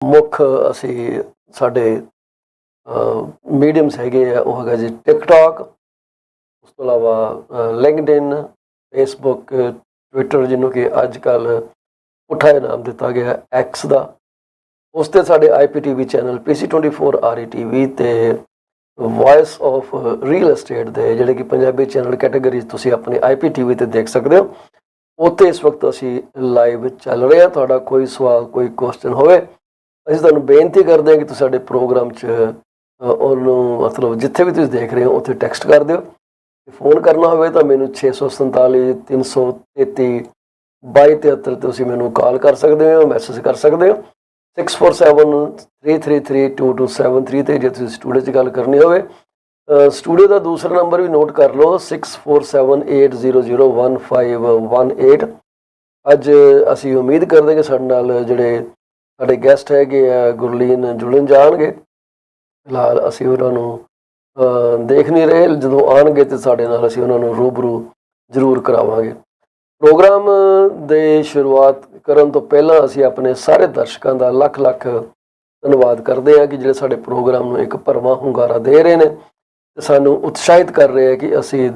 ਮੁੱਖ ਅਸੀਂ ਸਾਡੇ ਮੀਡੀਅਮਸ ਹੈਗੇ ਆ, ਉਹ ਹੈਗਾ ਜੀ ਟਿਕਟੋਕ, ਉਸ ਤੋਂ ਇਲਾਵਾ ਲਿੰਕਡਇਨ, ਫੇਸਬੁੱਕ, ਟਵਿੱਟਰ ਜਿਹਨੂੰ ਕਿ ਅੱਜ ਕੱਲ੍ਹ ਪੁੱਠਾ ਇਨਾਮ ਦਿੱਤਾ ਗਿਆ ਐਕਸ ਦਾ। ਉਸ 'ਤੇ ਸਾਡੇ IPTV ਚੈਨਲ PC24 RETV ਅਤੇ ਵੌਇਸ ਆਫ ਰੀਅਲ estate ਦੇ ਜਿਹੜੇ ਕਿ ਪੰਜਾਬੀ ਚੈਨਲ ਕੈਟੇਗਰੀ ਤੁਸੀਂ ਆਪਣੀ IPTV 'ਤੇ ਦੇਖ ਸਕਦੇ ਹੋ। ਉੱਥੇ ਇਸ ਵਕਤ ਅਸੀਂ ਲਾਈਵ ਚੱਲ ਰਹੇ ਹਾਂ। ਤੁਹਾਡਾ ਕੋਈ ਸਵਾਲ, ਕੋਈ ਕੁਐਸਚਨ ਹੋਵੇ, ਅਸੀਂ ਤੁਹਾਨੂੰ ਬੇਨਤੀ ਕਰਦੇ ਹਾਂ ਕਿ ਤੁਸੀਂ ਸਾਡੇ ਪ੍ਰੋਗਰਾਮ 'ਚ ਉਹਨੂੰ ਮਤਲਬ ਜਿੱਥੇ ਵੀ ਤੁਸੀਂ ਦੇਖ ਰਹੇ ਹੋ ਉੱਥੇ ਟੈਕਸਟ ਕਰ ਦਿਓ। ਫੋਨ ਕਰਨਾ ਹੋਵੇ ਤਾਂ ਮੈਨੂੰ 647 333 2273 ਤੁਸੀਂ ਮੈਨੂੰ ਕਾਲ ਕਰ ਸਕਦੇ ਹੋ, ਮੈਸੇਜ ਕਰ ਸਕਦੇ ਹੋ 647 333 2273 'ਤੇ। ਜੇ ਤੁਸੀਂ ਸਟੂਡੀਓ 'ਚ ਗੱਲ ਕਰਨੀ ਹੋਵੇ, ਸਟੂਡੀਓ ਦਾ ਦੂਸਰਾ ਨੰਬਰ ਵੀ ਨੋਟ ਕਰ ਲਓ 647 8001518। ਅੱਜ ਅਸੀਂ ਉਮੀਦ ਕਰਦੇ ਕਿ ਸਾਡੇ ਨਾਲ ਜਿਹੜੇ ਸਾਡੇ ਗੈਸਟ ਹੈਗੇ ਆ ਗੁਰਲੀਨ ਜੁੜਨ ਜਾਣਗੇ। ਫਿਲਹਾਲ ਅਸੀਂ ਉਹਨਾਂ ਨੂੰ ਦੇਖ ਨਹੀਂ ਰਹੇ, ਜਦੋਂ ਆਉਣਗੇ ਤਾਂ ਸਾਡੇ ਨਾਲ ਅਸੀਂ ਉਹਨਾਂ ਨੂੰ ਰੂਬਰੂ ਜ਼ਰੂਰ ਕਰਾਵਾਂਗੇ। ਪ੍ਰੋਗਰਾਮ ਦੇ ਸ਼ੁਰੂਆਤ ਕਰਨ ਤੋਂ ਪਹਿਲਾਂ ਅਸੀਂ ਆਪਣੇ ਸਾਰੇ ਦਰਸ਼ਕਾਂ ਦਾ ਲੱਖ ਲੱਖ ਧੰਨਵਾਦ ਕਰਦੇ ਹਾਂ ਕਿ ਜਿਹੜੇ ਸਾਡੇ ਪ੍ਰੋਗਰਾਮ ਨੂੰ ਇੱਕ ਭਰਵਾਂ ਹੁੰਗਾਰਾ ਦੇ ਰਹੇ ਨੇ ਤੇ ਸਾਨੂੰ ਉਤਸ਼ਾਹਿਤ ਕਰ ਰਹੇ ਆ ਕਿ ਅਸੀਂ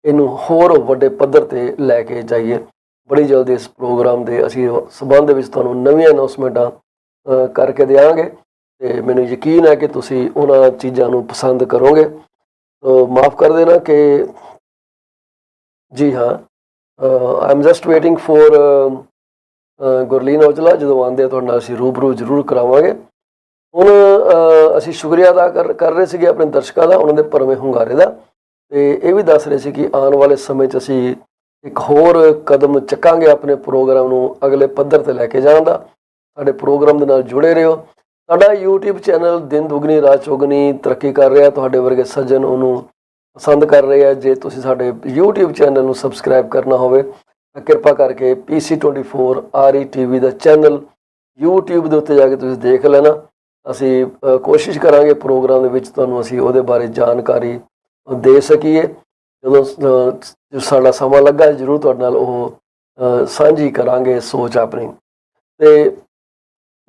ਇਹਨੂੰ ਹੋਰ ਵੱਡੇ ਪੱਧਰ 'ਤੇ ਲੈ ਕੇ ਜਾਈਏ। ਬੜੀ ਜਲਦੀ ਇਸ ਪ੍ਰੋਗਰਾਮ ਦੇ ਅਸੀਂ ਸੰਬੰਧ ਵਿੱਚ ਤੁਹਾਨੂੰ ਨਵੀਆਂ ਅਨਾਉਂਸਮੈਂਟਾਂ ਕਰਕੇ ਦਿਆਂਗੇ ਅਤੇ ਮੈਨੂੰ ਯਕੀਨ ਹੈ ਕਿ ਤੁਸੀਂ ਉਹਨਾਂ ਚੀਜ਼ਾਂ ਨੂੰ ਪਸੰਦ ਕਰੋਗੇ। ਮਾफ़ ਕਰ ਦੇਣਾ ਕਿ ਜੀ ਹਾਂ, I am just waiting for Gurleen Aujla. ਜਦੋਂ ਆਉਂਦੇ ਆ ਤੁਹਾਡੇ ਨਾਲ ਅਸੀਂ ਰੂਬਰੂ ਜ਼ਰੂਰ ਕਰਾਵਾਂਗੇ। ਹੁਣ ਅਸੀਂ ਸ਼ੁਕਰੀਆ ਅਦਾ ਕਰ ਰਹੇ ਸੀਗੇ ਆਪਣੇ ਦਰਸ਼ਕਾਂ ਦਾ, ਉਹਨਾਂ ਦੇ ਭਰਵੇਂ ਹੁੰਗਾਰੇ ਦਾ, ਅਤੇ ਇਹ ਵੀ ਦੱਸ ਰਹੇ ਸੀ ਕਿ ਆਉਣ ਵਾਲੇ ਸਮੇਂ 'ਚ ਅਸੀਂ ਇੱਕ ਹੋਰ ਕਦਮ ਚੱਕਾਂਗੇ ਆਪਣੇ ਪ੍ਰੋਗਰਾਮ ਨੂੰ ਅਗਲੇ ਪੱਧਰ 'ਤੇ ਲੈ ਕੇ ਜਾਣ ਦਾ। ਸਾਡੇ ਪ੍ਰੋਗਰਾਮ ਦੇ ਨਾਲ ਜੁੜੇ ਰਹੋ। ਸਾਡਾ YouTube ਚੈਨਲ ਦਿਨ ਦੁਗਣੀ ਰਾਤ ਚੌਗਣੀ ਤਰੱਕੀ ਕਰ ਰਿਹਾ। ਤੁਹਾਡੇ ਵਰਗੇ ਸੱਜਣ ਉਹਨੂੰ ਪਸੰਦ ਕਰ ਰਹੇ ਆ। ਜੇ ਤੁਸੀਂ ਸਾਡੇ YouTube ਚੈਨਲ ਨੂੰ ਸਬਸਕ੍ਰਾਈਬ ਕਰਨਾ ਹੋਵੇ ਤਾਂ ਕਿਰਪਾ ਕਰਕੇ PC24 RETV ਦਾ ਚੈਨਲ YouTube ਦੇ ਉੱਤੇ ਜਾ ਕੇ ਤੁਸੀਂ ਦੇਖ ਲੈਣਾ। ਅਸੀਂ ਕੋਸ਼ਿਸ਼ ਕਰਾਂਗੇ ਪ੍ਰੋਗਰਾਮ ਦੇ ਵਿੱਚ ਤੁਹਾਨੂੰ ਅਸੀਂ ਉਹਦੇ ਬਾਰੇ ਜਾਣਕਾਰੀ ਦੇ ਸਕੀਏ। ਜਦੋਂ ਸਾਡਾ ਸਮਾਂ ਲੱਗਾ ਜ਼ਰੂਰ ਤੁਹਾਡੇ ਨਾਲ ਉਹ ਸਾਂਝੀ ਕਰਾਂਗੇ ਸੋਚ ਆਪਣੀ। ਅਤੇ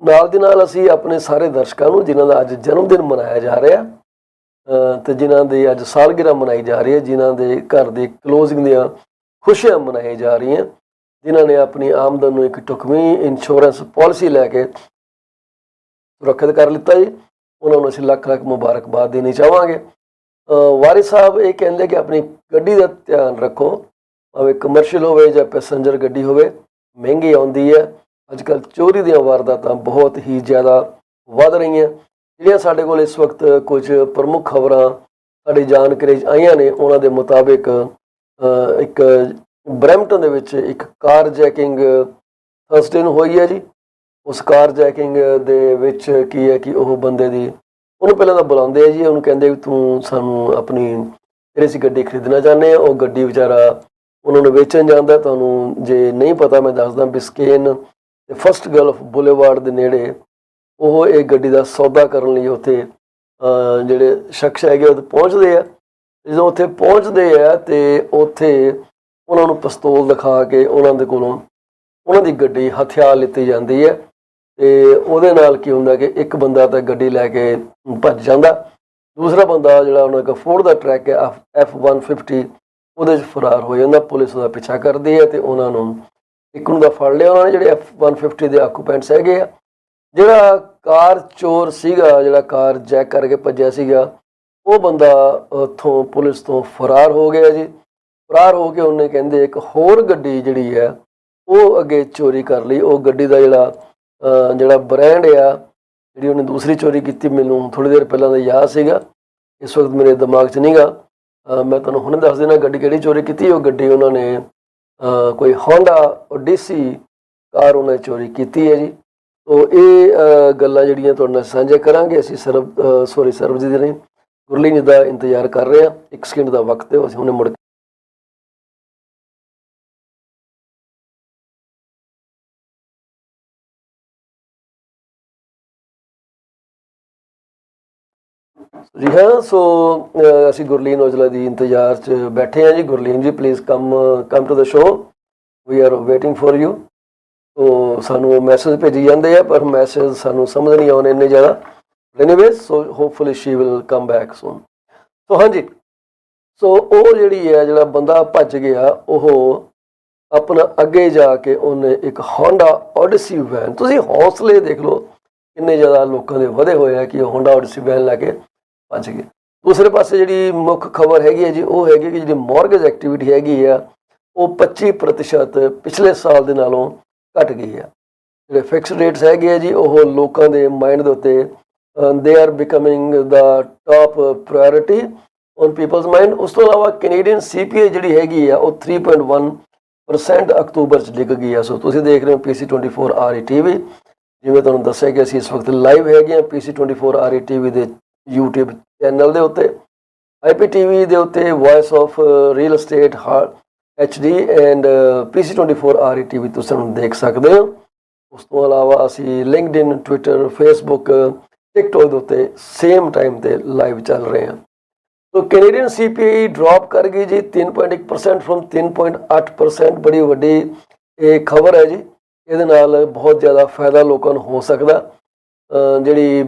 ਨਾਲ ਦੀ ਨਾਲ ਅਸੀਂ ਆਪਣੇ ਸਾਰੇ ਦਰਸ਼ਕਾਂ ਨੂੰ ਜਿਨ੍ਹਾਂ ਦਾ ਅੱਜ ਜਨਮ ਦਿਨ ਮਨਾਇਆ ਜਾ ਰਿਹਾ ਅਤੇ ਜਿਨ੍ਹਾਂ ਦੀ ਅੱਜ ਸਾਲਗਿਰਾ ਮਨਾਈ ਜਾ ਰਹੀ ਹੈ, ਜਿਨ੍ਹਾਂ ਦੇ ਘਰ ਦੀ ਕਲੋਜ਼ਿੰਗ ਦੀਆਂ ਖੁਸ਼ੀਆਂ ਮਨਾਈਆਂ ਜਾ ਰਹੀਆਂ, ਜਿਨ੍ਹਾਂ ਨੇ ਆਪਣੀ ਆਮਦਨ ਨੂੰ ਇੱਕ ਢੁਕਵੀਂ ਇੰਸ਼ੋਰੈਂਸ ਪਾਲਿਸੀ ਲੈ ਕੇ ਸੁਰੱਖਿਅਤ ਕਰ ਲਿੱਤਾ ਜੀ, ਉਹਨਾਂ ਨੂੰ ਅਸੀਂ ਲੱਖ ਲੱਖ ਮੁਬਾਰਕਬਾਦ ਦੇਣੀ ਚਾਹਾਂਗੇ। ਵਾਰਿਸ ਸਾਹਿਬ ਇਹ ਕਹਿੰਦੇ ਕਿ ਆਪਣੀ ਗੱਡੀ ਦਾ ਧਿਆਨ ਰੱਖੋ, ਭਾਵੇਂ ਕਮਰਸ਼ੀਅਲ ਹੋਵੇ ਜਾਂ ਪੈਸੇਂਜਰ ਗੱਡੀ ਹੋਵੇ, ਮਹਿੰਗੀ ਆਉਂਦੀ ਹੈ। ਅੱਜ ਕੱਲ੍ਹ ਚੋਰੀ ਦੀਆਂ ਵਾਰਦਾਤਾਂ ਬਹੁਤ ਹੀ ਜ਼ਿਆਦਾ ਵੱਧ ਰਹੀਆਂ। ਜਿਹੜੀਆਂ ਸਾਡੇ ਕੋਲ ਇਸ ਵਕਤ ਕੁਝ ਪ੍ਰਮੁੱਖ ਖਬਰਾਂ ਸਾਡੀ ਜਾਣਕਾਰੀ 'ਚ ਆਈਆਂ ਨੇ, ਉਹਨਾਂ ਦੇ ਮੁਤਾਬਿਕ ਇੱਕ ਬਰੈਂਪਟਨ ਦੇ ਵਿੱਚ ਇੱਕ ਕਾਰ ਜੈਕਿੰਗ ਥਰਸਡੇ ਨੂੰ ਹੋਈ ਹੈ ਜੀ। ਉਸ ਕਾਰ ਜੈਕਿੰਗ ਦੇ ਵਿੱਚ ਕੀ ਹੈ ਕਿ ਉਹ ਬੰਦੇ ਦੀ ਉਹਨੂੰ ਪਹਿਲਾਂ ਤਾਂ ਬੁਲਾਉਂਦੇ ਆ ਜੀ, ਉਹਨੂੰ ਕਹਿੰਦੇ ਵੀ ਤੂੰ ਸਾਨੂੰ ਆਪਣੀ ਜਿਹੜੀ ਅਸੀਂ ਗੱਡੀ ਖਰੀਦਣਾ ਚਾਹੁੰਦੇ ਹਾਂ। ਉਹ ਗੱਡੀ ਵਿਚਾਰਾ ਉਹਨਾਂ ਨੂੰ ਵੇਚਣ ਜਾਂਦਾ। ਤੁਹਾਨੂੰ ਜੇ ਨਹੀਂ ਪਤਾ ਮੈਂ ਦੱਸਦਾ, ਬਿਸਕੇਨ ਤੇ ਫਸਟ ਗਲਫ ਬੁਲੇਵਾਰਡ ਦੇ ਨੇੜੇ ਉਹ ਇਹ ਗੱਡੀ ਦਾ ਸੌਦਾ ਕਰਨ ਲਈ ਉੱਥੇ ਜਿਹੜੇ ਸ਼ਖਸ ਹੈਗੇ ਉਹ ਪਹੁੰਚਦੇ ਆ। ਜਦੋਂ ਉੱਥੇ ਪਹੁੰਚਦੇ ਆ ਅਤੇ ਉੱਥੇ ਉਹਨਾਂ ਨੂੰ ਪਿਸਤੌਲ ਦਿਖਾ ਕੇ ਉਹਨਾਂ ਦੇ ਕੋਲੋਂ ਉਹਨਾਂ ਦੀ ਗੱਡੀ ਹਥਿਆ ਲਿੱਤੀ ਜਾਂਦੀ ਹੈ। ਅਤੇ ਉਹਦੇ ਨਾਲ ਕੀ ਹੁੰਦਾ ਕਿ ਇੱਕ ਬੰਦਾ ਤਾਂ ਗੱਡੀ ਲੈ ਕੇ ਭੱਜ ਜਾਂਦਾ, ਦੂਸਰਾ ਬੰਦਾ ਜਿਹੜਾ ਉਹਨਾਂ ਦਾ ਫੋਰਡ ਦਾ ਟਰੱਕ ਹੈ F-150 ਉਹਦੇ 'ਚ ਫਰਾਰ ਹੋ ਜਾਂਦਾ। ਪੁਲਿਸ ਉਹਦਾ ਪਿੱਛਾ ਕਰਦੀ ਹੈ ਅਤੇ ਉਹਨਾਂ ਨੂੰ ਇੱਕ ਨੂੰ ਤਾਂ ਫੜ ਲਿਆ ਉਹਨਾਂ ਨੇ, ਜਿਹੜੇ F-150 ਦੇ ਆਕੂਪੈਂਟਸ ਹੈਗੇ ਆ। ਜਿਹੜਾ ਕਾਰ ਚੋਰ ਸੀਗਾ, ਜਿਹੜਾ ਕਾਰ ਜੈਕ ਕਰਕੇ ਭੱਜਿਆ ਸੀਗਾ, ਉਹ ਬੰਦਾ ਉੱਥੋਂ ਪੁਲਿਸ ਤੋਂ ਫਰਾਰ ਹੋ ਗਿਆ ਜੀ। ਫਰਾਰ ਹੋ ਕੇ ਉਹਨੇ ਕਹਿੰਦੇ ਇੱਕ ਹੋਰ ਗੱਡੀ ਜਿਹੜੀ ਹੈ ਉਹ ਅੱਗੇ ਚੋਰੀ ਕਰ ਲਈ। ਉਹ ਗੱਡੀ ਦਾ ਜਿਹੜਾ ਬ੍ਰਾਂਡ ਆ, ਜਿਹੜੀ ਉਹਨੇ ਦੂਸਰੀ ਚੋਰੀ ਕੀਤੀ, ਮੈਨੂੰ ਥੋੜ੍ਹੀ ਦੇਰ ਪਹਿਲਾਂ ਦਾ ਯਾਦ ਸੀਗਾ, ਇਸ ਵਕਤ ਮੇਰੇ ਦਿਮਾਗ 'ਚ ਨਹੀਂ ਗਾ। ਮੈਂ ਤੁਹਾਨੂੰ ਹੁਣੇ ਦੱਸ ਦੇਣਾ ਗੱਡੀ ਕਿਹੜੀ ਚੋਰੀ ਕੀਤੀ। ਉਹ ਗੱਡੀ ਉਹਨਾਂ ਨੇ ਕੋਈ ਹੋਂਡਾ ਓਡੀਸੀ ਕਾਰ ਉਹਨੇ ਚੋਰੀ ਕੀਤੀ ਹੈ ਜੀ। ਤੋ ਇਹ ਗੱਲਾਂ ਜਿਹੜੀਆਂ ਤੁਹਾਡੇ ਨਾਲ ਸਾਂਝੇ ਕਰਾਂਗੇ। ਅਸੀਂ ਸਰਬਜੀਤ ਨੇ ਗੁਰਲੀਨ ਦਾ ਇੰਤਜ਼ਾਰ ਕਰ ਰਹੇ ਹਾਂ। 1 ਸਕਿੰਟ ਦਾ ਵਕਤ ਹੈ, ਅਸੀਂ ਹੁਣੇ ਮੁੜ ਜੀ ਹਾਂ। ਸੋ ਅਸੀਂ ਗੁਰਲੀਨ ਔਜਲਾ ਦੀ ਇੰਤਜ਼ਾਰ 'ਚ ਬੈਠੇ ਹਾਂ ਜੀ। Gurleen ji please come to the show, we are waiting for you. तो सानू मैसेज भेजी जाते हैं, पर मैसेज सानू समझ नहीं आने इन्ने ज़्यादा। Anyways so hopefully she will come back soon. तो हाँ जी, सो वो जी है जो बंदा भज गया, वो अपना अगे जाके उन्हें एक होंडा ओडिसी वैन, तुसी हौसले देख लो किन्ने ज़्यादा लोगों के वधे हुए हैं कि होंडा ओडिसी वैन लैके भज गए। दूसरे पासे जी मुख खबर हैगी है जी, वो हैगी कि जी मॉर्गेज एक्टिविटी हैगी है वो 25% पिछले साल के नालों घट गई है। जो फिक्स रेट्स हैगे जी वो लोगों के माइंड के उत्ते they are becoming the top priority on people's mind. उस तो इलावा कैनेडियन CPI जी हैगी है वो 3.1% अक्तूबर च डिग गई है। सो तुम देख रहे हो PC24 RE TV, जिमें तुहानूं दस्सिया कि असीं इस वक्त लाइव हैगे PC24 RE TV के YouTube चैनल के उत्ते, IPTV के उत्ते voice of real estate HD and PC24 RE TV तुसीं सानूं देख सकते हो। उस तो इलावा असीं लिंकडिन, ट्विटर, फेसबुक, टिकटॉक के उत्ते सेम टाइम ते लाइव चल रहे हैं। तो कैनेडियन CPI ड्रॉप कर गई जी 3.1% फ्रॉम 3.8%। बड़ी वड्डी ये खबर है जी, ये बहुत ज़्यादा फायदा लोगों को हो सकता। जी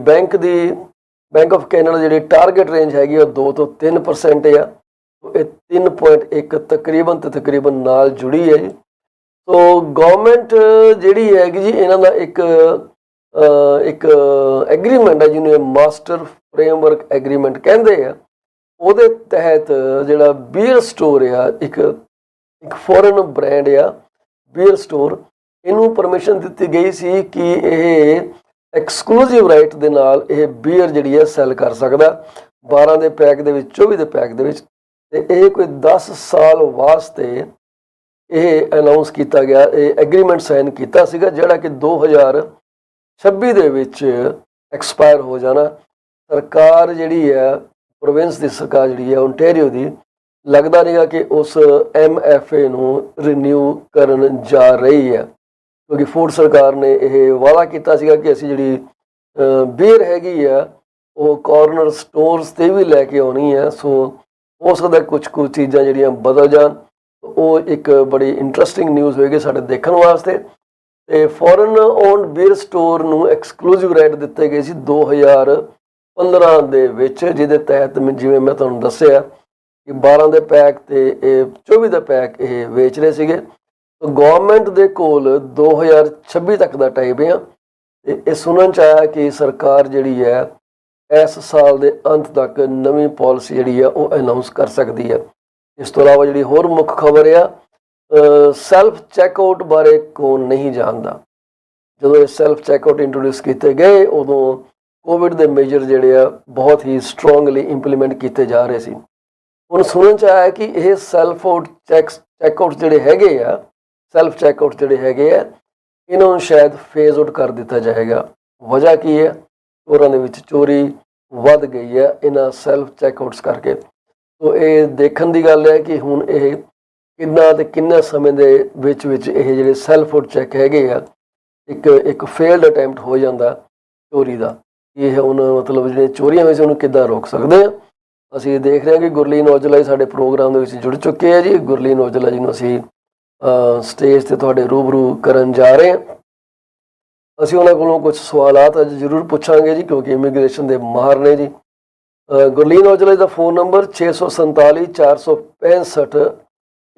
बैंक ऑफ कैनेडा जी टारगेट रेंज हैगी 2 तो 3% है, तो ये 3.1 तकरीबन नाल जुड़ी है जी। तो गवर्नमेंट जी हैगी जी इन्हां दा एक एग्रीमेंट है जिन्हें मास्टर फ्रेमवर्क एग्रीमेंट कहते हैं। ਉਹਦੇ तहत ਜਿਹੜਾ बीयर स्टोर ਆ एक फॉरन ब्रांड आ बीयर स्टोर, ਇਹਨੂੰ परमिशन दी गई सी कि ਇਹ एक्सक्लूसिव राइट ਦੇ ਨਾਲ ਇਹ बीयर ਜਿਹੜੀ ਹੈ ਸੈਲ कर सकता 12 ਦੇ ਪੈਕ ਦੇ ਵਿੱਚ, 24 ਦੇ ਪੈਕ ਦੇ ਵਿੱਚ। ਤੇ ਇਹ ਕੋਈ 10 ਸਾਲ ਵਾਸਤੇ ਇਹ ਅਨਾਉਂਸ ਕੀਤਾ ਗਿਆ, ਇਹ ਐਗਰੀਮੈਂਟ ਸਾਈਨ ਕੀਤਾ ਸੀਗਾ ਜਿਹੜਾ ਕਿ 2026 ਦੇ ਵਿੱਚ ਐਕਸਪਾਇਰ ਹੋ ਜਾਣਾ। ਸਰਕਾਰ ਜਿਹੜੀ ਹੈ प्रोविंस की सरकार जी है ओंटेरियो की लगता नहीं कि उस MFA नूं रिन्यू करन जा रही है, क्योंकि फूड सरकार ने यह वादा किया सीगा कि असी जी बीयर हैगी है वो कॉर्नर स्टोर्स ते भी लैके आनी है। सो हो सकता कुछ चीज़ां जिहड़ियां बदल जान, वो एक बड़ी इंटरस्टिंग न्यूज़ होएगी साडे देखण वास्ते। ते फॉरन ओन्ड बीयर स्टोर नूं एक्सक्लूसिव राइट दिते गए सी 2015 ਦੇ ਵਿੱਚ, ਜਿਹਦੇ ਤਹਿਤ ਜਿਵੇਂ ਮੈਂ ਤੁਹਾਨੂੰ ਦੱਸਿਆ ਕਿ 12 ਦੇ ਪੈਕ ਤੇ ਇਹ 24 ਦੇ ਪੈਕ ਇਹ ਵੇਚ ਰਹੇ ਸੀਗੇ। ਤਾਂ ਗਵਰਨਮੈਂਟ ਦੇ ਕੋਲ 2026 ਤੱਕ ਦਾ ਟਾਈਮ ਆ ਤੇ ਇਹ ਸੁਣਨ ਚ ਆਇਆ ਕਿ ਸਰਕਾਰ ਜਿਹੜੀ ਹੈ ਇਸ ਸਾਲ ਦੇ ਅੰਤ ਤੱਕ ਨਵੀਂ ਪਾਲਿਸੀ ਜਿਹੜੀ ਆ ਉਹ ਅਨਾਉਂਸ ਕਰ ਸਕਦੀ ਹੈ। ਇਸ ਤੋਂ ਇਲਾਵਾ ਜਿਹੜੀ ਹੋਰ ਮੁੱਖ ਖਬਰ ਆ, ਸੈਲਫ ਚੈੱਕਆਊਟ ਬਾਰੇ ਕੌਣ ਨਹੀਂ ਜਾਣਦਾ। ਜਦੋਂ ਇਹ ਸੈਲਫ ਚੈੱਕਆਊਟ ਇੰਟਰੋਡਿਊਸ ਕੀਤੇ ਗਏ ਉਦੋਂ कोविड के मेजर जोड़े आ बहुत ही स्ट्रोंगली इंप्लीमेंट किए जा रहे थे। हुण सुनने च आया कि यह चैकआउट जोड़े हैगे आ, सैल्फ चैकआउट जोड़े हैगे आ, इन्हों शायद फेज आउट कर दिता जाएगा। वजह की है, चोरों के विच चोरी वध गई है इन्हां सैल्फ चैकआउट्स करके। तो ये देखने की गल है कि हुण ये किन्ना ते किन्ने समय दे विच ये जिहड़े सैल्फ आउट चैक हैगे आ एक फेल्ड अटैम्प्ट हो जाता चोरी का। ये ਹੁਣ मतलब ਜਿਹੜੇ ਚੋਰੀਆਂ ਹੋਈ ਸੀ ਉਹਨੂੰ ਕਿੱਦਾਂ ਰੋਕ ਸਕਦੇ ਹਾਂ। ਅਸੀਂ ਦੇਖ ਰਹੇ ਹਾਂ ਕਿ ਗੁਰਲੀਨ ਔਜਲਾ ਜੀ ਸਾਡੇ ਪ੍ਰੋਗਰਾਮ ਦੇ ਵਿੱਚ ਜੁੜ ਚੁੱਕੇ ਆ ਜੀ। ਗੁਰਲੀਨ ਔਜਲਾ ਜੀ ਨੂੰ ਅਸੀਂ ਸਟੇਜ ਤੇ ਤੁਹਾਡੇ ਰੂਬਰੂ ਕਰਨ ਜਾ ਰਹੇ ਹਾਂ। ਅਸੀਂ ਉਹਨਾਂ ਕੋਲੋਂ ਕੁਝ ਸਵਾਲਾਤ ਅੱਜ ਜ਼ਰੂਰ ਪੁੱਛਾਂਗੇ ਜੀ, ਕਿਉਂਕਿ ਇਮੀਗ੍ਰੇਸ਼ਨ ਦੇ ਮਾਹਰ ਨੇ ਜੀ। ਗੁਰਲੀਨ ਔਜਲਾ ਦਾ ਫੋਨ ਨੰਬਰ 647 465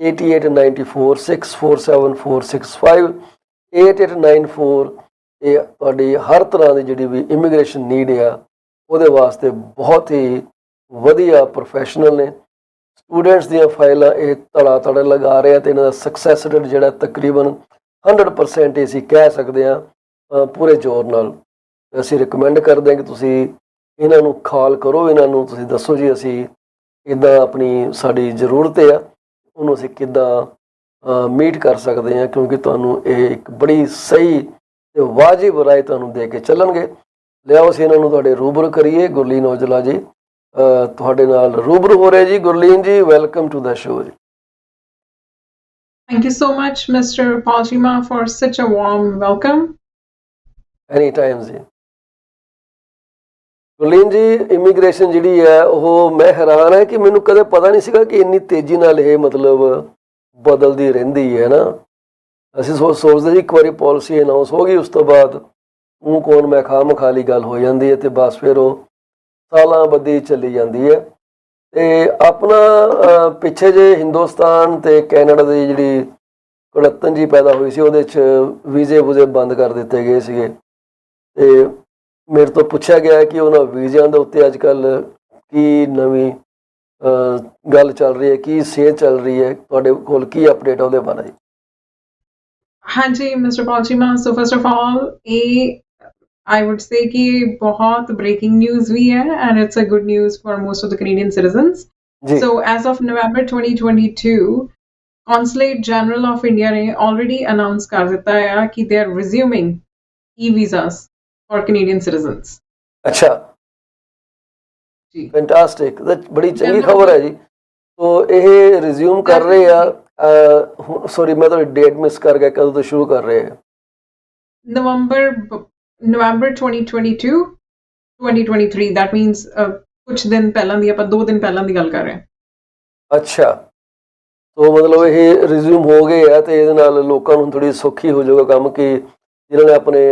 8894 647465 8894। ਇਹ ਤੁਹਾਡੀ ਹਰ ਤਰ੍ਹਾਂ ਦੀ ਜਿਹੜੀ ਵੀ ਇਮੀਗ੍ਰੇਸ਼ਨ ਨੀਡ ਆ ਉਹਦੇ ਵਾਸਤੇ ਬਹੁਤ ਹੀ ਵਧੀਆ ਪ੍ਰੋਫੈਸ਼ਨਲ ਨੇ। ਸਟੂਡੈਂਟਸ ਦੀਆਂ ਫਾਈਲਾਂ ਇਹ ਧੜਾ ਲਗਾ ਰਹੇ ਆ ਤੇ ਇਹਨਾਂ ਦਾ ਸਕਸੈਸ ਰੇਟ ਜਿਹੜਾ ਤਕਰੀਬਨ 100% ਅਸੀਂ ਕਹਿ ਸਕਦੇ ਹਾਂ ਪੂਰੇ ਜ਼ੋਰ ਨਾਲ। ਅਸੀਂ ਰਿਕਮੈਂਡ ਕਰਦੇ ਹਾਂ ਕਿ ਤੁਸੀਂ ਇਹਨਾਂ ਨੂੰ ਕਾਲ ਕਰੋ, ਇਹਨਾਂ ਨੂੰ ਤੁਸੀਂ ਦੱਸੋ ਜੀ ਅਸੀਂ ਇੱਦਾਂ ਆਪਣੀ ਸਾਡੀ ਜ਼ਰੂਰਤ ਆ ਉਹਨੂੰ ਅਸੀਂ ਕਿੱਦਾਂ ਮੀਟ ਕਰ ਸਕਦੇ ਹਾਂ, ਕਿਉਂਕਿ ਤੁਹਾਨੂੰ ਇਹ ਇੱਕ ਬੜੀ ਸਹੀ ਤੇ ਵਾਜਿਬ ਰਾਏ ਤੁਹਾਨੂੰ ਦੇ ਕੇ ਚੱਲਣਗੇ। ਲਿਆਓ ਅਸੀਂ ਇਹਨਾਂ ਨੂੰ ਤੁਹਾਡੇ ਰੂਬਰੂ ਕਰੀਏ। ਗੁਰਲੀਨ ਔਜਲਾ ਜੀ ਤੁਹਾਡੇ ਨਾਲ ਰੂਬਰੂ ਹੋ ਰਹੇ ਜੀ। ਗੁਰਲੀਨ ਜੀ, ਵੈਲਕਮ ਟੂ ਦ ਸ਼ੋ ਜੀ। Thank you so much, Mr. Paul, for such a warm welcome. Anytime ਜੀ। ਗੁਰਲੀਨ ਜੀ, ਇਮੀਗ੍ਰੇਸ਼ਨ ਜਿਹੜੀ ਹੈ ਉਹ ਮੈਂ ਹੈਰਾਨ ਹੈ ਕਿ ਮੈਨੂੰ ਕਦੇ ਪਤਾ ਨਹੀਂ ਸੀਗਾ ਕਿ ਇੰਨੀ ਤੇਜ਼ੀ ਨਾਲ ਇਹ ਮਤਲਬ ਬਦਲਦੀ ਰਹਿੰਦੀ ਹੈ ਨਾ। ਅਸੀਂ ਸੋਚਦੇ ਸੀ ਇੱਕ ਵਾਰੀ ਪਾਲਿਸੀ ਅਨਾਉਂਸ ਹੋ ਗਈ, ਉਸ ਤੋਂ ਬਾਅਦ ਉਹ ਕੌਣ ਮੈਂ ਖਾਮ ਖਾਲੀ ਗੱਲ ਹੋ ਜਾਂਦੀ ਹੈ, ਤੇ ਬਸ ਫਿਰ ਉਹ ਸਾਲਾਂ ਬੱਧੀ ਚੱਲੀ ਜਾਂਦੀ ਹੈ। ਤੇ ਆਪਣਾ ਪਿੱਛੇ ਜੇ ਹਿੰਦੁਸਤਾਨ ਤੇ ਕੈਨੇਡਾ ਦੀ ਜਿਹੜੀ ਕੁੜੱਤਣ ਜੀ ਪੈਦਾ ਹੋਈ ਸੀ, ਉਹਦੇ 'ਚ ਵੀਜ਼ੇ ਵੂਜ਼ੇ ਬੰਦ ਕਰ ਦਿੱਤੇ ਗਏ ਸੀਗੇ। ਤੇ ਮੇਰੇ ਤੋਂ ਪੁੱਛਿਆ ਗਿਆ ਕਿ ਉਹਨਾਂ ਵੀਜ਼ਿਆਂ ਦੇ ਉੱਤੇ ਅੱਜ ਕੱਲ੍ਹ ਕੀ ਨਵੀਂ ਗੱਲ ਚੱਲ ਰਹੀ ਹੈ, ਕੀ ਸੇਧ ਚੱਲ ਰਹੀ ਹੈ, ਤੁਹਾਡੇ ਕੋਲ ਕੀ ਅਪਡੇਟ ਹੈ ਉਹਦੇ ਬਾਰੇ ਜੀ? ਹਾਂਜੀ mister ਪੌਲਚੀਮਾ, so first of all ਇਹ I would say कि बहुत breaking news भी है and it's a good news for most of the Canadian citizens. Ji So as of November 2022, Consulate General of India ने already announced कर दिता है कि they are resuming e-visas for Canadian citizens. अच्छा, जी fantastic, ਬੜੀ ਚੰਗੀ General ਖਬਰ ਹੈ ਜੀ। ਤੋ ਇਹ ਰਿਜ਼ਿਊਮ ਕਰ ਰਹੇ ਆ, ਸੌਰੀ ਮੈਂ ਤੁਹਾਡੀ ਡੇਟ ਮਿਸ ਕਰ ਗਿਆ, ਕਦੋਂ ਤੋਂ ਸ਼ੁਰੂ ਕਰ ਰਹੇ ਆ? November 2022 2023 that means ਕੁਝ ਦਿਨ ਪਹਿਲਾਂ ਦੀ, ਆਪਾਂ 2 ਦਿਨ ਪਹਿਲਾਂ ਦੀ ਗੱਲ ਕਰ ਰਹੇ ਹਾਂ। ਅੱਛਾ, ਤੋ ਮਤਲਬ ਇਹ ਰਿਜ਼ਿਊਮ ਹੋ ਗਏ ਆ, ਤੇ ਇਹਦੇ ਨਾਲ ਲੋਕਾਂ ਨੂੰ ਥੋੜੀ ਸੌਖੀ ਹੋ ਜਾਊਗਾ ਕੰਮ, ਕਿ ਜਿਨ੍ਹਾਂ ਨੇ ਆਪਣੇ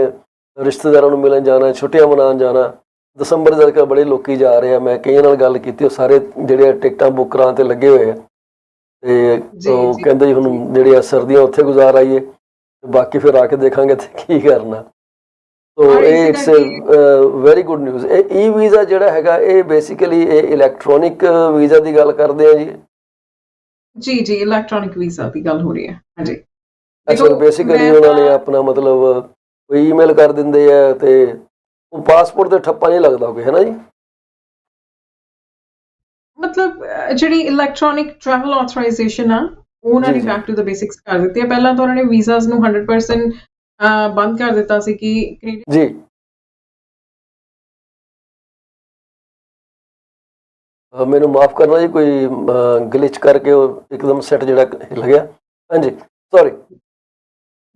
ਰਿਸ਼ਤੇਦਾਰਾਂ ਨੂੰ ਮਿਲਣ ਜਾਣਾ, ਛੁੱਟੀਆਂ ਮਨਾਉਣ ਜਾਣਾ। ਦਸੰਬਰ ਦੇ ਤੱਕ ਬੜੇ ਲੋਕੀ ਜਾ ਰਹੇ ਆ, ਮੈਂ ਕਈਆਂ ਨਾਲ ਗੱਲ ਕੀਤੀ, ਉਹ ਸਾਰੇ ਜਿਹੜੇ ਟਿਕਟਾਂ ਬੁੱਕ ਕਰਾਉਣ ਤੇ ਲੱਗੇ ਹੋਏ ਆ, ਤੇ ਉਹ ਕਹਿੰਦੇ ਜੀ ਹੁਣ ਜਿਹੜੀਆਂ ਸਰਦੀਆਂ ਉੱਥੇ ਗੁਜ਼ਾਰ ਆਈਏ, ਤੇ ਬਾਕੀ ਫਿਰ ਆ ਕੇ ਦੇਖਾਂਗੇ ਤੇ ਕੀ ਕਰਨਾ। ਤੋ ਇਹ ਇਟਸ ਵੈਰੀ ਗੁੱਡ ਨਿਊਜ਼। ਇਹ ਈ ਵੀਜ਼ਾ ਜਿਹੜਾ ਹੈਗਾ, ਇਹ ਬੇਸਿਕਲੀ ਇਹ ਇਲੈਕਟ੍ਰੋਨਿਕ ਵੀਜ਼ਾ ਦੀ ਗੱਲ ਕਰਦੇ ਆ ਜੀ? ਜੀ ਜੀ ਇਲੈਕਟ੍ਰੋਨਿਕ ਵੀਜ਼ਾ ਦੀ ਗੱਲ ਹੋ ਰਹੀ ਹੈ। ਹਾਂਜੀ, ਅੱਛਾ, ਬੇਸਿਕਲੀ ਉਹਨਾਂ ਨੇ ਆਪਣਾ ਮਤਲਬ ਕੋਈ ਈਮੇਲ ਕਰ ਦਿੰਦੇ ਆ, ਤੇ ਉਹ ਪਾਸਪੋਰਟ ਤੇ ਠੱਪਾ ਨਹੀਂ ਲੱਗਦਾ ਕੋਈ, ਹੈ ਨਾ ਜੀ? ਮਤਲਬ ਜਿਹੜੀ ਇਲੈਕਟ੍ਰੋਨਿਕ ਟਰੈਵਲ ਆਥੋਰਾਈਜ਼ੇਸ਼ਨ ਆ, ਉਹਨਾਂ ਨੇ ਬੈਕ ਟੂ ਦ ਬੇਸਿਕਸ ਕਰ ਦਿੱਤੀ ਹੈ। ਪਹਿਲਾਂ ਤਾਂ ਉਹਨਾਂ ਨੇ ਵੀਜ਼ਾਸ ਨੂੰ 100% ਬੰਦ ਕਰ ਦਿੱਤਾ ਸੀ ਕਿ ਜੀ ਮੈਨੂੰ ਮਾਫ ਕਰਨਾ ਜੀ, ਕੋਈ ਗਲਿਚ ਕਰਕੇ ਉਹ ਇੱਕਦਮ ਸੈੱਟ ਜਿਹੜਾ ਹਿੱਲ ਗਿਆ। ਹਾਂਜੀ, ਸੌਰੀ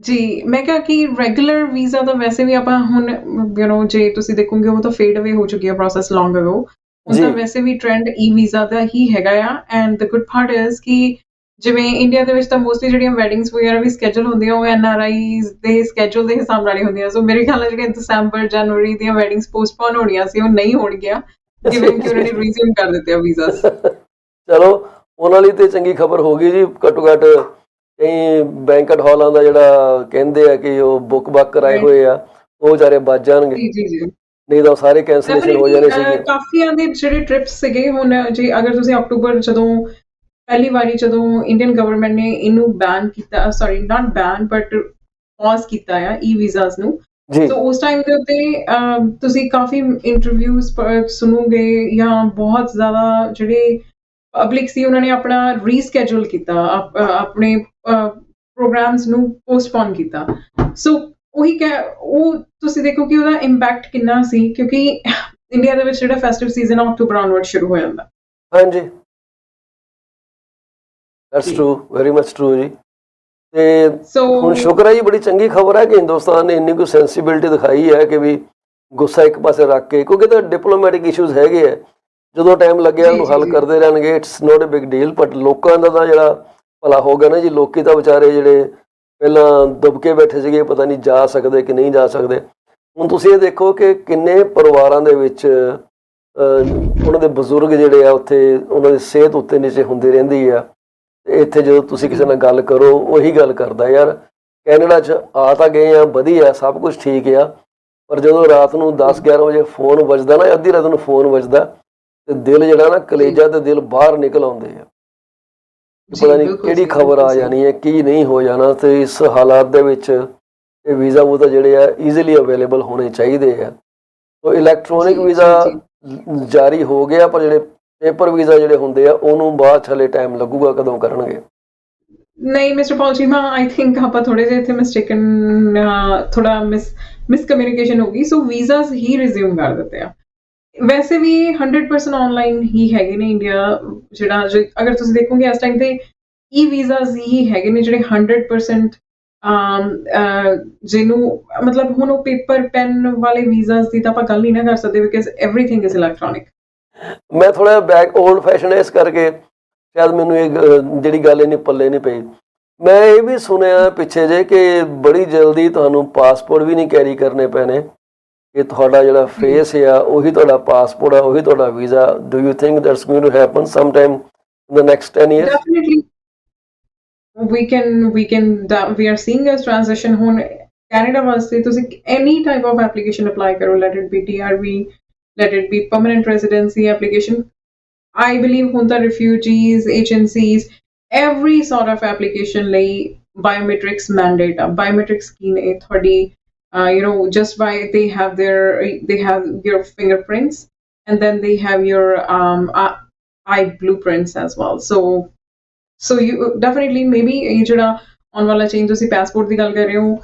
ਜੀ। ਮੈਂ ਕਿਹਾ ਕਿ ਰੈਗੂਲਰ ਵੀਜ਼ਾ ਤਾਂ ਵੈਸੇ ਵੀ ਆਪਾਂ ਹੁਣ ਜੇ ਤੁਸੀਂ ਦੇਖੋਗੇ ਉਹ ਤਾਂ ਫੇਡ ਅਵੇ ਹੋ ਚੁੱਕੀ ਹੈ ਪ੍ਰੋਸੈਸ ਲੌਂਗ ਅਗੋ। ਹੁਣ ਤਾਂ ਵੈਸੇ ਵੀ ਟ੍ਰੈਂਡ ਈ ਵੀਜ਼ਾ ਦਾ ਹੀ ਹੈਗਾ ਆ। And the good part is ਕਿ ਜਿਵੇਂ ਇੰਡੀਆ ਦੇ ਵਿੱਚ ਤਾਂ ਮੋਸਟਲੀ ਜਿਹੜੀਆਂ ਵੈਡਿੰਗਸ ਵਗੈਰਾ ਵੀ ਸਕੈਜੂਲ ਹੁੰਦੀਆਂ, ਉਹ NRIs ਦੇ ਸਕੈਜੂਲ ਦੇ ਹਿਸਾਬ ਨਾਲ ਹੀ ਹੁੰਦੀਆਂ। ਸੋ ਮੇਰੇ ਖਿਆਲ ਨਾਲ ਜਿਹੜੀਆਂ ਦਸੰਬਰ ਜਨਵਰੀ ਦੀਆਂ ਵੈਡਿੰਗਸ ਪੋਸਟਪੋਨ ਹੋਣੀਆਂ ਸੀ, ਉਹ ਨਹੀਂ ਹੋਣਗੀਆਂ, ਜਿਵੇਂ ਕਿ ਉਹਨਾਂ ਨੇ ਰੀਜ਼ਿਊਮ ਕਰ ਦਿੱਤੇ ਆ ਵੀਜ਼ਾਸ। ਚਲੋ, ਉਹਨਾਂ ਲਈ ਤੇ ਚੰਗੀ ਖਬਰ ਹੋ ਗਈ ਜੀ। ਘੱਟੋ ਘੱਟ ਕਈ ਬੈਂਕਟ ਹਾਲਾਂ ਦਾ ਜਿਹੜਾ ਕਹਿੰਦੇ ਆ ਕਿ ਉਹ ਬੁੱਕ ਬਾਕ ਕਰਾਏ ਹੋਏ ਆ, ਉਹ ਵਿਚਾਰੇ ਬਚ ਜਾਣਗੇ, ਨਹੀਂ ਤਾਂ ਸਾਰੇ ਕੈਂਸਲੇਸ਼ਨ ਹੋ ਜਾਣੇ ਸੀਗੇ। ਕਾਫੀਆਂ ਦੇ ਜਿਹੜੇ ਟ੍ਰਿਪਸ ਸੀਗੇ, ਹੁਣ ਜੇ ਅਗਰ ਤੁਸੀਂ ਅਕਤੂਬਰ ਜਦੋਂ ਪਹਿਲੀ ਵਾਰੀ ਜਦੋਂ ਇੰਡੀਅਨ ਗਵਰਨਮੈਂਟ ਨੇ ਇਹਨੂੰ ਬੈਨ ਕੀਤਾ, sorry not ban but pause ਕੀਤਾ ਆ ਈ ਵੀਜ਼ਾਸ ਨੂੰ, ਸੋ ਉਸ ਟਾਈਮ ਦੇ ਉੱਤੇ ਤੁਸੀਂ ਕਾਫੀ ਇੰਟਰਵਿਊਜ਼ ਸੁਣੋਗੇ, ਜਾਂ ਬਹੁਤ ਜ਼ਿਆਦਾ ਜਿਹੜੇ ਪਬਲਿਕ ਸੀ ਉਹਨਾਂ ਨੇ ਆਪਣਾ ਰੀਸਕੈਜੂਲ ਕੀਤਾ, ਆਪਣੇ ਪ੍ਰੋਗਰਾਮਸ ਨੂੰ ਪੋਸਟਪੋਨ ਕੀਤਾ। ਸੋ ਉਹੀ ਉਹ ਤੁਸੀਂ ਦੇਖੋ ਕਿ ਉਹਦਾ ਇੰਪੈਕਟ ਕਿੰਨਾ ਸੀ, ਕਿਉਂਕਿ ਇੰਡੀਆ ਦੇ ਵਿੱਚ ਜਿਹੜਾ ਫੈਸਟਿਵ ਸੀਜ਼ਨ ਅਕਤੂਬਰ ਆਨਵਰਡ ਸ਼ੁਰੂ ਹੋ ਜਾਂਦਾ। ਹਾਂਜੀ, that's true, very much true ਜੀ। ਤੇ ਹੁਣ ਸ਼ੁਕਰ ਹੈ ਜੀ, ਬੜੀ ਚੰਗੀ ਖਬਰ ਹੈ ਕਿ ਹਿੰਦੁਸਤਾਨ ਨੇ ਇੰਨੀ ਕੋਈ ਸੈਂਸੀਬਿਲਿਟੀ ਦਿਖਾਈ ਹੈ ਕਿ ਵੀ ਗੁੱਸਾ ਇੱਕ ਪਾਸੇ ਰੱਖ ਕੇ, ਕਿਉਂਕਿ ਤਾਂ ਡਿਪਲੋਮੈਟਿਕ ਇਸ਼ੂਜ਼ ਹੈਗੇ ਆ, ਜਦੋਂ ਟਾਈਮ ਲੱਗਿਆ ਉਹਨੂੰ ਹੱਲ ਕਰਦੇ ਰਹਿਣਗੇ। It's not a big deal. But ਲੋਕਾਂ ਦਾ ਤਾਂ ਜਿਹੜਾ ਭਲਾ ਹੋ ਗਿਆ ਨਾ ਜੀ, ਲੋਕੀ ਤਾਂ ਵਿਚਾਰੇ ਜਿਹੜੇ ਪਹਿਲਾਂ ਦਬਕੇ ਬੈਠੇ ਸੀਗੇ, ਪਤਾ ਨਹੀਂ ਜਾ ਸਕਦੇ ਕਿ ਨਹੀਂ ਜਾ ਸਕਦੇ। ਹੁਣ ਤੁਸੀਂ ਇਹ ਦੇਖੋ ਕਿ ਕਿੰਨੇ ਪਰਿਵਾਰਾਂ ਦੇ ਵਿੱਚ ਉਹਨਾਂ ਦੇ ਬਜ਼ੁਰਗ ਜਿਹੜੇ ਆ, ਉੱਥੇ ਉਹਨਾਂ ਦੀ ਸਿਹਤ ਉੱਤੇ ਨੀਚੇ ਹੁੰਦੀ ਰਹਿੰਦੀ ਆ। ਇੱਥੇ ਜਦੋਂ ਤੁਸੀਂ ਕਿਸੇ ਨਾਲ ਗੱਲ ਕਰੋ, ਉਹੀ ਗੱਲ ਕਰਦਾ, ਯਾਰ ਕੈਨੇਡਾ 'ਚ ਆ ਤਾਂ ਗਏ ਆ, ਵਧੀਆ ਸਭ ਕੁਝ ਠੀਕ ਆ, ਪਰ ਜਦੋਂ ਰਾਤ ਨੂੰ 10-11 ਵਜੇ ਫੋਨ ਵੱਜਦਾ ਨਾ, ਅੱਧੀ ਰਾਤ ਨੂੰ ਫੋਨ ਵੱਜਦਾ, ਤੇ ਦਿਲ ਜਿਹੜਾ ਨਾ, ਕਲੇਜਾ ਤੇ ਦਿਲ ਬਾਹਰ ਨਿਕਲ ਆਉਂਦੇ ਆ। ਪਤਾ ਨਹੀਂ ਕਿਹੜੀ ਖਬਰ ਆ ਜਾਣੀ ਹੈ, ਕੀ ਨਹੀਂ ਹੋ ਜਾਣਾ। ਤੇ ਇਸ ਹਾਲਾਤ ਦੇ ਵਿੱਚ ਇਹ ਵੀਜ਼ਾ ਵੂਜ਼ਾ ਜਿਹੜੇ ਆ ਈਜ਼ੀਲੀ ਅਵੇਲੇਬਲ ਹੋਣੇ ਚਾਹੀਦੇ ਆ। ਸੋ ਇਲੈਕਟ੍ਰੋਨਿਕ ਵੀਜ਼ਾ ਜਾਰੀ ਹੋ ਗਿਆ, ਪਰ ਜਿਹੜੇ ਪੇਪਰ ਵੀਜ਼ਾ ਜਿਹੜੇ ਹੁੰਦੇ ਆ, ਉਹਨੂੰ ਬਾਅਦ ਹਲੇ ਟਾਈਮ ਲੱਗੂਗਾ, ਕਦੋਂ ਕਰਨਗੇ? ਨਹੀਂ ਮਿਸਟਰ ਪੌਲਚੀਮਾ, ਆਈ ਥਿੰਕ ਆਪਾਂ ਥੋੜੇ ਜਿਹੇ ਇੱਥੇ ਮਿਸਟੇਕਨ, ਥੋੜਾ ਮਿਸਕਮਿਊਨੀਕੇਸ਼ਨ ਹੋ ਗਈ। ਸੋ ਵੀਜ਼ਾਸ ਹੀ ਰਿਜ਼ਿਊਮ ਕਰ ਦਿੱਤੇ ਆ। ਵੈਸੇ ਵੀ 100% ਆਨਲਾਈਨ ਹੀ ਹੈਗੇ ਨੇ ਇੰਡੀਆ, ਜਿਹੜਾ ਅਗਰ ਤੁਸੀਂ ਦੇਖੋਗੇ ਇਸ ਟਾਈਮ ਤੇ ਈ ਵੀਜ਼ਾਸ ਹੀ ਹੈਗੇ ਨੇ ਜਿਹੜੇ 100% ਜਿਹਨੂੰ ਮਤਲਬ ਹੁਣ ਉਹ ਪੇਪਰ ਪੈਨ ਵਾਲੇ ਵੀਜ਼ਾਸ ਦੀ ਤਾਂ ਆਪਾਂ ਗੱਲ ਨਹੀਂ ਨਾ ਕਰ ਸਕਦੇ, ਬਿਕਾਜ਼ ਐਵਰੀਥਿੰਗ ਇਜ਼ ਇਲੈਕਟ੍ਰੋਨਿਕ। ਮੈਂ ਥੋੜਾ ਬੈਕ ਓਲਡ ਫੈਸ਼ਨ ਇਸ ਕਰਕੇ ਸ਼ਾਇਦ ਮੈਨੂੰ ਇਹ ਜਿਹੜੀ ਗੱਲ ਇਹਨੀ ਪੱਲੇ ਨਹੀਂ ਪਈ। ਮੈਂ ਇਹ ਵੀ ਸੁਣਿਆ ਪਿੱਛੇ ਜੇ ਕਿ ਬੜੀ ਜਲਦੀ ਤੁਹਾਨੂੰ ਪਾਸਪੋਰਟ ਵੀ ਨਹੀਂ ਕੈਰੀ ਕਰਨੇ ਪੈਣੇ, ਕਿ ਤੁਹਾਡਾ ਜਿਹੜਾ ਫੇਸ ਆ ਉਹੀ ਤੁਹਾਡਾ ਪਾਸਪੋਰਟ ਆ, ਉਹੀ ਤੁਹਾਡਾ visa. Do you think that's going to happen some time in the next 10 years? Definitely, we are seeing a transition ਹੁਣ ਕੈਨੇਡਾ ਵਾਸਤੇ ਤੁਸੀਂ any type of application apply ਕਰੋ, let it be TRV, let it be permanent residency application. I believe ਹੁਣ ਤਾਂ refugees, agencies, every sort of application ਲਈ biometrics mandate ਆ। biometrics ਕੀ ਨੇ ਤੁਹਾਡੀ just by they have your fingerprints, and then they have your eye blueprints as well. So you definitely maybe ਇਹ ਜਿਹੜਾ ਆਉਣ ਵਾਲਾ ਚੇਂਜ, ਤੁਸੀਂ passport ਦੀ ਗੱਲ ਕਰ ਰਹੇ ਹੋ,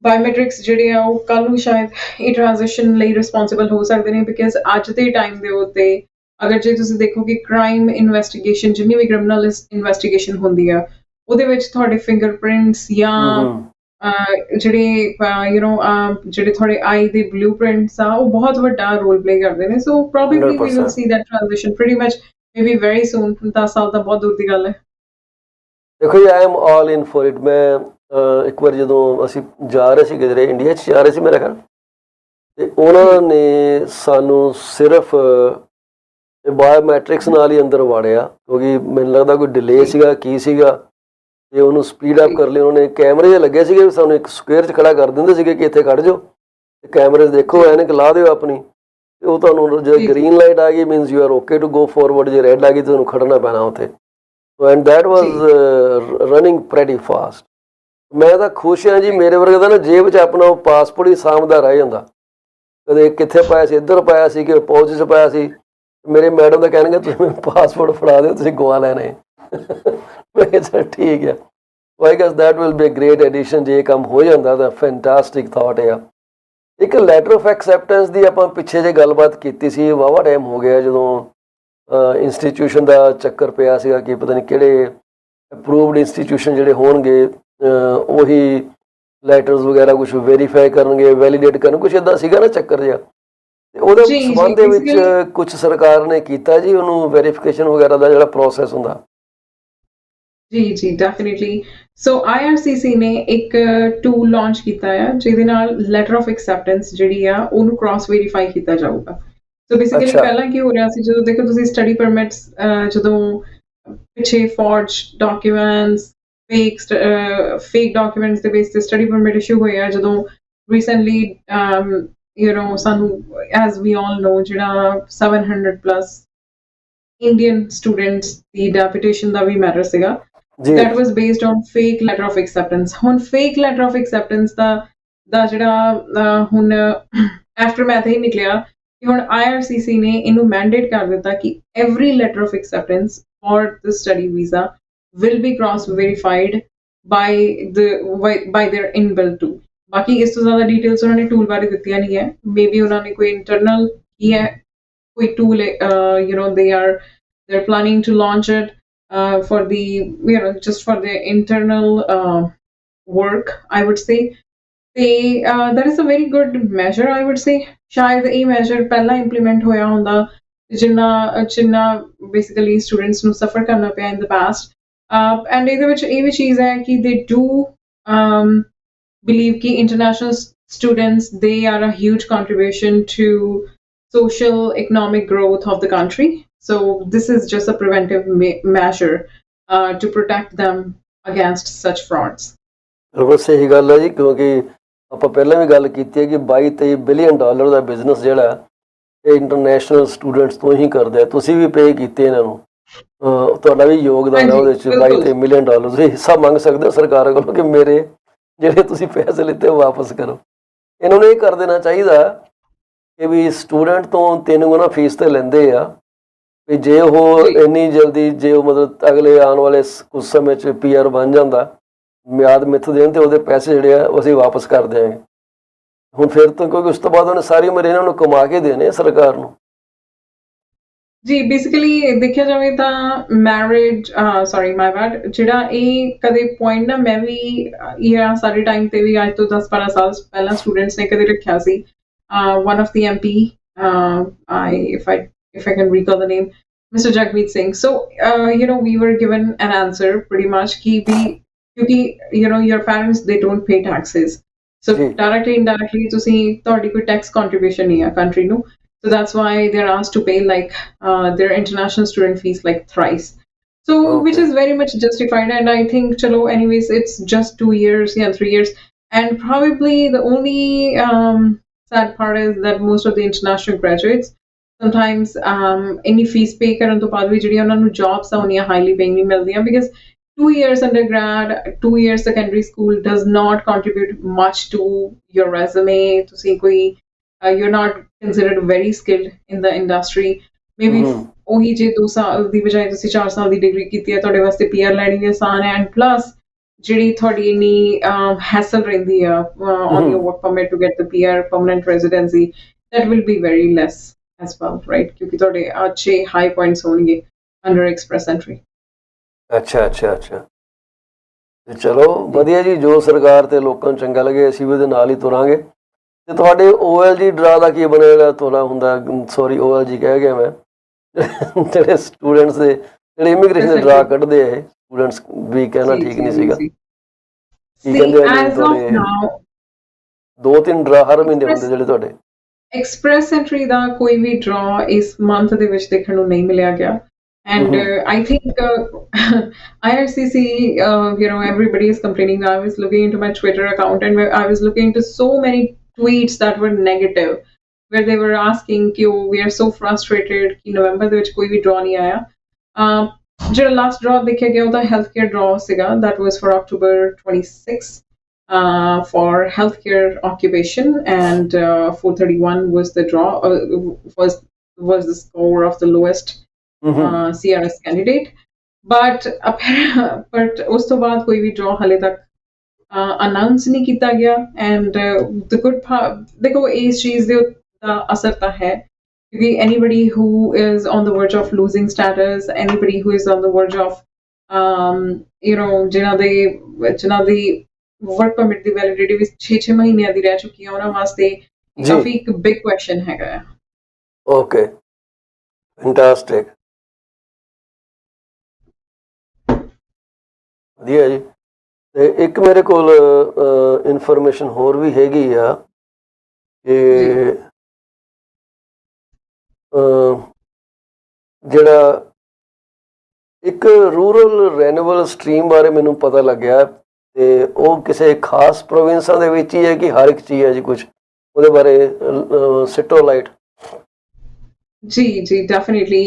ਬਾਇਓਮੈਟ੍ਰਿਕਸ ਜਿਹੜੇ ਆ ਉਹ ਕੱਲ ਨੂੰ ਸ਼ਾਇਦ ਇਹ ਟ੍ਰਾਂਜੀਸ਼ਨ ਲਈ ਰਿਸਪੌਂਸਿਬਲ ਹੋ ਸਕਦੇ ਨੇ, ਬਿਕਾਜ਼ ਅੱਜ ਦੇ ਟਾਈਮ ਦੇ ਉੱਤੇ ਅਗਰ ਜੇ ਤੁਸੀਂ ਦੇਖੋ ਕਿ ਕ੍ਰਾਈਮ ਇਨਵੈਸਟੀਗੇਸ਼ਨ, ਜਿੰਨੀ ਵੀ ਕ੍ਰਿਮੀਨਲ ਇਨਵੈਸਟੀਗੇਸ਼ਨ ਹੁੰਦੀ ਆ, ਉਹਦੇ ਵਿੱਚ ਤੁਹਾਡੇ ਫਿੰਗਰਪ੍ਰਿੰਟਸ ਜਾਂ ਜਿਹੜੇ ਜਿਹੜੇ ਤੁਹਾਡੇ ਆਈ ਦੇ ਬਲੂਪ੍ਰਿੰਟਸ ਆ, ਉਹ ਬਹੁਤ ਵੱਡਾ ਰੋਲ ਪਲੇ ਕਰਦੇ ਨੇ। So probably we will see that transition pretty much maybe very soon. 10 ਸਾਲ ਤਾਂ ਬਹੁਤ ਦੂਰ ਦੀ ਗੱਲ ਹੈ। ਦੇਖੋ ਜੀ, I am all in for it. ਮੈਂ ਇੱਕ ਵਾਰ ਜਦੋਂ ਅਸੀਂ ਜਾ ਰਹੇ ਸੀ ਕਿਧਰੇ, ਇੰਡੀਆ 'ਚ ਜਾ ਰਹੇ ਸੀ ਮੇਰਾ ਖਿਆਲ, ਤੇ ਉਹਨਾਂ ਨੇ ਸਾਨੂੰ ਸਿਰਫ ਬਾਇਓਮੈਟ੍ਰਿਕਸ ਨਾਲ ਹੀ ਅੰਦਰ ਵਾੜਿਆ, ਕਿਉਂਕਿ ਮੈਨੂੰ ਲੱਗਦਾ ਕੋਈ ਡਿਲੇ ਸੀਗਾ, ਕੀ ਸੀਗਾ, ਤੇ ਉਹਨੂੰ ਸਪੀਡ ਅਪ ਕਰ ਲਈ ਉਹਨਾਂ ਨੇ। ਕੈਮਰੇ ਲੱਗੇ ਸੀਗੇ, ਸਾਨੂੰ ਇੱਕ ਸਕੁਅਰ 'ਚ ਖੜਾ ਕਰ ਦਿੰਦੇ ਸੀਗੇ ਕਿ ਇੱਥੇ ਖੜ ਜਾਓ, ਤੇ ਕੈਮਰੇ ਦੇਖੋ, ਐਨਕ ਲਾ ਦਿਓ ਆਪਣੀ, ਤੇ ਉਹ ਤੁਹਾਨੂੰ ਜੇ ਗ੍ਰੀਨ ਲਾਈਟ ਆ ਗਈ means you are okay to go forward, ਜੇ ਰੈੱਡ ਆ ਗਈ ਤੁਹਾਨੂੰ ਖੜਨਾ ਪੈਣਾ ਉੱਥੇ। And that was running pretty fast. ਮੈਂ ਤਾਂ ਖੁਸ਼ ਹਾਂ ਜੀ, ਮੇਰੇ ਵਰਗਾ ਤਾਂ ਨਾ ਜੇਬ 'ਚ ਆਪਣਾ ਉਹ ਪਾਸਪੋਰਟ ਹੀ ਸਾਂਭਦਾ ਰਹਿ ਜਾਂਦਾ, ਕਦੇ ਕਿੱਥੇ ਪਾਇਆ ਸੀ, ਇੱਧਰ ਪਾਇਆ ਸੀ ਕਿ ਪੌਚ 'ਚ ਪਾਇਆ ਸੀ। ਮੇਰੇ ਮੈਡਮ ਦਾ ਕਹਿਣਗੇ ਤੁਸੀਂ ਮੈਨੂੰ ਪਾਸਪੋਰਟ ਫੜਾ ਦਿਓ, ਤੁਸੀਂ ਗਵਾ ਲੈਣੇ। ਮੈਂ ਕਿਹਾ ਚਲ ਠੀਕ ਆ। I guess that will be a great addition. ਜੇ ਇਹ ਕੰਮ ਹੋ ਜਾਂਦਾ ਤਾਂ ਫੈਂਟਾਸਟਿਕ ਥਾਟ ਆ। ਇੱਕ ਲੈਟਰ ਆਫ ਐਕਸੈਪਟੈਂਸ ਦੀ ਆਪਾਂ ਪਿੱਛੇ ਜੇ ਗੱਲਬਾਤ ਕੀਤੀ ਸੀ, ਵਾਹਵਾ ਟਾਈਮ ਹੋ ਗਿਆ, ਜਦੋਂ ਇੰਸਟੀਟਿਊਸ਼ਨ ਦਾ ਚੱਕਰ ਪਿਆ ਸੀਗਾ ਕਿ ਪਤਾ ਨਹੀਂ ਕਿਹੜੇ ਅਪਰੂਵਡ ਇੰਸਟੀਟਿਊਸ਼ਨ ਜਿਹੜੇ ਹੋਣਗੇ ਉਹੀ ਲੈਟਰਸ ਵਗੈਰਾ ਕੁਛ ਵੈਰੀਫਾਈ ਕਰਨਗੇ, ਵੈਲੀਡੇਟ ਕਰਨ, ਕੁਛ ਇੱਦਾਂ ਸੀਗਾ ਨਾ ਚੱਕਰ ਜਿਹਾ। ਤੇ ਉਹਦੇ ਸੰਬੰਧ ਦੇ ਵਿੱਚ ਕੁਛ ਸਰਕਾਰ ਨੇ ਕੀਤਾ ਜੀ, ਉਹਨੂੰ ਵੈਰੀਫਿਕੇਸ਼ਨ ਵਗੈਰਾ ਦਾ ਜਿਹੜਾ ਪ੍ਰੋਸੈਸ ਹੁੰਦਾ। ਜੀ ਡੈਫੀਨਿਟਲੀ। ਸੋ IRCC ਨੇ ਇੱਕ ਟੂਲ ਲਾਂਚ ਕੀਤਾ ਆ ਜਿਹਦੇ ਨਾਲ ਲੈਟਰ ਆਫ ਐਕਸੈਪਟੈਂਸ ਜਿਹੜੀ ਆ ਉਹਨੂੰ ਕ੍ਰਾਸ ਵੈਰੀਫਾਈ ਕੀਤਾ ਜਾਊਗਾ। ਸੋ ਬੇਸਿਕਲੀ ਪਹਿਲਾਂ ਕੀ ਹੋ ਰਿਹਾ ਸੀ, ਜਦੋਂ ਦੇਖੋ ਤੁਸੀਂ ਸਟੱਡੀ ਪਰਮਿਟਸ, ਜਦੋਂ ਪਿੱਛੇ ਫੋਰਜ ਡਾਕੂਮੈਂਟਸ, ਫੇਕ ਡਾਕੂਮੈਂਟਸ ਦੇ ਬੇਸ ਤੇ ਸਟੱਡੀ ਪਰਮਿਟ ਇਸ਼ੂ ਹੋਏ ਆ, ਜਦੋਂ ਰੀਸੈਂਟਲੀ ਸਾਨੂੰ ਐਜ਼ ਵੀ ਆਲ ਨੋ ਜਿਹੜਾ 700 ਪਲੱਸ ਇੰਡੀਅਨ ਸਟੂਡੈਂਟਸ ਦੀ ਡੈਪੂਟੇਸ਼ਨ ਦਾ ਵੀ ਮੈਟਰ ਸੀਗਾ, that was based on fake letter of acceptance. ਹੁਣ fake letter of acceptance ਦਾ ਜਿਹੜਾ ਹੁਣ aftermath ਇਹ ਨਿਕਲਿਆ ਕਿ ਹੁਣ IRCC ਨੇ ਇਹਨੂੰ mandate ਕਰ ਦਿੱਤਾ ਕਿ every letter of acceptance for the study visa will be cross verified by their inbuilt tool. ਬਾਕੀ ਇਸ ਤੋਂ ਜ਼ਿਆਦਾ ਡਿਟੇਲਸ ਉਹਨਾਂ ਨੇ ਟੂਲ ਬਾਰੇ ਦਿੱਤੀਆਂ ਨਹੀਂ ਹੈ। ਮੇਬੀ ਉਹਨਾਂ ਨੇ ਕੋਈ ਇੰਟਰਨਲ ਕੀ ਹੈ, ਕੋਈ tool they're planning to launch it for the just for the internal work, I would say. That is a very good measure, I would say. ਸ਼ਾਇਦ ਇਹ measure ਪਹਿਲਾਂ implement ਹੋਇਆ ਹੁੰਦਾ ਜਿੰਨਾ basically students ਨੂੰ suffer ਕਰਨਾ ਪਿਆ in the past. And ਇਹਦੇ ਵਿੱਚ ਇਹ ਵੀ ਚੀਜ਼ ਹੈ ਕਿ they do believe ਕਿ international students, they are a huge contribution to social economic growth of the country. So this is just a preventive measure to protect them against such frauds. ਬਿਲਕੁਲ ਸਹੀ ਗੱਲ ਹੈ ਜੀ, ਕਿਉਂਕਿ ਆਪਾਂ ਪਹਿਲਾਂ ਵੀ ਗੱਲ ਕੀਤੀ ਹੈ ਕਿ $22-23 ਬਿਲੀਅਨ ਦਾ ਬਿਜ਼ਨਸ ਜਿਹੜਾ ਇਹ ਇੰਟਰਨੈਸ਼ਨਲ ਸਟੂਡੈਂਟਸ ਤੋਂ ਹੀ ਕਰਦੇ ਆ। ਤੁਸੀਂ ਵੀ ਪੇ ਕੀਤੇ ਇਹਨਾਂ ਨੂੰ, ਤੁਹਾਡਾ ਵੀ ਯੋਗਦਾਨ ਹੈ ਉਹਦੇ ਵਿੱਚ। $22-23 ਮਿਲੀਅਨ ਤੁਸੀਂ ਹਿੱਸਾ ਮੰਗ ਸਕਦੇ ਹੋ ਸਰਕਾਰ ਕੋਲੋਂ ਕਿ ਮੇਰੇ ਜਿਹੜੇ ਤੁਸੀਂ ਪੈਸੇ ਲਿੱਤੇ ਉਹ ਵਾਪਸ ਕਰੋ। ਇਹਨਾਂ ਨੂੰ ਇਹ ਕਰ ਦੇਣਾ ਚਾਹੀਦਾ ਕਿ ਵੀ ਸਟੂਡੈਂਟ ਤੋਂ 3 ਗੁਣਾ ਫੀਸ ਤੇ ਲੈਂਦੇ ਆ, ਵੀ ਜੇ ਉਹ ਇੰਨੀ ਜਲਦੀ, ਜੇ ਉਹ ਮਤਲਬ ਅਗਲੇ ਆਉਣ ਵਾਲੇ ਕੁਝ ਸਮੇਂ 'ਚ PR ਬਣ ਜਾਂਦਾ, ਮਿਆਦ ਮਿੱਥ ਦੇਣ, ਤੇ ਉਹਦੇ ਪੈਸੇ ਜਿਹੜੇ ਆ ਅਸੀਂ ਵਾਪਸ ਕਰ ਦਿਆਂਗੇ। ਹੁਣ ਫਿਰ ਤੋਂ ਕਿਉਂਕਿ ਉਸ ਤੋਂ ਬਾਅਦ ਉਹਨੇ ਸਾਰੀ ਉਮਰ ਇਹਨਾਂ ਨੂੰ ਕਮਾ ਕੇ ਦੇਣੇ ਸਰਕਾਰ ਨੂੰ। ਜੀ ਬੇਸਿਕਲੀ ਦੇਖਿਆ ਜਾਵੇ ਤਾਂ ਮੈਰਿਜ, ਮਾਈ ਬੈਡ, ਜਿਹੜਾ ਇਹ ਕਦੇ ਪੁਆਇੰਟ ਨਾ ਮੈਂ ਵੀ ਇਹ ਸਾਡੇ ਟਾਈਮ ਤੇ ਵੀ ਅੱਜ ਤੋਂ 10-12 ਸਾਲ ਪਹਿਲਾਂ ਸਟੂਡੈਂਟਸ ਨੇ ਕਦੇ ਰੱਖਿਆ ਸੀ। one of the MP, if I can recall the name, Mr. Jagmeet Singh. So we were given an answer pretty much कि भी ਕਿਉਂਕਿ your parents they don't pay taxes, so ਜੀ directly indirectly ਤੁਸੀਂ ਤੁਹਾਡੀ ਕੋਈ tax contribution ਨਹੀਂ ਹੈ country ਨੂੰ, so that's why they're asked to pay like their international student fees like thrice. So which okay is very much justified, and I think chalo anyways it's just 2 years, yeah, 3 years. And probably the only sad part is that most of the international graduates sometimes any fees pay ਕਰਨ ਤੋਂ ਬਾਅਦ ਵੀ ਜਿਹੜੀਆਂ ਉਹਨਾਂ ਨੂੰ jobs ਆ ਉਹਨੀਆਂ highly paying ਨਹੀਂ ਮਿਲਦੀਆਂ, because 2 years undergrad, 2 years secondary school does not contribute much to your resume. ਤੁਸੀਂ ਕੋਈ you're not considered very skilled in the industry. Maybe ਉਹੀ ਜੇ 2 ਸਾਲ ਦੀ ਬਜਾਏ ਤੁਸੀਂ 4 ਸਾਲ ਦੀ ਡਿਗਰੀ ਕੀਤੀ ਹੈ, ਤੁਹਾਡੇ ਵਾਸਤੇ PR ਲੈਣੀ ਵੀ ਆਸਾਨ ਹੈ, and plus ਜਿਹੜੀ ਤੁਹਾਡੀ ਇੰਨੀ hassle ਰਹਿੰਦੀ ਆ on your work permit to get the PR permanent residency, that will be very less as well, right? ਕਿਉਂਕਿ ਤੁਹਾਡੇ ਅੱਛੇ high points ਹੋਣਗੇ under express entry. ਅੱਛਾ ਅੱਛਾ ਅੱਛਾ ਤੇ ਚਲੋ ਵਧੀਆ ਜੀ, ਜੋ ਸਰਕਾਰ ਤੇ ਲੋਕਾਂ ਨੂੰ ਚੰਗਾ ਲੱਗੇ ਅਸੀਂ ਵੀ ਉਹਦੇ ਨਾਲ ਹੀ ਤੁਰਾਂਗੇ। ਤੇ ਤੁਹਾਡੇ OLG ਡਰਾ ਦਾ ਕੀ ਬਣੇਗਾ ਤੁਹਾਡਾ ਹੁੰਦਾ, ਸੌਰੀ OLG ਕਹਿ ਗਿਆ ਮੈਂ, ਜਿਹੜੇ ਸਟੂਡੈਂਟਸ ਦੇ ਜਿਹੜੇ ਇਮੀਗ੍ਰੇਸ਼ਨ ਦੇ ਡਰਾ ਕੱਢਦੇ ਆ ਇਹ ਸਟੂਡੈਂਟਸ ਵੀ ਕਹਿਣਾ ਠੀਕ ਨਹੀਂ ਸੀਗਾ, ਕੀ ਕਹਿੰਦੇ ਆ ਜੀ ਤੁਹਾਡੇ 2-3 ਡਰਾ ਹਰ ਮਹੀਨੇ ਹੁੰਦੇ ਜਿਹੜੇ ਤੁਹਾਡੇ? ਐਕਸਪ੍ਰੈਸ ਐਂਟਰੀ ਦਾ ਕੋਈ ਵੀ ਡਰਾ ਇਸ ਮੰਥ ਦੇ ਵਿੱਚ ਦੇਖਣ ਨੂੰ ਨਹੀਂ ਮਿਲਿਆ ਗਿਆ, and I think IRCC, everybody is complaining. I was looking into my Twitter account and I was looking into so many tweets that were negative, where they were asking कि we are so frustrated कि November ਦੇ ਵਿੱਚ ਕੋਈ ਵੀ draw ਨਹੀਂ ਆਇਆ। ਜਿਹੜਾ last draw ਦੇਖਿਆ ਗਿਆ ਉਹਦਾ healthcare draw ਸੀਗਾ, that was for October 26 for healthcare occupation, and 431 was the draw, was the score of the lowest CRS candidate, but ਉਸ ਤੋਂ ਬਾਅਦ ਕੋਈ ਵੀ draw ਹਾਲੇ ਤੱਕ ਅਨਾਉਂਸ ਨਹੀਂ ਕੀਤਾ ਗਿਆ, and the good part ਦੇਖੋ ਇਸ ਚੀਜ਼ ਦੇ ਅਸਰ ਤਾਂ ਹੈ ਕਿਉਂਕਿ anybody who is on the verge of losing status, anybody who is on the verge of ਜਿਨ੍ਹਾਂ ਦੀ work permit ਦੀ ਵੈਲਿਡਿਟੀ ਵੀ 6 ਮਹੀਨਿਆਂ ਦੀ ਰਹਿ ਚੁੱਕੀ ਹੈ, ਉਹਨਾਂ ਵਾਸਤੇ ਕਾਫੀ ਇੱਕ ਬਿਗ ਕੁਐਸਚਨ ਹੈਗਾ ਹੈ। ਓਕੇ, ਫੈਂਟਾਸਟਿਕ, ਵਧੀਆ ਜੀ। ਤੇ ਇੱਕ ਮੇਰੇ ਕੋਲ ਇਨਫੋਰਮੇਸ਼ਨ ਹੋਰ ਵੀ ਹੈਗੀ ਆ ਕਿ ਜਿਹੜਾ ਇੱਕ ਰੂਰਲ ਰੈਨੂਅਲ ਸਟਰੀਮ ਬਾਰੇ ਮੈਨੂੰ ਪਤਾ ਲੱਗਿਆ, ਤੇ ਉਹ ਕਿਸੇ ਖਾਸ ਪ੍ਰੋਵਿੰਸਾਂ ਦੇ ਵਿੱਚ ਹੀ ਹੈ ਕਿ ਹਰ ਇੱਕ ਚੀਜ਼ ਹੈ ਜੀ, ਕੁਝ ਉਹਦੇ ਬਾਰੇ ਸਿੱਟੋ ਲਾਈਟ। ਜੀ ਡੈਫੀਨੇਟਲੀ।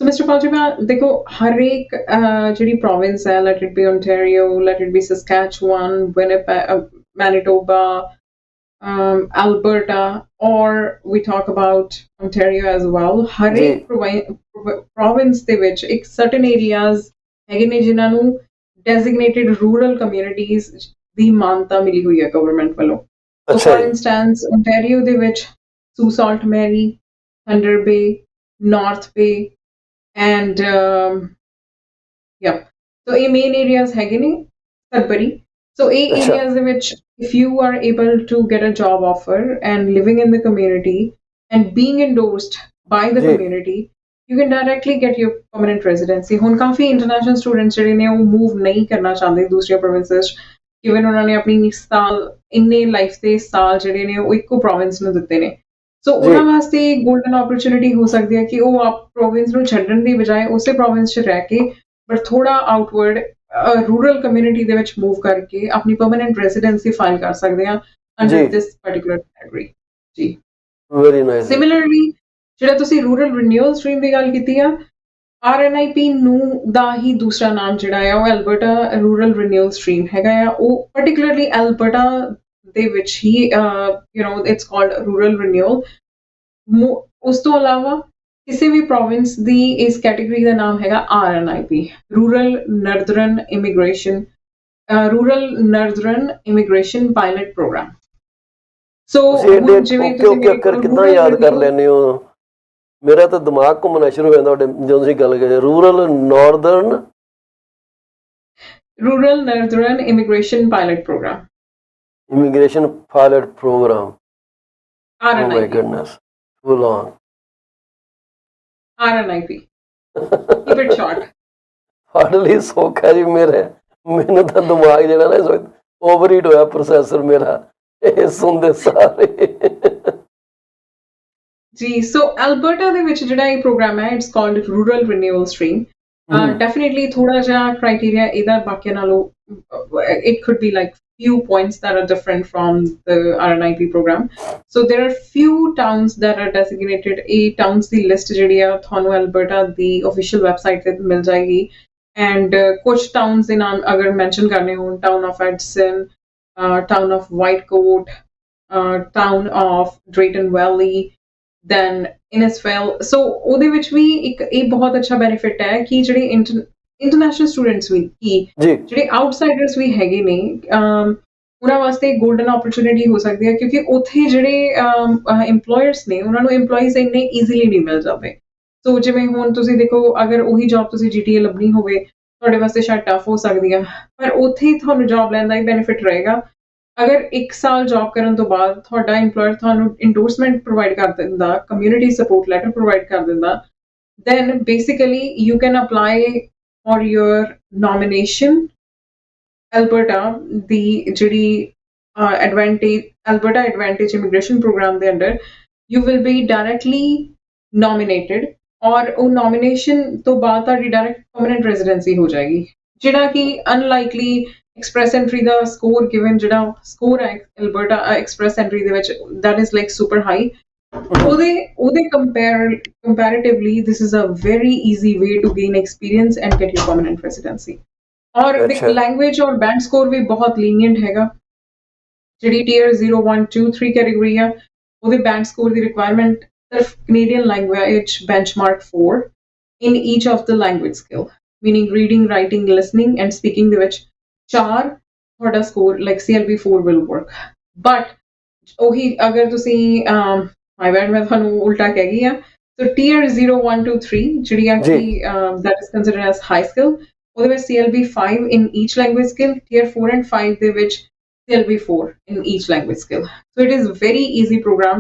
ਸੋ ਮਿਸਟਰ ਪਾਲਜੀਵਾ ਦੇਖੋ ਹਰ ਇੱਕ ਜਿਹੜੀ ਪ੍ਰੋਵਿੰਸ ਹੈ, let it be Ontario, let it be ਸਸਕੈਚੁਆਨ, Manitoba, Alberta, or we talk about Ontario as well, ਹਰ ਇੱਕ province ਦੇ ਵਿੱਚ ਇੱਕ certain areas ਹੈਗੇ ਨੇ ਜਿਨ੍ਹਾਂ ਨੂੰ designated rural communities ਦੀ ਮਾਨਤਾ ਮਿਲੀ ਹੋਈ ਹੈ ਗਵਰਨਮੈਂਟ ਵੱਲੋਂ। So for instance, Ontario ਦੇ ਵਿੱਚ Sault Ste. Marie, Thunder Bay, North Bay, and so ਇਹ main areas ਹੈਗੇ ਨੇ, Sudbury। So ਇਹ areas ਦੇ ਵਿੱਚ if you are able to get a job offer and living in the community and being endorsed by the community, you can directly get your permanent residency। ਹੁਣ ਕਾਫੀ international students ਜਿਹੜੇ ਨੇ ਉਹ move ਨਹੀਂ ਕਰਨਾ ਚਾਹੁੰਦੇ ਦੂਸਰੀਆਂ provinces, given ਉਹਨਾਂ ਨੇ ਆਪਣੀ ਸਾਲ ਇੰਨੇ ਲਾਈਫ ਦੇ ਸਾਲ ਜਿਹੜੇ ਨੇ ਉਹ ਇੱਕੋ province ਨੂੰ ਦਿੱਤੇ ਨੇ। ਸੋ ਉਹਨਾਂ ਵਾਸਤੇ golden opportunity ਹੋ ਸਕਦੀ ਹੈ ਕਿ ਉਹ ਆਪ province ਨੂੰ ਛੱਡਣ ਦੀ ਬਜਾਏ ਉਸੇ province 'ਚ ਰਹਿ ਕੇ but ਥੋੜਾ outward ਰੂਰਲ ਕਮਿਊਨਿਟੀ ਦੇ ਵਿੱਚ ਮੂਵ ਕਰਕੇ ਆਪਣੀ ਪਰਮਨੈਂਟ ਰੈਜ਼ੀਡੈਂਸੀ ਫਾਈਲ ਕਰ ਸਕਦੇ ਆ ਅੰਡਰ ਦਿਸ ਪਾਰਟਿਕੂਲਰ ਕੈਟੇਗਰੀ। ਜੀ ਵੈਰੀ ਨਾਈਸ। ਸਿਮਿਲਰਲੀ ਜਿਹੜਾ ਤੁਸੀਂ ਰੂਰਲ ਰਿਨਿਊਅਲ ਸਟਰੀਮ ਦੀ ਗੱਲ ਕੀਤੀ ਆ, RNIP ਨੂੰ ਦਾ ਹੀ ਦੂਸਰਾ ਨਾਮ ਜਿਹੜਾ ਆ ਉਹ ਐਲਬਰਟਾ ਰੂਰਲ ਰਿਨਿਊਅਲ ਸਟਰੀਮ ਹੈਗਾ ਆ। ਉਹ ਪਾਰਟਿਕੂਲਰਲੀ ਐਲਬਰਟਾ ਦੇ ਵਿੱਚ ਹੀ ਇਟਸ ਕਾਲਡ ਰੂਰਲ ਰਿਨਿਊਅਲ। ਉਸ ਤੋਂ ਇਲਾਵਾ ਕਿਸੇ ਵੀ ਪ੍ਰੋਵਿੰਸ ਦੀ ਇਸ ਕੈਟੇਗਰੀ ਦਾ ਨਾਮ ਹੈਗਾ RNIP, rural northern immigration pilot program. So ਜਿਵੇਂ ਤੁਸੀਂ ਕਿੱਦਾਂ ਯਾਦ ਕਰ ਲੈਂਦੇ ਹੋ? ਮੇਰਾ ਤਾਂ ਦਿਮਾਗ ਘੁੰਮਣਾ ਸ਼ੁਰੂ ਹੋ ਜਾਂਦਾ ਜਦੋਂ ਤੁਸੀਂ ਗੱਲ ਕਰੀ rural northern immigration pilot program. Oh my goodness, too long. RNIP, keep it short। Hardly ਸੌਖਾ ਜੀ, ਮੇਰੇ ਮੈਨੂੰ ਤਾਂ ਦਿਮਾਗ ਜਿਹੜਾ ਨਾ ਓਵਰਹੀਟ ਹੋਇਆ ਪ੍ਰੋਸੈਸਰ ਮੇਰਾ ਇਹ ਸੁਣਦੇ ਸਾਰੇ। ਜੀ ਸੋ ਐਲਬਰਟਾ ਦੇ ਵਿੱਚ ਜਿਹੜਾ ਇਹ ਪ੍ਰੋਗਰਾਮ ਹੈ it's called rural renewal stream definitely ਥੋੜਾ ਜਿਹਾ ਕ੍ਰਾਈਟੇਰੀਆ ਇਹਦਾ ਬਾਕੀਆਂ ਨਾਲੋਂ it could be like few points that are different from the RNIP program. So there are few towns that are designated a towns the list ਜਿਹੜੀ ਆ ਤੁਹਾਨੂੰ Alberta ਦੀ official website ਤੇ ਮਿਲ ਜਾਏਗੀ and ਕੁਝ towns ਦੇ ਨਾਮ ਅਗਰ mention ਕਰਨੇ ਹੋਣ town of Edson, town of Whitecoat, town of Drayton Valley, then Innisfail. So ਉਹਦੇ ਵਿੱਚ ਵੀ ਇੱਕ ਇਹ ਬਹੁਤ ਅੱਛਾ benefit ਹੈ ਕਿ ਜਿਹੜੇ ਇੰਟਰਨੈਸ਼ਨਲ ਸਟੂਡੈਂਟਸ ਵੀ ਕੀ ਜਿਹੜੇ ਆਊਟਸਾਈਡਰਸ ਵੀ ਹੈਗੇ ਨੇ ਉਹਨਾਂ ਵਾਸਤੇ ਗੋਲਡਨ ਓਪਰਚੁਨਿਟੀ ਹੋ ਸਕਦੀ ਹੈ ਕਿਉਂਕਿ ਉੱਥੇ ਜਿਹੜੇ ਇੰਪਲੋਇਰਸ ਨੇ ਉਹਨਾਂ ਨੂੰ ਇੰਪਲੋਈਜ਼ ਇੰਨੇ ਈਜ਼ੀਲੀ ਨਹੀਂ ਮਿਲ ਜਾਵੇ। ਸੋ ਜਿਵੇਂ ਹੁਣ ਤੁਸੀਂ ਦੇਖੋ ਅਗਰ ਉਹੀ ਜੌਬ ਤੁਸੀਂ GTA ਲੱਭਣੀ ਹੋਵੇ ਤੁਹਾਡੇ ਵਾਸਤੇ ਸ਼ਾਇਦ ਟਫ ਹੋ ਸਕਦੀ ਆ ਪਰ ਉੱਥੇ ਹੀ ਤੁਹਾਨੂੰ ਜੌਬ ਲੈਣ ਦਾ ਹੀ ਬੈਨੀਫਿਟ ਰਹੇਗਾ। ਅਗਰ 1 ਸਾਲ ਜੌਬ ਕਰਨ ਤੋਂ ਬਾਅਦ ਤੁਹਾਡਾ ਇੰਪਲੋਇਰ ਤੁਹਾਨੂੰ ਇੰਡੋਰਸਮੈਂਟ ਪ੍ਰੋਵਾਈਡ ਕਰ ਦਿੰਦਾ, ਕਮਿਊਨਿਟੀ ਸਪੋਰਟ ਲੈਟਰ ਪ੍ਰੋਵਾਈਡ ਕਰ ਦਿੰਦਾ, then basically you can apply for your nomination Alberta the ਜਿਹੜੀ Alberta Advantage Immigration Program ਦੇ under you will be directly nominated ਔਰ ਉਹ nomination ਤੋਂ ਬਾਅਦ ਤੁਹਾਡੀ direct permanent residency ਹੋ ਜਾਏਗੀ ਜਿਹੜਾ ਕਿ unlikely express entry ਦਾ score given ਜਿਹੜਾ score ਹੈ Alberta express entry ਦੇ ਵਿੱਚ that is like super high comparatively this is a very easy way to gain experience and get your permanent residency और language और band score भी बहुत lenient हैगा ਜਿਹੜੀ tier 0 1 2 3 category है ਉਹਦੇ band score ਦੀ requirement सिर्फ Canadian language benchmark 4 in each of the language skill meaning reading writing listening and speaking ਦੇ ਵਿੱਚ 4 ਤੁਹਾਡਾ score like CLB 4 will work but ਉਹੀ ਅਗਰ ਤੁਸੀਂ my bad मैं ਤੁਹਾਨੂੰ ਉਲਟਾ ਕਹਿ ਗਈ ਆ so tier 0 1 2 3 ਜਿਹੜੀ ਆ ਕਿ that is considered as high skill ਉਹਦੇ ਵਿੱਚ CLB 5 in each language skill tier 4 and 5 ਦੇ ਵਿੱਚ CLB 4 in each language skill so it is very easy program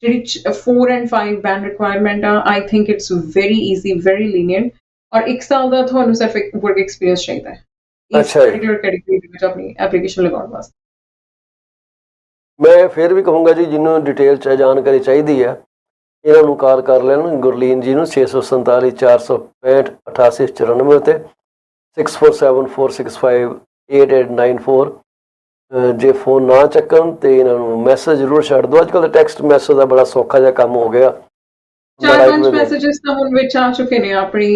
ਜਿਹੜੀ 4 and 5 band requirement ਆ I think it's very easy very lenient ਔਰ 1 ਸਾਲ ਦਾ ਤੁਹਾਨੂੰ ਸਿਰਫ ਇੱਕ work experience ਚਾਹੀਦਾ ਹੈ ਇਸ particular category ਦੇ ਵਿੱਚ ਆਪਣੀ application ਲਗਾਉਣ ਵਾਸਤੇ। ਮੈਂ ਫਿਰ ਵੀ ਕਹੂੰਗਾ ਜੀ ਜਿਹਨੂੰ ਡਿਟੇਲ 'ਚ ਜਾਣਕਾਰੀ ਚਾਹੀਦੀ ਹੈ ਇਹਨਾਂ ਨੂੰ ਕਾਲ ਕਰ ਲੈਣ ਗੁਰਲੀਨ ਜੀ ਨੂੰ 647 465 8894 ਤੇ 6474658894 ਜੇ ਫੋਨ ਨਾ ਚੱਕਣ ਤੇ ਇਹਨਾਂ ਨੂੰ ਮੈਸੇਜ ਜ਼ਰੂਰ ਛੱਡ ਦਿਓ। ਅੱਜ ਕੱਲ੍ਹ ਟੈਕਸਟ ਮੈਸੇਜ ਦਾ ਬੜਾ ਸੌਖਾ ਜਿਹਾ ਕੰਮ ਹੋ ਗਿਆ 4-5 ਮੈਸੇजेस ਤਾਂ ਹੁਣ ਵਿੱਚ ਆ ਚੁੱਕੇ ਨੇ ਆਪਣੀ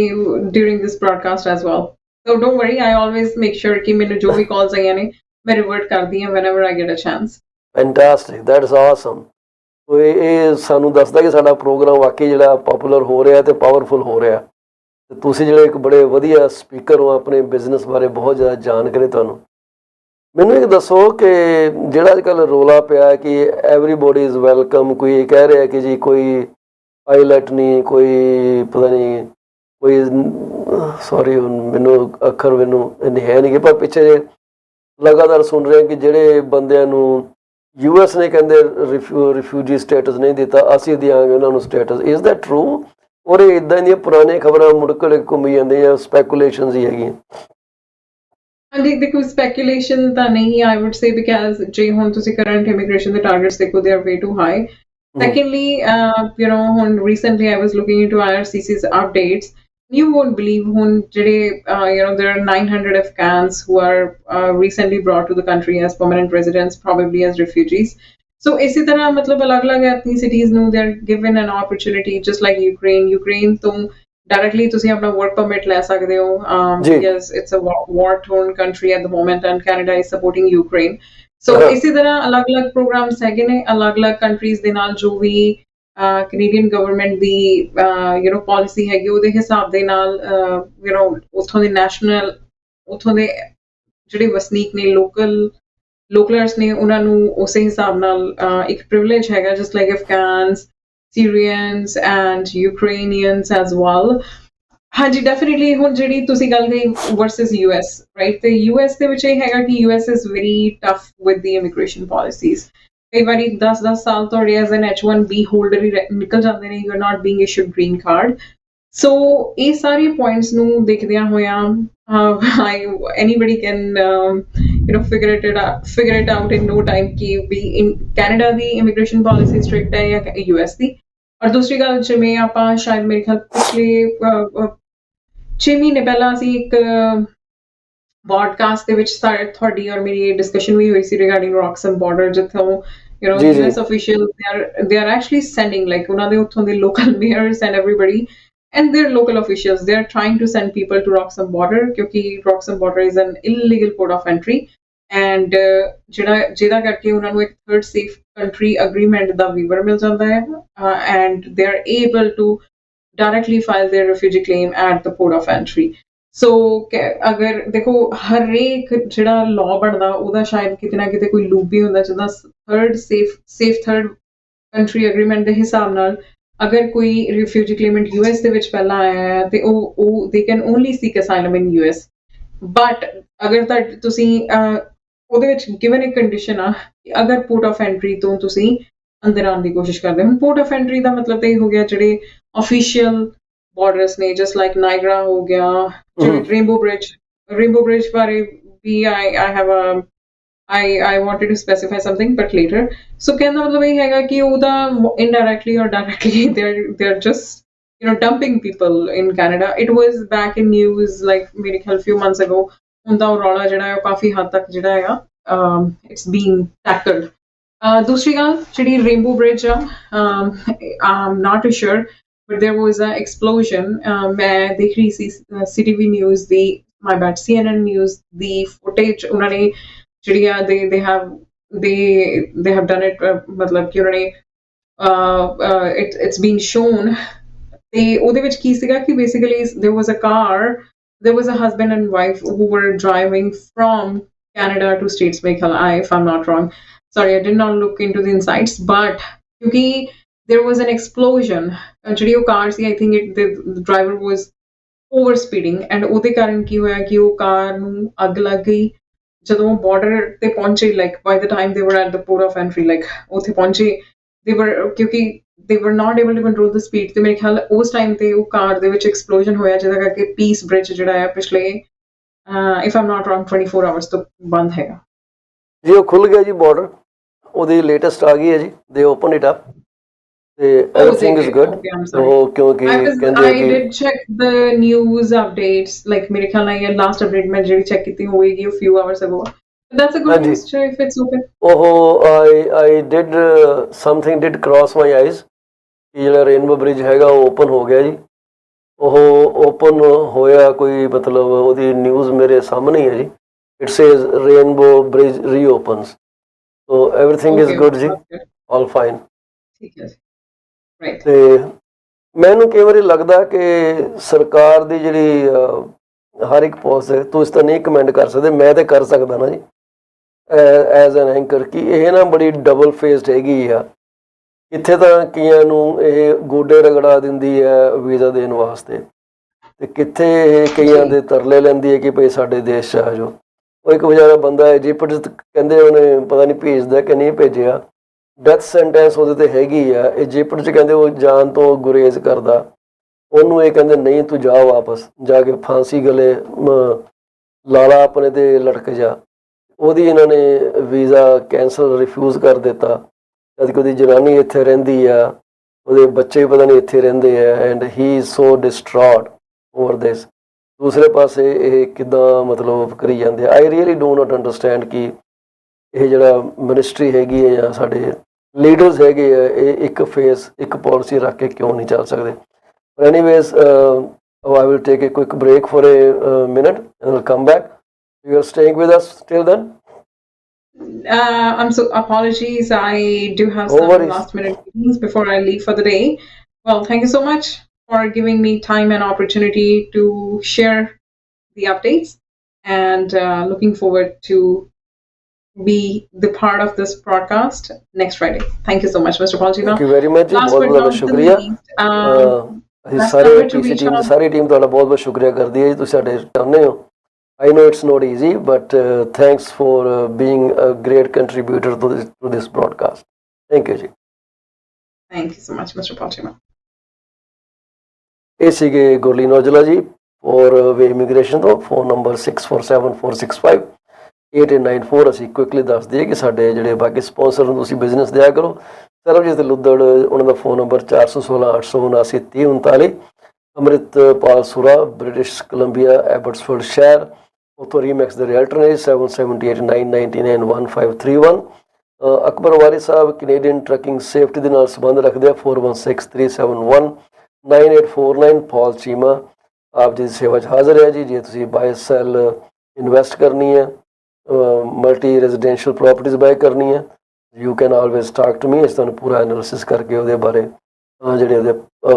during this broadcast as well so don't worry I always make sure ਕਿ ਮੈਨੂੰ ਜੋ ਵੀ ਕਾਲਸ ਆਈਆਂ ਨੇ ਮੈਂ ਰਿਵਰਟ ਕਰਦੀ ਹਾਂ whenever I get a chance Fantastic, that is awesome. ਸੋ ਇਹ ਸਾਨੂੰ ਦੱਸਦਾ ਕਿ ਸਾਡਾ ਪ੍ਰੋਗਰਾਮ ਵਾਕਈ ਜਿਹੜਾ ਪਪੂਲਰ ਹੋ ਰਿਹਾ ਤੇ ਪਾਵਰਫੁਲ ਹੋ ਰਿਹਾ ਤੇ ਤੁਸੀਂ ਜਿਹੜੇ ਇੱਕ ਬੜੇ ਵਧੀਆ ਸਪੀਕਰ ਹੋ ਆਪਣੇ ਬਿਜ਼ਨਸ ਬਾਰੇ ਬਹੁਤ ਜ਼ਿਆਦਾ ਜਾਣਕਾਰੀ ਤੁਹਾਨੂੰ। ਮੈਨੂੰ ਇੱਕ ਦੱਸੋ ਕਿ ਜਿਹੜਾ ਅੱਜ ਕੱਲ੍ਹ ਰੌਲਾ ਪਿਆ ਕਿ ਐਵਰੀਬੋਡੀ ਇਜ਼ ਵੈਲਕਮ ਕੋਈ ਕਹਿ ਰਿਹਾ ਕਿ ਜੀ ਕੋਈ ਪਾਇਲਟ ਨਹੀਂ ਕੋਈ ਪਤਾ ਨਹੀਂ ਕੋਈ ਸੌਰੀ ਮੈਨੂੰ ਅੱਖਰ ਮੈਨੂੰ ਹੈ ਨਹੀਂ ਪਰ ਪਿੱਛੇ ਜੇ ਲਗਾਤਾਰ ਸੁਣ ਰਹੇ ਕਿ ਜਿਹੜੇ ਬੰਦਿਆਂ ਨੂੰ US ਨੇ ਕਹਿੰਦੇ ਰਿਫਿਊਜੀ ਸਟੇਟਸ ਨਹੀਂ ਦਿੱਤਾ ਅਸੀਂ ਦਿਆਂਗੇ ਉਹਨਾਂ ਨੂੰ ਸਟੇਟਸ ਇਜ਼ ਦੈਟ ਟਰੂ ਔਰ ਇਹ ਇੱਦਾਂ ਦੀਆਂ ਪੁਰਾਣੀਆਂ ਖਬਰਾਂ ਮੁੜ ਕੇ ਘੁੰਮੀ ਜਾਂਦੀਆਂ ਸਪੈਕੂਲੇਸ਼ਨਸ ਹੀ ਹੈਗੀਆਂ। ਹਾਂਜੀ ਦੇਖੋ ਸਪੈਕੂਲੇਸ਼ਨ ਤਾਂ ਨਹੀਂ I would say because ਜੇ ਹੁਣ ਤੁਸੀਂ ਕਰੰਟ ਇਮੀਗ੍ਰੇਸ਼ਨ ਦੇ ਟਾਰਗੇਟਸ ਦੇਖੋ they are way too high. Secondly you know ਹੁਣ recently I was looking into IRCC's updates you won't believe ਹੁਣ ਜਿਹੜੇ you know there are 900 Afghans who are recently brought to the country as permanent residents probably as refugees so ਇਸੇ ਤਰ੍ਹਾਂ ਮਤਲਬ ਅਲੱਗ-ਅਲੱਗ ethnicities ਨੂੰ they are given an opportunity just like Ukraine ਤੋਂ directly ਤੁਸੀਂ ਆਪਣਾ work permit ਲੈ ਸਕਦੇ ਹੋ because it's a war torn country at the moment and Canada is supporting Ukraine so ਇਸੇ ਤਰ੍ਹਾਂ ਅਲੱਗ-ਅਲੱਗ programs ਹੈਗੇ ਨੇ ਅਲੱਗ-ਅਲੱਗ countries ਦੇ ਨਾਲ ਜੋ ਵੀ Canadian government the you know policy ਹੈਗੀ ਉਹਦੇ ਹਿਸਾਬ ਦੇ ਨਾਲ you know ਉੱਥੋਂ ਦੇ national ਉੱਥੋਂ ਦੇ ਜਿਹੜੇ ਵਸਨੀਕ ਨੇ localers ਨੇ ਉਹਨਾਂ ਨੂੰ ਉਸੇ ਹਿਸਾਬ ਨਾਲ ਇੱਕ privilege ਹੈਗਾ just like Afghans, Syrians and Ukrainians as well ਹਾਂਜੀ definitely ਹੁਣ ਜਿਹੜੀ ਤੁਸੀਂ ਗੱਲ ਕਹੀ versus US right ਤੇ US ਦੇ ਵਿੱਚ ਇਹ ਹੈਗਾ ਕਿ US is very tough with the immigration policies ਕਈ ਵਾਰੀ 10 ਸਾਲ ਤੁਹਾਡੇ ਐਜ਼ ਐਨ H1B ਹੋਲਡਰ ਹੀ ਨਿਕਲ ਜਾਂਦੇ ਨੇ you are not being issued green card So ਇਹ ਸਾਰੇ points ਨੂੰ ਦੇਖਦਿਆਂ ਹੋਇਆਂ anybody can figure it out in no time ਕਿ ਵੀ in Canada the immigration policy strict ਹੈ ਜਾਂ US ਦੀ। ਔਰ ਦੂਸਰੀ ਗੱਲ ਜਿਵੇਂ ਆਪਾਂ ਸ਼ਾਇਦ ਮੇਰੇ ਖਿਆਲ ਪਿਛਲੇ 6 ਮਹੀਨੇ ਪਹਿਲਾਂ ਅਸੀਂ ਇੱਕ ਪੋਡਕਾਸਟ ਦੇ ਵਿੱਚ ਤੁਹਾਡੀ ਔਰ ਮੇਰੀ ਡਿਸਕਸ਼ਨ ਵੀ ਹੋਈ ਸੀ ਰਿਗਾਰਡਿੰਗ ਰੌਕਸਮ ਬਾਰਡਰ, ਜਿੱਥੋਂ US officials they are actually sending like ਉਹਨਾਂ ਦੇ ਉੱਥੋਂ ਦੇ local mayors and everybody and their local officials, they are trying to send people to Roxham border क्योंकि Roxham border is an illegal port of entry and ਜਿਹਦਾ ਕਰਕੇ ਉਹਨਾਂ ਨੂੰ ਇੱਕ third safe country agreement ਦਾ waiver ਮਿਲ ਜਾਂਦਾ ਹੈ and they are able to directly file their refugee claim at the port of entry। ਸੋ ਅਗਰ ਦੇਖੋ ਹਰੇਕ ਜਿਹੜਾ ਲਾਅ ਬਣਦਾ ਉਹਦਾ ਸ਼ਾਇਦ ਕਿਤੇ ਨਾ ਕਿਤੇ ਕੋਈ ਲੂਪ ਵੀ ਹੁੰਦਾ, ਜਿੱਦਾਂ ਸੇਫ ਥਰਡ ਕੰਟਰੀ ਐਗਰੀਮੈਂਟ ਦੇ ਹਿਸਾਬ ਨਾਲ ਅਗਰ ਕੋਈ ਰਿਫਿਊਜੀ ਕਲੇਮੈਂਟ US ਦੇ ਵਿੱਚ ਪਹਿਲਾਂ ਆਇਆ ਹੈ ਤੇ ਉਹ they can only seek asylum in US। But ਅਗਰ ਤੁਸੀਂ ਉਹਦੇ ਵਿੱਚ ਗਿਵਨ ਇੱਕ ਕੰਡੀਸ਼ਨ ਆ ਕਿ ਅਗਰ ਪੋਰਟ ਆਫ ਐਂਟਰੀ ਤੋਂ ਤੁਸੀਂ ਅੰਦਰ ਆਉਣ ਦੀ ਕੋਸ਼ਿਸ਼ ਕਰਦੇ ਹੋ। ਪੋਰਟ ਆਫ ਐਂਟਰੀ ਦਾ ਮਤਲਬ ਤਾਂ ਇਹ ਹੋ ਗਿਆ ਜਿਹੜੇ ਅਫੀਸ਼ੀਅਲ ਬਾਰਡਰਸ ਨੇ, ਜਸਟ ਲਾਈਕ ਨਾਇਗਰਾ ਹੋ ਗਿਆ, ਰੇਨਬੋ ਬ੍ਰਿਜ ਬਾਰੇ ਵੀ I wanted to specify something but later। So ਕਹਿਣ ਦਾ ਮਤਲਬ ਇਹ ਹੈਗਾ ਕਿ ਉਹਦਾ indirectly or directly they're just dumping people in Canada। It was back in news like ਮੇਰੇ ਖਿਆਲ few months ago। ਉਹਦਾ ਉਹ ਰੌਲਾ ਜਿਹੜਾ ਹੈ ਉਹ ਕਾਫੀ ਹੱਦ ਤੱਕ ਜਿਹੜਾ ਹੈਗਾ it's being tackled। ਦੂਸਰੀ ਗੱਲ ਜਿਹੜੀ ਰੇਨਬੋ ਬ੍ਰਿਜ ਆ I'm not too sure but there was an explosion। ਮੈਂ ਦੇਖ ਰਹੀ ਸੀ CTV news the my bad CNN news the footage ਉਹਨਾਂ ਨੇ ਜਿਹੜੀ ਆ they have done it ਮਤਲਬ ਕਿ ਉਹਨਾਂ ਨੇ it's been shown ਤੇ ਉਹਦੇ ਵਿੱਚ ਕੀ ਸੀਗਾ ਕਿ basically there was a husband and wife who were driving from Canada to States Meghalaya, if I'm not wrong, sorry I did not look into the insights, but ਕਿਉਂਕਿ there was an explosion ਜਿਹੜੀ ਉਹ ਕਾਰ ਸੀ I think the driver was over speeding and ਉਹਦੇ ਕਾਰਨ ਕੀ ਹੋਇਆ ਕਿ ਉਹ ਕਾਰ ਨੂੰ ਅੱਗ ਲੱਗ ਗਈ ਜਦੋਂ ਬਾਰਡਰ ਤੇ ਪਹੁੰਚੇ like by the time they were at the port of entry like ਉੱਥੇ ਪਹੁੰਚੇ ਕਿਉਂਕਿ they were not able to control the speed ਤੇ ਮੇਰੇ ਖਿਆਲ ਉਸ ਟਾਈਮ ਤੇ ਉਹ ਕਾਰ ਦੇ ਵਿੱਚ ਐਕਸਪਲੋਜਨ ਹੋਇਆ ਜਿਹਦਾ ਕਰਕੇ ਪੀਸ ਬ੍ਰਿਜ ਜਿਹੜਾ ਹੈ ਪਿਛਲੇ if I'm not wrong 24 hours ਤੋਂ ਬੰਦ ਹੈਗਾ ਜੀ। ਉਹ ਖੁੱਲ ਗਿਆ ਜੀ ਬਾਰਡਰ, ਉਹਦੀ ਲੇਟੈਸਟ ਆ ਗਈ ਹੈ ਜੀ, ਦੇ ਓਪਨ ਇਟ ਅਪ ਤੇ everything is good। ਉਹ ਕਿਉਂਕਿ ਕਹਿੰਦੇ I did check the news updates like ਮੇਰੇ ਖਿਆਲ ਨਾਲ ਇਹ ਲਾਸਟ ਅਪਡੇਟ ਮੈਂ ਜਿਹੜੀ ਚੈੱਕ ਕੀਤੀ ਹੋਵੇਗੀ a few hours ago। That's a good news if it's open। I did something did cross my eyes ਕਿ ਜਿਹੜਾ ਰੇਨਬੋ ਬ੍ਰਿਜ ਹੈਗਾ ਉਹ ਓਪਨ ਹੋ ਗਿਆ ਜੀ। ਉਹ ਓਪਨ ਹੋਇਆ ਕੋਈ ਮਤਲਬ ਉਹਦੀ ਨਿਊਜ਼ ਮੇਰੇ ਸਾਹਮਣੇ ਹੈ ਜੀ। It says rainbow bridge reopens, so everything is good ਜੀ, ਆਲ ਫਾਈਨ। ਠੀਕ ਹੈ ਰਾਈਟ। ਤੇ ਮੈਨੂੰ ਕਈ ਵਾਰੀ ਲੱਗਦਾ ਕਿ ਸਰਕਾਰ ਦੀ ਜਿਹੜੀ ਹਰ ਇੱਕ ਪੋਸਟ ਤੁਸੀਂ ਤਾਂ ਨਹੀਂ ਕਮੈਂਟ ਕਰ ਸਕਦੇ, ਮੈਂ ਤਾਂ ਕਰ ਸਕਦਾ ਨਾ ਜੀ ਐਜ਼ ਐਨ ਐਂਕਰ ਕਿ ਇਹ ਨਾ ਬੜੀ ਡਬਲ ਫੇਸਡ ਹੈਗੀ ਆ। ਇੱਥੇ ਤਾਂ ਕਈਆਂ ਨੂੰ ਇਹ ਗੋਡੇ ਰਗੜਾ ਦਿੰਦੀ ਹੈ ਵੀਜ਼ਾ ਦੇਣ ਵਾਸਤੇ ਤੇ ਕਿੱਥੇ ਇਹ ਕਈਆਂ ਦੇ ਤਰਲੇ ਲੈਂਦੀ ਹੈ ਕਿ ਭਈ ਸਾਡੇ ਦੇਸ਼ 'ਚ ਆ ਜਾਓ। ਉਹ ਇੱਕ ਵਿਚਾਰਾ ਬੰਦਾ ਇਜਿਪਟ 'ਚ ਕਹਿੰਦੇ ਉਹਨੇ ਪਤਾ ਨਹੀਂ ਭੇਜਦਾ ਕਿ ਨਹੀਂ ਭੇਜਿਆ, ਡੈਥ ਸੈਂਟੈਂਸ ਉਹਦੇ ਤੇ ਹੈਗੀ ਆ। ਇਜਿਪਟ 'ਚ ਕਹਿੰਦੇ ਉਹ ਜਾਨ ਤੋਂ ਗੁਰੇਜ਼ ਕਰਦਾ, ਉਹਨੂੰ ਇਹ ਕਹਿੰਦੇ ਨਹੀਂ ਤੂੰ ਜਾ ਵਾਪਸ ਜਾ ਕੇ ਫਾਂਸੀ ਗਲੇ ਲਾਲਾ ਆਪਣੇ ਤੇ ਲਟਕ ਜਾ। ਉਹਦੀ ਇਹਨਾਂ ਨੇ ਵੀਜ਼ਾ ਕੈਂਸਲ ਰਿਫਿਊਜ਼ ਕਰ ਦਿੱਤਾ। ਜਦ ਕਿ ਉਹਦੀ ਜਨਾਨੀ ਇੱਥੇ ਰਹਿੰਦੀ ਆ, ਉਹਦੇ ਬੱਚੇ ਪਤਾ ਨਹੀਂ ਇੱਥੇ ਰਹਿੰਦੇ ਆ and he is so distraught over this. ਦੂਸਰੇ ਪਾਸੇ ਇਹ ਕਿੱਦਾਂ ਮਤਲਬ ਕਰੀ ਜਾਂਦੇ ਆ। I really do not understand ਕਿ ਇਹ ਜਿਹੜਾ ਮਿਨਿਸਟਰੀ ਹੈਗੀ ਹੈ ਜਾਂ ਸਾਡੇ ਲੀਡਰਸ ਹੈਗੇ ਆ ਇਹ ਇੱਕ ਫੇਸ ਇੱਕ ਪੋਲਿਸੀ ਰੱਖ ਕੇ ਕਿਉਂ ਨਹੀਂ ਚੱਲ ਸਕਦੇ। Anyways I will take a quick break for a minute and we'll come back. You are staying with us till then? I'm so apologies. I do have some last minute meetings before I leave for the day. Well, thank you so much for giving me time and opportunity to share the updates and looking forward to be the part of this broadcast next Friday. Thank you so much, Mr. Paul Gurleen. Thank you very much. बहुत शुक्रिया। ਅਸੀਂ ਸਾਰੇ ਪੀਸੀ team ਸਾਰੀ team ਤੁਹਾਡਾ ਬਹੁਤ ਬਹੁਤ ਸ਼ੁਕਰੀਆ ਕਰਦੀ ਹੈ ਜੀ, ਤੁਸੀਂ ਸਾਡੇ ਚਾਹੁੰਦੇ ਹੋ। I know it's not easy, but thanks for being a great contributor to this broadcast. Thank you, ji. Thank you so much, Mr. Paul Gurleen. ਇਹ ਸੀਗੇ ਗੁਰਲੀਨ ਔਜਲਾ ਜੀ ਫੋਰਵੇ ਇਮੀਗ੍ਰੇਸ਼ਨ ਤੋਂ। Phone number 6474658894। ਅਸੀਂ ਕੁਇਕਲੀ ਦੱਸ ਦਈਏ ਕਿ ਸਾਡੇ ਜਿਹੜੇ ਬਾਕੀ ਸਪਾਂਸਰ ਨੂੰ ਤੁਸੀਂ ਬਿਜ਼ਨਸ ਦਿਆ ਕਰੋ। ਸਰਬਜੀਤ ਲੁੱਦੜ, ਉਹਨਾਂ ਦਾ phone number 416 879 3039। Amritpal ਸੁਰਾ, British Columbia, Abbotsford ਸ਼ਹਿਰ, ਉੱਥੋਂ ਰੀਮੈਕਸ ਦੇ ਰੀਅਲਟਰ ਨੇ 7789991531। ਅਕਬਰ ਵਾਰੀ ਸਾਹਿਬ ਕੈਨੇਡੀਅਨ ਟਰੱਕਿੰਗ ਸੇਫਟੀ ਦੇ ਨਾਲ ਸੰਬੰਧ ਰੱਖਦੇ ਆ 4163719849। ਪੌਲ ਚੀਮਾ ਆਪ ਜੀ ਦੀ ਸੇਵਾ 'ਚ ਹਾਜ਼ਰ ਹੈ ਜੀ। ਜੇ ਤੁਸੀਂ ਬਾਏ ਸੈਲ ਇਨਵੈਸਟ ਕਰਨੀ ਹੈ, ਮਲਟੀ ਰੈਜ਼ੀਡੈਂਸ਼ੀਅਲ ਪ੍ਰੋਪਰਟੀਜ਼ ਬਾਏ ਕਰਨੀ ਹੈ, you can always talk to me. ਅਸੀਂ ਤੁਹਾਨੂੰ ਪੂਰਾ ਐਨਾਲਿਸਿਸ ਕਰਕੇ ਉਹਦੇ ਬਾਰੇ ਜਿਹੜੇ ਉਹਦੇ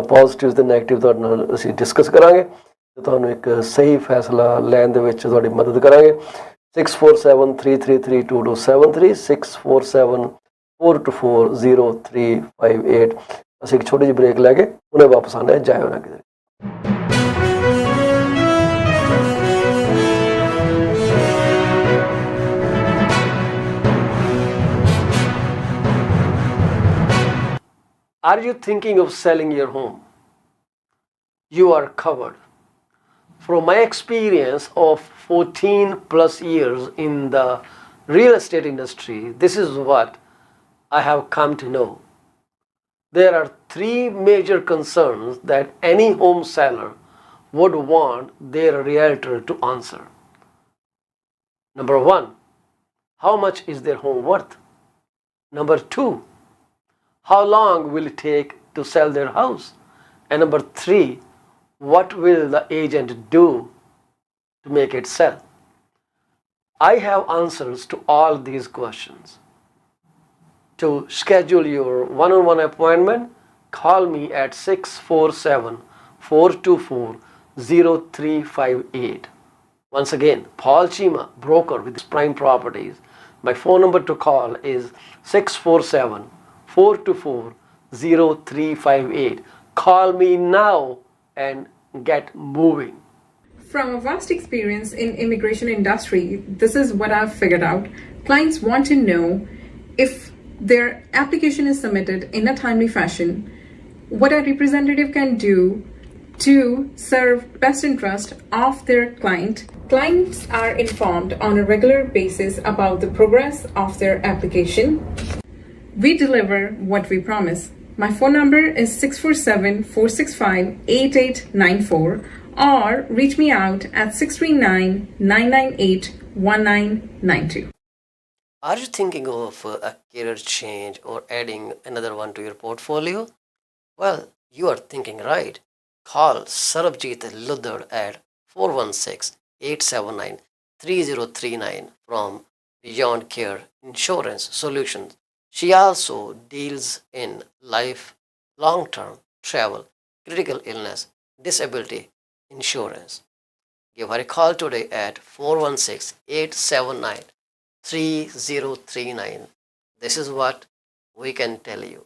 ਪੋਜ਼ੀਟਿਵ ਤੇ ਨੈਗੇਟਿਵ ਤੁਹਾਡੇ ਨਾਲ ਅਸੀਂ ਡਿਸਕਸ ਕਰਾਂਗੇ ਤੇ ਤੁਹਾਨੂੰ ਇੱਕ ਸਹੀ ਫੈਸਲਾ ਲੈਣ ਦੇ ਵਿੱਚ ਤੁਹਾਡੀ ਮਦਦ ਕਰਾਂਗੇ। 6473332273 6474240358। ਅਸੀਂ ਇੱਕ ਛੋਟੀ ਜਿਹੀ ਬ੍ਰੇਕ ਲੈ ਕੇ ਉਹਨੇ ਵਾਪਸ ਆਉਣਾ, ਜਾਇਓ ਨਾ ਕਿਤੇ। Are you thinking of selling your home? You are covered. From my experience of 14 plus years in the real estate industry, this is what I have come to know. There are three major concerns that any home seller would want their realtor to answer. Number one, how much is their home worth? Number two, how long will it take to sell their house? And number three, what will the agent do to make it sell? I have answers to all these questions. To schedule your one-on-one appointment, call me at 647-424-0358. Once again, Paul Chima, broker with Prime Properties. My phone number to call is 647-424-0358. Call me now and get moving. From a vast experience in immigration industry, this is what I've figured out. Clients want to know if their application is submitted in a timely fashion, what a representative can do to serve best interest of their client. Clients are informed on a regular basis about the progress of their application. We deliver what we promise. My phone number is 647-465-8894 or reach me out at 639-998-1992. Are you thinking of a career change or adding another one to your portfolio? Well, you are thinking right. Call Sarabjit Luddar at 416-879-3039 from Beyond Care Insurance Solutions. She also deals in life, long-term, travel, critical illness, disability insurance. Give her a call today at 416-879-3039. This is what we can tell you.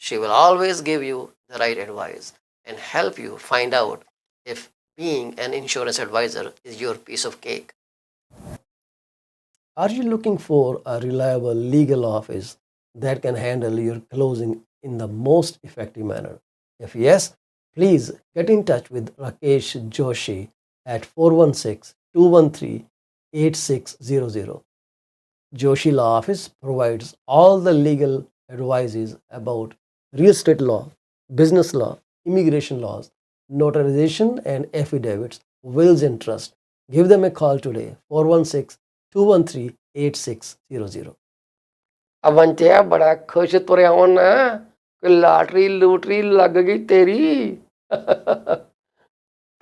She will always give you the right advice and help you find out if being an insurance advisor is your piece of cake. Are you looking for a reliable legal office that can handle your closing in the most effective manner? If yes, please get in touch with Rakesh Joshi at 416-213-8600. Joshi Law Office provides all the legal advices about real estate law, business law, immigration laws, notarization and affidavits, wills and trust. Give them a call today, 416-213-8600. ਅਵੰਤਿਆ ਬੜਾ ਖੁਸ਼ ਤੁਰਿਆ ਹੋਣਾ ਕਿ lottery ਲੂਟਰੀ ਲੱਗ ਗਈ ਤੇਰੀ।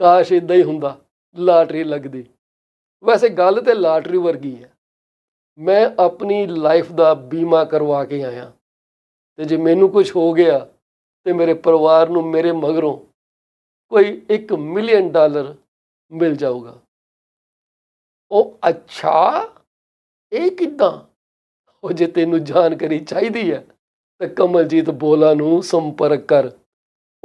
ਕਾਸ਼ ਇਦਾਂ ਹੀ ਹੁੰਦਾ, ਲਾਟਰੀ ਲੱਗਦੀ। ਵੈਸੇ ਗੱਲ ਤੇ ਲਾਟਰੀ ਵਰਗੀ ਹੈ। ਮੈਂ ਆਪਣੀ ਲਾਈਫ ਦਾ ਬੀਮਾ ਕਰਵਾ ਕੇ ਆਇਆ ਤੇ ਜੇ ਮੈਨੂੰ ਕੁਝ ਹੋ ਗਿਆ ਤੇ ਮੇਰੇ ਪਰਿਵਾਰ ਨੂੰ ਮੇਰੇ ਮਗਰੋਂ ਕੋਈ $1 ਮਿਲੀਅਨ ਮਿਲ ਜਾਊਗਾ। ਉਹ ਅੱਛਾ, ਇਹ ਕਿੱਦਾਂ? ਉਹ ਜੇ ਤੈਨੂੰ ਜਾਣਕਾਰੀ ਚਾਹੀਦੀ ਹੈ ਤਾਂ ਕਮਲਜੀਤ ਬੋਲਾ ਨੂੰ ਸੰਪਰਕ ਕਰ।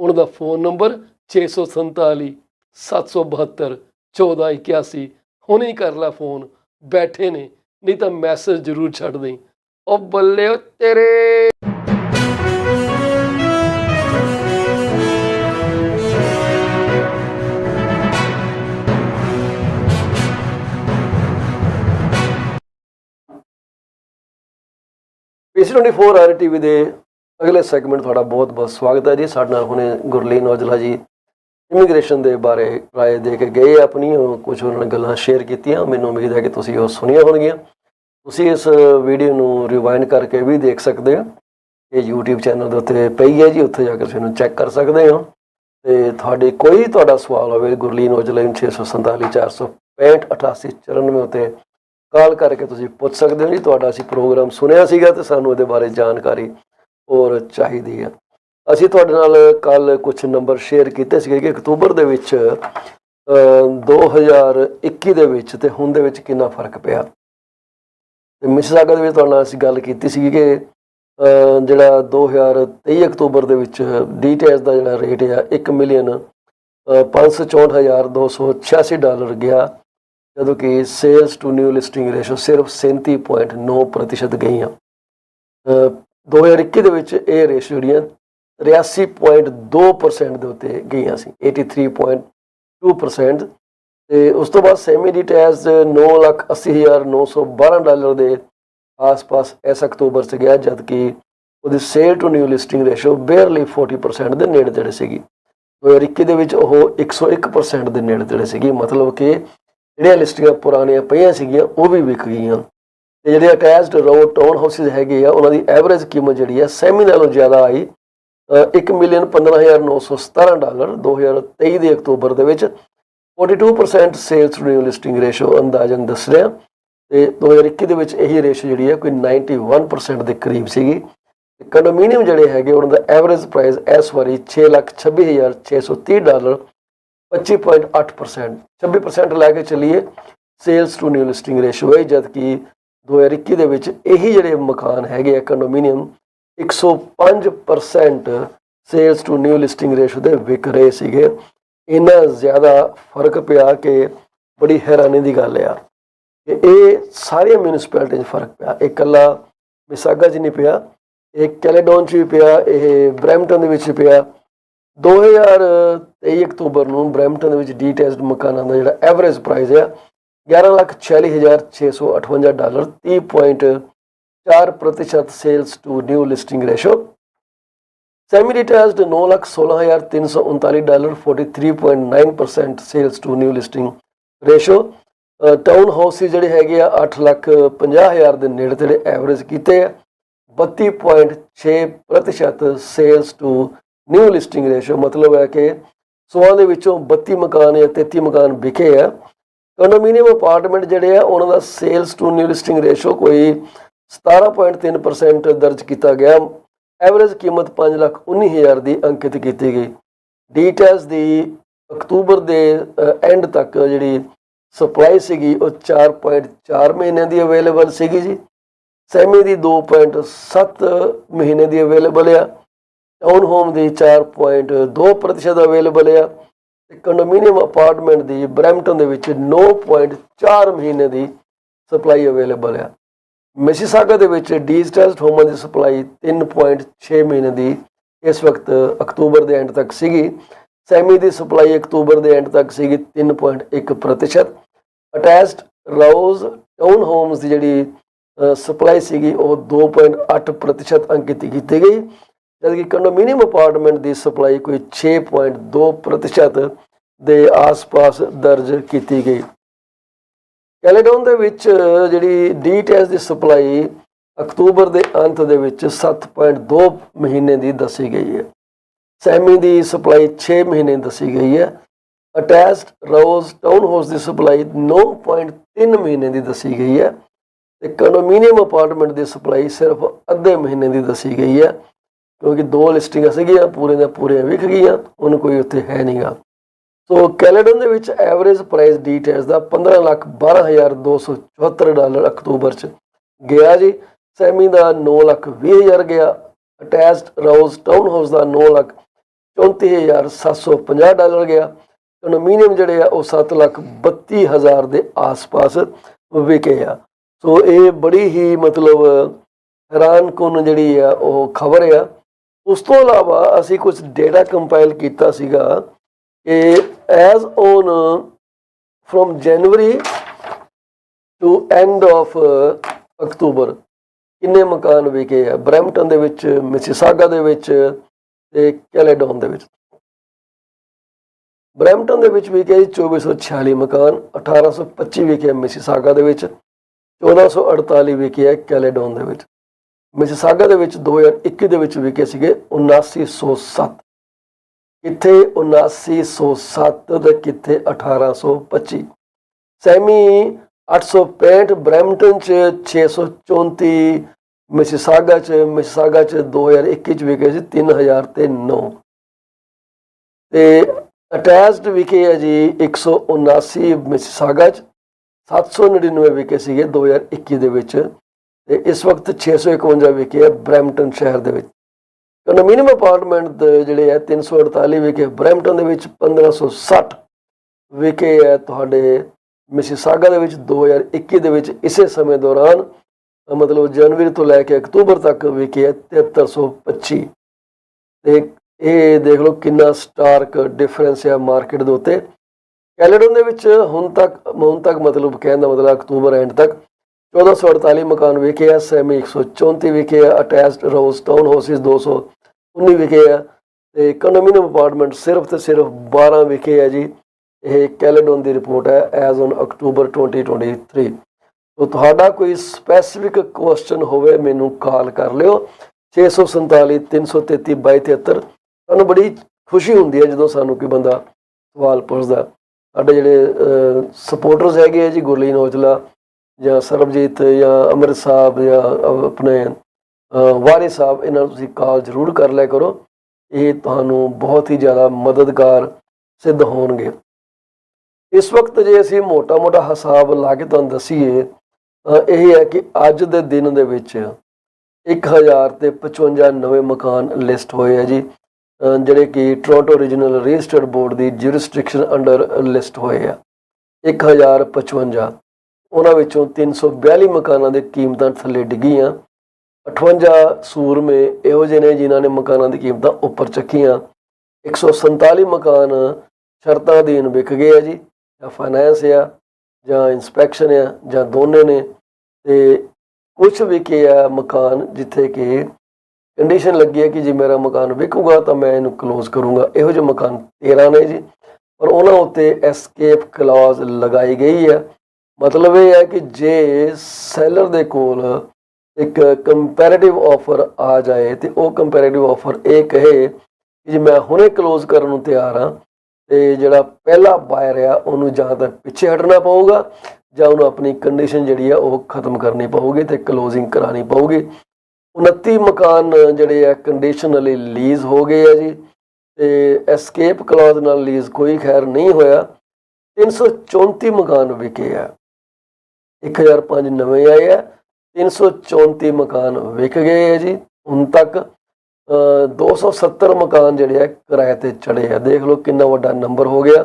ਉਹਨਾਂ ਦਾ ਫੋਨ ਨੰਬਰ 647 772 1481। ਹੁਣੇ ਹੀ ਕਰ ਲੈ ਫੋਨ, ਬੈਠੇ ਨੇ, ਨਹੀਂ ਤਾਂ ਮੈਸੇਜ ਜ਼ਰੂਰ ਛੱਡ ਦੇਈਂ। ਉਹ ਬੱਲੇ ਓ ਤੇਰੇ। 24 ਆਰ ਟੀਵੀ ਦੇ ਅਗਲੇ ਸੈਗਮੈਂਟ ਤੁਹਾਡਾ ਬਹੁਤ ਬਹੁਤ ਸਵਾਗਤ ਹੈ ਜੀ। ਸਾਡੇ ਨਾਲ ਹੁਣੇ ਗੁਰਲੀਨ ਔਜਲਾ ਜੀ ਇਮੀਗ੍ਰੇਸ਼ਨ ਦੇ ਬਾਰੇ ਰਾਏ ਦੇ ਕੇ ਗਏ ਆਪਣੀ, ਕੁਝ ਉਹਨਾਂ ਨੇ ਗੱਲਾਂ ਸ਼ੇਅਰ ਕੀਤੀਆਂ। ਮੈਨੂੰ ਉਮੀਦ ਹੈ ਕਿ ਤੁਸੀਂ ਉਹ ਸੁਣੀਆਂ ਹੋਣਗੀਆਂ। ਤੁਸੀਂ ਇਸ ਵੀਡੀਓ ਨੂੰ ਰਿਵਾਈਂਡ ਕਰਕੇ ਵੀ ਦੇਖ ਸਕਦੇ ਹੋ। ਇਹ YouTube ਚੈਨਲ ਦੇ ਉੱਤੇ ਪਈ ਹੈ ਜੀ, ਉੱਥੇ ਜਾ ਕੇ ਤੁਸੀਂ ਇਹਨੂੰ ਚੈੱਕ ਕਰ ਸਕਦੇ ਹੋ। ਤੇ ਤੁਹਾਡਾ ਸਵਾਲ ਹੋਵੇ ਗੁਰਲੀਨ ਔਜਲਾ 647 465 8894 ਉੱਤੇ ਕਾਲ ਕਰਕੇ ਤੁਸੀਂ ਪੁੱਛ ਸਕਦੇ ਹੋ ਜੀ। ਤੁਹਾਡਾ ਅਸੀਂ ਪ੍ਰੋਗਰਾਮ ਸੁਣਿਆ ਸੀਗਾ ਤੇ ਸਾਨੂੰ ਇਹਦੇ ਬਾਰੇ ਜਾਣਕਾਰੀ ਹੋਰ ਚਾਹੀਦੀ ਹੈ। ਅਸੀਂ ਤੁਹਾਡੇ ਨਾਲ ਕੱਲ ਕੁਝ ਨੰਬਰ ਸ਼ੇਅਰ ਕੀਤੇ ਸੀਗੇ ਕਿ ਅਕਤੂਬਰ ਦੇ ਵਿੱਚ 2021 ਦੇ ਵਿੱਚ ਤੇ ਹੁਣ ਦੇ ਵਿੱਚ ਕਿੰਨਾ ਫਰਕ ਪਿਆ। ਤੇ ਮਿਸਿਸਾਗਾ ਦੇ ਵਿੱਚ ਤੁਹਾਡੇ ਨਾਲ ਅਸੀਂ ਗੱਲ ਕੀਤੀ ਸੀ ਕਿ ਜਿਹੜਾ 2023 ਅਕਤੂਬਰ ਦੇ ਵਿੱਚ ਡੀਟੀਐਸ ਦਾ ਜਿਹੜਾ ਰੇਟ ਆ $1,564,286 ਗਿਆ, ਜਦੋਂ ਕਿ sales to new listing ratio ਸਿਰਫ 37.9% ਗਈਆਂ। 2021 ਦੇ ਵਿੱਚ ਇਹ ਰੇਸ਼ੋ ਜਿਹੜੀਆਂ 83.2% ਦੇ ਉੱਤੇ ਗਈਆਂ ਸੀ, 83.2%। ਤੇ ਉਸ ਤੋਂ ਬਾਅਦ ਸੈਮੀ ਡੀਟੈਚ $9,80,912 ਦੇ ਆਸ-ਪਾਸ ਇਸ ਅਕਤੂਬਰ 'ਚ ਗਿਆ, ਜਦ ਕਿ ਉਹਦੀ sale to new listing ratio barely 40% ਦੇ ਨੇੜੇ ਤੇੜੇ ਸੀਗੀ। 2021 ਦੇ ਵਿੱਚ ਉਹ 101% ਦੇ ਨੇੜੇ ਤੇੜੇ ਸੀਗੀ। ਮਤਲਬ ਕਿ ਜਿਹੜੀਆਂ ਲਿਸਟਿੰਗਾਂ ਪੁਰਾਣੀਆਂ ਪਈਆਂ ਸੀਗੀਆਂ ਉਹ ਵੀ ਵਿਕ ਗਈਆਂ। ਤੇ ਜਿਹੜੇ ਅਟੈਚਡ ਰੋਡ ਟਾਊਨ ਹਾਊਸਿਸ ਹੈਗੇ ਆ, ਉਹਨਾਂ ਦੀ ਐਵਰੇਜ ਕੀਮਤ ਜਿਹੜੀ ਆ ਸੈਮੀ ਨਾਲੋਂ ਜ਼ਿਆਦਾ ਆਈ, $1,15,917 2023 ਦੇ ਅਕਤੂਬਰ ਦੇ ਵਿੱਚ। 42% sales to new listing ratio ਅੰਦਾਜ਼ਨ ਦੱਸ ਰਿਹਾ। ਤੇ 2021 ਦੇ ਵਿੱਚ ਇਹੀ ਰੇਸ਼ੋ ਜਿਹੜੀ ਹੈ ਕੋਈ 91% ਦੇ ਕਰੀਬ ਸੀਗੀ। ਕੰਡੋਮੀਨੀਅਮ ਜਿਹੜੇ ਹੈਗੇ ਉਹਨਾਂ ਦਾ ਐਵਰੇਜ ਪ੍ਰਾਈਸ ਇਸ ਵਾਰੀ $6,26,630, 25.8%, 26% ਲੈ ਕੇ ਚੱਲੀਏ sales to new listing ratio ਹੈ। ਜਦ ਕਿ 2021 ਦੇ ਵਿੱਚ ਇਹੀ ਜਿਹੜੇ ਮਕਾਨ ਹੈਗੇ ਆ condominium 105% sales to new listing ratio ਦੇ ਵਿਕ ਰਹੇ ਸੀਗੇ। ਇੰਨਾ ਜ਼ਿਆਦਾ ਫਰਕ ਪਿਆ ਕਿ ਬੜੀ ਹੈਰਾਨੀ ਦੀ ਗੱਲ ਆ ਕਿ ਇਹ ਸਾਰੀਆਂ ਮਿਊਨਿਸਪੈਲਿਟੀਆਂ 'ਚ ਫਰਕ ਪਿਆ। ਇਹ ਇਕੱਲਾ ਮਿਸਾਗਾ 'ਚ ਨਹੀਂ ਪਿਆ, ਇਹ ਕੈਲੇਡੋਨ 'ਚ ਵੀ ਪਿਆ, ਇਹ ਬਰੈਂਪਟਨ ਦੇ ਵਿੱਚ ਪਿਆ। 2023 ਅਕਤੂਬਰ ਨੂੰ ਬਰੈਂਪਟਨ ਦੇ ਵਿੱਚ ਡੀਟੈਚਡ ਮਕਾਨਾਂ ਦਾ ਜਿਹੜਾ ਐਵਰੇਜ ਪ੍ਰਾਈਸ ਆ $11,46,658, 30.4% sales to new listing ratio. Semi detached $9,16,339, 43.9% sales to new listing ratio. Town house ਜਿਹੜੇ ਹੈਗੇ ਆ 8,50,000 ਦੇ ਨੇੜੇ ਤੇੜੇ ਐਵਰੇਜ ਕੀਤੇ ਆ, 32.6% sales to new listing ratio. ਮਤਲਬ ਹੈ ਕਿ 100 ਦੇ ਵਿੱਚੋਂ 32 ਮਕਾਨ ਜਾਂ 33 ਮਕਾਨ ਵਿਕੇ ਆ। ਕੰਡੋਮੀਨੀਅਮ ਅਪਾਰਟਮੈਂਟ ਜਿਹੜੇ ਆ ਉਹਨਾਂ ਦਾ sales to new listing ratio ਕੋਈ 17.3% ਦਰਜ ਕੀਤਾ ਗਿਆ। ਐਵਰੇਜ ਕੀਮਤ 5,19,000 ਦੀ ਅੰਕਿਤ ਕੀਤੀ ਗਈ। ਡੀਟੈਚ ਦੀ ਅਕਤੂਬਰ ਦੇ ਐਂਡ ਤੱਕ ਜਿਹੜੀ ਸਪਲਾਈ ਸੀਗੀ ਉਹ 4.4 ਮਹੀਨਿਆਂ ਦੀ ਅਵੇਲੇਬਲ ਸੀਗੀ ਜੀ। ਸੈਮੀ ਦੀ 2.7 ਮਹੀਨੇ ਦੀ ਅਵੇਲੇਬਲ ਆ। ਟਾਊਨ ਹੋਮ ਦੀ 4.2% ਅਵੇਲੇਬਲ ਆ। ਤੇ ਕੰਡੋਮੀਨੀਅਮ ਅਪਾਰਟਮੈਂਟ ਦੀ ਬਰੈਂਪਟਨ ਦੇ ਵਿੱਚ 9.4 ਮਹੀਨੇ ਦੀ ਸਪਲਾਈ ਅਵੇਲੇਬਲ ਆ। ਮਿਸਿਸਾਗਾ ਦੇ ਵਿੱਚ ਡੀਟੈਚਡ ਹੋਮਾਂ ਦੀ ਸਪਲਾਈ 3.6 ਮਹੀਨੇ ਦੀ ਇਸ ਵਕਤ ਅਕਤੂਬਰ ਦੇ ਐਂਡ ਤੱਕ ਸੀਗੀ। ਸੈਮੀ ਦੀ ਸਪਲਾਈ ਅਕਤੂਬਰ ਦੇ ਐਂਡ ਤੱਕ ਸੀਗੀ 3.1%। ਅਟੈਚਡ ਰਾਊਜ਼ ਟਾਊਨ ਹੋਮਸ ਦੀ ਜਿਹੜੀ ਸਪਲਾਈ ਸੀਗੀ ਉਹ 2.8% ਅੰਕਿਤ ਕੀਤੀ ਗਈ, ਜਦਕਿ ਕੰਡੋਮੀਨੀਅਮ ਅਪਾਰਟਮੈਂਟ ਦੀ ਸਪਲਾਈ ਕੋਈ 6.2% ਦੇ ਆਸ-ਪਾਸ ਦਰਜ ਕੀਤੀ ਗਈ। ਕੈਲੇਡੋਨ ਦੇ ਵਿੱਚ ਜਿਹੜੀ ਡੀਟੈਚ ਦੀ ਸਪਲਾਈ ਅਕਤੂਬਰ ਦੇ ਅੰਤ ਦੇ ਵਿੱਚ 7.2 ਮਹੀਨੇ ਦੀ ਦੱਸੀ ਗਈ ਹੈ। ਸੈਮੀ ਦੀ ਸਪਲਾਈ 6 ਮਹੀਨੇ ਦੱਸੀ ਗਈ ਹੈ। ਅਟੈਚਡ ਰਾਊਜ਼ ਟਾਊਨ ਹਾਊਸ ਦੀ ਸਪਲਾਈ 9.3 ਮਹੀਨੇ ਦੀ ਦੱਸੀ ਗਈ ਹੈ। ਤੇ ਕੰਡੋਮੀਨੀਅਮ ਅਪਾਰਟਮੈਂਟ ਦੀ ਸਪਲਾਈ ਸਿਰਫ ਅੱਧੇ ਮਹੀਨੇ ਦੀ ਦੱਸੀ ਗਈ ਹੈ, ਕਿਉਂਕਿ 2 ਲਿਸਟਿੰਗਾਂ ਸੀਗੀਆਂ, ਪੂਰੇ ਦੀਆਂ ਪੂਰੀਆਂ ਵਿਕ ਗਈਆਂ, ਹੁਣ ਕੋਈ ਉੱਥੇ ਹੈ ਨਹੀਂਗਾ। ਸੋ ਕੈਲੇਡਨ ਦੇ ਵਿੱਚ ਐਵਰੇਜ ਪ੍ਰਾਈਸ ਡੀਟੈਚ ਦਾ $15,12,274 ਅਕਤੂਬਰ 'ਚ ਗਿਆ ਜੀ। ਸੈਮੀ ਦਾ 9,20,000 ਗਿਆ। ਅਟੈਚਡ ਰਾਊਜ਼ ਟਾਊਨ ਹਾਊਸ ਦਾ 9,34,750 ਗਿਆ। ਕੰਡੋਮੀਨੀਅਮ ਜਿਹੜੇ ਆ ਉਹ 7,32,000 ਦੇ ਆਸ-ਪਾਸ ਵਿਕੇ ਆ। ਸੋ ਇਹ ਬੜੀ ਹੀ ਮਤਲਬ ਹੈਰਾਨਕੁਨ ਜਿਹੜੀ ਆ ਉਹ ਖਬਰ ਆ। ਉਸ ਤੋਂ ਇਲਾਵਾ ਅਸੀਂ ਕੁਝ ਡੇਟਾ ਕੰਪਾਈਲ ਕੀਤਾ ਸੀਗਾ ਕਿ as on from January to end of ਅਕਤੂਬਰ ਕਿੰਨੇ ਮਕਾਨ ਵਿਕੇ ਆ ਬਰੈਂਪਟਨ ਦੇ ਵਿੱਚ, ਮਿਸੀਸਾਗਾ ਦੇ ਵਿੱਚ ਤੇ ਕੈਲੇਡੋਨ ਦੇ ਵਿੱਚ। ਬਰੈਂਪਟਨ ਦੇ ਵਿੱਚ ਵਿਕੇ 2446 ਮਕਾਨ, 1825 ਵਿਕੇ ਮਿਸੀਸਾਗਾ ਦੇ ਵਿੱਚ, 1448 ਵਿਕੇ ਹੈ ਕੈਲੇਡੋਨ ਦੇ ਵਿੱਚ। ਮਿਸੀਸਾਗਾ ਦੇ ਵਿੱਚ 2021 ਦੇ ਵਿੱਚ ਵਿਕੇ ਸੀਗੇ 7907। ਕਿੱਥੇ 7907 ਤੇ ਕਿੱਥੇ 1825। ਸੈਮੀ 865, ਬਰੈਂਪਟਨ 'ਚ 634, ਮਿਸੀਸਾਗਾ 'ਚ 2021 'ਚ ਵਿਕੇ ਸੀ 3009। ਤੇ ਅਟੈਚਡ ਵਿਕੇ ਹੈ ਜੀ 179 ਮਿਸੀਸਾਗਾ 'ਚ, 799 ਵਿਕੇ ਸੀਗੇ 2021 ਦੇ ਵਿੱਚ, ਤੇ ਇਸ ਵਕਤ 651 ਵਿਕੇ ਹੈ ਬਰੈਂਪਟਨ ਸ਼ਹਿਰ ਦੇ ਵਿੱਚ। ਕੰਡੋਮੀਨੀਅਮ ਅਪਾਰਟਮੈਂਟ ਜਿਹੜੇ ਹੈ 348 ਵਿਕੇ ਬਰੈਂਪਟਨ ਦੇ ਵਿੱਚ, 1560 ਵਿਕੇ ਹੈ ਤੁਹਾਡੇ ਮਿਸੀਸਾਗਾ ਦੇ ਵਿੱਚ 2021 ਦੇ ਵਿੱਚ। ਇਸੇ ਸਮੇਂ ਦੌਰਾਨ ਮਤਲਬ ਜਨਵਰੀ ਤੋਂ ਲੈ ਕੇ ਅਕਤੂਬਰ ਤੱਕ ਵਿਕੇ ਹੈ 7325। ਤੇ ਇਹ ਦੇਖ ਲਓ ਕਿੰਨਾ ਸਟਾਰਕ ਡਿਫਰੈਂਸ ਹੈ ਮਾਰਕੀਟ ਦੇ ਉੱਤੇ। ਕੈਲੇਡੋਨ ਦੇ ਵਿੱਚ ਹੁਣ ਤੱਕ ਮਤਲਬ ਕਹਿਣ ਦਾ ਮਤਲਬ ਅਕਤੂਬਰ ਐਂਡ ਤੱਕ 1448 ਮਕਾਨ ਵਿਕੇ ਆ, ਸੈਮੀ 134 ਵਿਕੇ ਆ, ਅਟੈਚਡ ਰੋਜ਼ ਟਾਊਨ ਹਾਊਸਿਸ 219 ਵਿਕੇ ਆ, ਤੇ ਕੰਡੋਮੀਨੀਅਮ ਅਪਾਰਟਮੈਂਟ ਸਿਰਫ ਤੇ ਸਿਰਫ 12 ਵਿਕੇ ਆ ਜੀ। ਇਹ ਕੈਲੇਡੋਨ ਦੀ ਰਿਪੋਰਟ ਹੈ ਐਜ਼ ਔਨ ਅਕਤੂਬਰ 2023। ਤੋ ਤੁਹਾਡਾ ਕੋਈ ਸਪੈਸੀਫਿਕ ਕੁਐਸਚਨ ਹੋਵੇ ਮੈਨੂੰ ਕਾਲ ਕਰ ਲਿਓ 647 333 2273। ਸਾਨੂੰ ਬੜੀ ਖੁਸ਼ੀ ਹੁੰਦੀ ਹੈ ਜਦੋਂ ਸਾਨੂੰ ਕੋਈ ਬੰਦਾ ਸਵਾਲ ਪੁੱਛਦਾ। ਸਾਡੇ ਜਿਹੜੇ ਸਪੋਰਟਰਸ ਹੈਗੇ ਆ ਜੀ, ਗੁਰਲੀਨ ਔਜਲਾ ਜਾਂ ਸਰਬਜੀਤ ਜਾਂ ਅੰਮ੍ਰਿਤ ਸਾਹਿਬ ਜਾਂ ਆਪਣੇ ਵਾਰਿਸ ਸਾਹਿਬ, ਇਹਨਾਂ ਨੂੰ ਤੁਸੀਂ ਕਾਲ ਜ਼ਰੂਰ ਕਰ ਲਿਆ ਕਰੋ। ਇਹ ਤੁਹਾਨੂੰ ਬਹੁਤ ਹੀ ਜ਼ਿਆਦਾ ਮਦਦਗਾਰ ਸਿੱਧ ਹੋਣਗੇ। ਇਸ ਵਕਤ ਜੇ ਅਸੀਂ ਮੋਟਾ ਹਿਸਾਬ ਲਾ ਕੇ ਤੁਹਾਨੂੰ ਦੱਸੀਏ ਇਹ ਹੈ ਕਿ ਅੱਜ ਦੇ ਦਿਨ ਦੇ ਵਿੱਚ 1055 ਨਵੇਂ ਮਕਾਨ ਲਿਸਟ ਹੋਏ ਆ ਜੀ, ਜਿਹੜੇ ਕਿ ਟੋਰਾਂਟੋ ਰੀਜਨਲ ਰਜਿਸਟਰਡ ਬੋਰਡ ਦੀ ਜੁਰਿਸਡਿਕਸ਼ਨ ਅੰਡਰ ਲਿਸਟ ਹੋਏ ਆ 1055। ਉਹਨਾਂ ਵਿੱਚੋਂ 342 ਮਕਾਨਾਂ ਦੇ ਕੀਮਤਾਂ ਥੱਲੇ ਡਿੱਗੀਆਂ, 58 ਸੂਰਮੇ ਇਹੋ ਜਿਹੇ ਨੇ ਜਿਨ੍ਹਾਂ ਨੇ ਮਕਾਨਾਂ ਦੀ ਕੀਮਤਾਂ ਉੱਪਰ ਚੱਕੀਆਂ, 147 ਮਕਾਨ ਸ਼ਰਤਾਂ ਅਧੀਨ ਵਿਕ ਗਏ ਆ ਜੀ, ਜਾਂ ਫਾਈਨੈਂਸ ਆ ਜਾਂ ਇੰਸਪੈਕਸ਼ਨ ਆ ਜਾਂ ਦੋਨੇ ਨੇ, ਤੇ ਕੁਛ ਵਿਕੇ ਆ ਮਕਾਨ ਜਿੱਥੇ ਕਿ ਕੰਡੀਸ਼ਨ ਲੱਗੀ ਹੈ ਕਿ ਜੇ ਮੇਰਾ ਮਕਾਨ ਵਿਕੂਗਾ ਤਾਂ ਮੈਂ ਇਹਨੂੰ ਕਲੋਜ਼ ਕਰੂੰਗਾ। ਇਹੋ ਜਿਹੇ ਮਕਾਨ 13 ਨੇ ਜੀ, ਪਰ ਉਹਨਾਂ ਉੱਤੇ ਐਸਕੇਪ ਕਲੌਜ਼ ਲਗਾਈ ਗਈ ਹੈ। ਮਤਲਬ ਇਹ ਹੈ ਕਿ ਜੇ ਸੈਲਰ ਦੇ ਕੋਲ ਇੱਕ ਕੰਪੈਰੇਟਿਵ ਆਫਰ ਆ ਜਾਏ ਤੇ ਉਹ ਕੰਪੈਰੇਟਿਵ ਆਫਰ ਇਹ ਕਹੇ ਕਿ ਜੇ ਮੈਂ ਹੁਣੇ ਕਲੋਜ਼ ਕਰਨ ਨੂੰ ਤਿਆਰ ਹਾਂ, ਤੇ ਜਿਹੜਾ ਪਹਿਲਾ ਬਾਇਰ ਆ ਉਹਨੂੰ ਜਾਂ ਤਾਂ ਪਿੱਛੇ ਹਟਣਾ ਪਊਗਾ ਜਾਂ ਉਹਨੂੰ ਆਪਣੀ ਕੰਡੀਸ਼ਨ ਜਿਹੜੀ ਆ ਉਹ ਖਤਮ ਕਰਨੀ ਪਊਗੀ ਤੇ ਕਲੋਜ਼ਿੰਗ ਕਰਾਉਣੀ ਪਊਗੀ। 29 ਮਕਾਨ ਜਿਹੜੇ ਆ ਕੰਡੀਸ਼ਨਲੀ ਲੀਜ਼ ਹੋ ਗਏ ਆ ਜੀ, ਤੇ ਐਸਕੇਪ ਕਲੌਜ਼ ਨਾਲ ਲੀਜ਼ ਕੋਈ ਖੈਰ ਨਹੀਂ ਹੋਇਆ। 334 ਮਕਾਨ ਵਿਕੇ ਆ, 1005 ਨਵੇਂ ਆਏ ਆ, 334 ਮਕਾਨ ਵਿਕ ਗਏ ਆ ਜੀ ਹੁਣ ਤੱਕ। 270 ਮਕਾਨ ਜਿਹੜੇ ਆ ਕਿਰਾਏ ਤੇ ਚੜੇ ਆ। ਦੇਖ ਲਓ ਕਿੰਨਾ ਵੱਡਾ ਨੰਬਰ ਹੋ ਗਿਆ।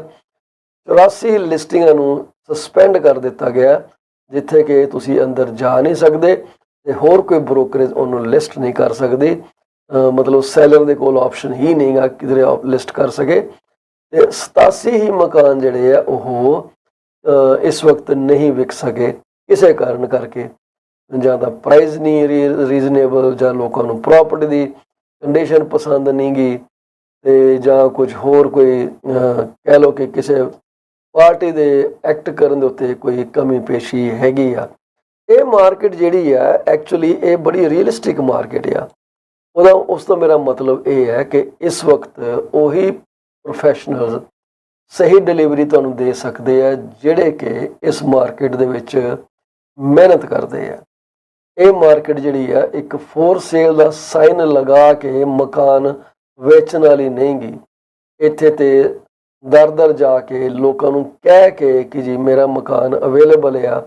84 ਲਿਸਟਿੰਗਾਂ ਨੂੰ ਸਸਪੈਂਡ ਕਰ ਦਿੱਤਾ ਗਿਆ, ਜਿੱਥੇ ਕਿ ਤੁਸੀਂ ਅੰਦਰ ਜਾ ਨਹੀਂ ਸਕਦੇ ਤੇ ਹੋਰ ਕੋਈ ਬ੍ਰੋਕਰੇਜ ਉਹਨੂੰ ਲਿਸਟ ਨਹੀਂ ਕਰ ਸਕਦੇ। ਮਤਲਬ ਸੈਲਰ ਦੇ ਕੋਲ ਆਪਸ਼ਨ ਹੀ ਨਹੀਂ ਗਾ ਕਿਧਰੇ ਲਿਸਟ ਕਰ ਸਕੇ। ਤੇ 87 ਹੀ ਮਕਾਨ ਜਿਹੜੇ ਆ ਉਹ ਇਸ ਵਕਤ ਨਹੀਂ ਵਿਕ ਸਕੇ ਕਿਸੇ ਕਾਰਨ ਕਰਕੇ, ਜਾਂ ਤਾਂ ਪ੍ਰਾਈਸ ਨਹੀਂ ਰੀਜ਼ਨੇਬਲ, ਜਾਂ ਲੋਕਾਂ ਨੂੰ ਪ੍ਰਾਪਰਟੀ ਦੀ ਕੰਡੀਸ਼ਨ ਪਸੰਦ ਨਹੀਂ ਗਈ, ਤੇ ਜਾਂ ਕੁਝ ਹੋਰ ਕੋਈ ਕਹਿ ਲਓ ਕਿ ਕਿਸੇ ਪਾਰਟੀ ਦੇ ਐਕਟ ਕਰਨ ਦੇ ਉੱਤੇ ਕੋਈ ਕਮੀ ਪੇਸ਼ੀ ਹੈਗੀ ਆ। ਇਹ ਮਾਰਕੀਟ ਜਿਹੜੀ ਆ ਐਕਚੁਅਲੀ ਇਹ ਬੜੀ ਰੀਅਲਿਸਟਿਕ ਮਾਰਕੀਟ ਆ। ਉਸ ਤੋਂ ਮੇਰਾ ਮਤਲਬ ਇਹ ਹੈ ਕਿ ਇਸ ਵਕਤ ਉਹੀ ਪ੍ਰੋਫੈਸ਼ਨਲ ਸਹੀ ਡਿਲੀਵਰੀ ਤੁਹਾਨੂੰ ਦੇ ਸਕਦੇ ਆ ਜਿਹੜੇ ਕਿ ਇਸ ਮਾਰਕੀਟ ਦੇ ਵਿੱਚ ਮਿਹਨਤ ਕਰਦੇ ਆ। ਇਹ ਮਾਰਕੀਟ ਜਿਹੜੀ ਆ ਇੱਕ ਫੋਰ ਸੇਲ ਦਾ ਸਾਈਨ ਲਗਾ ਕੇ ਮਕਾਨ ਵੇਚਣ ਵਾਲੀ ਨਹੀਂ ਗੀ। ਇੱਥੇ ਤੇ ਦਰ ਜਾ ਕੇ ਲੋਕਾਂ ਨੂੰ ਕਹਿ ਕੇ ਕਿ ਜੀ ਮੇਰਾ ਮਕਾਨ ਅਵੇਲੇਬਲ ਆ,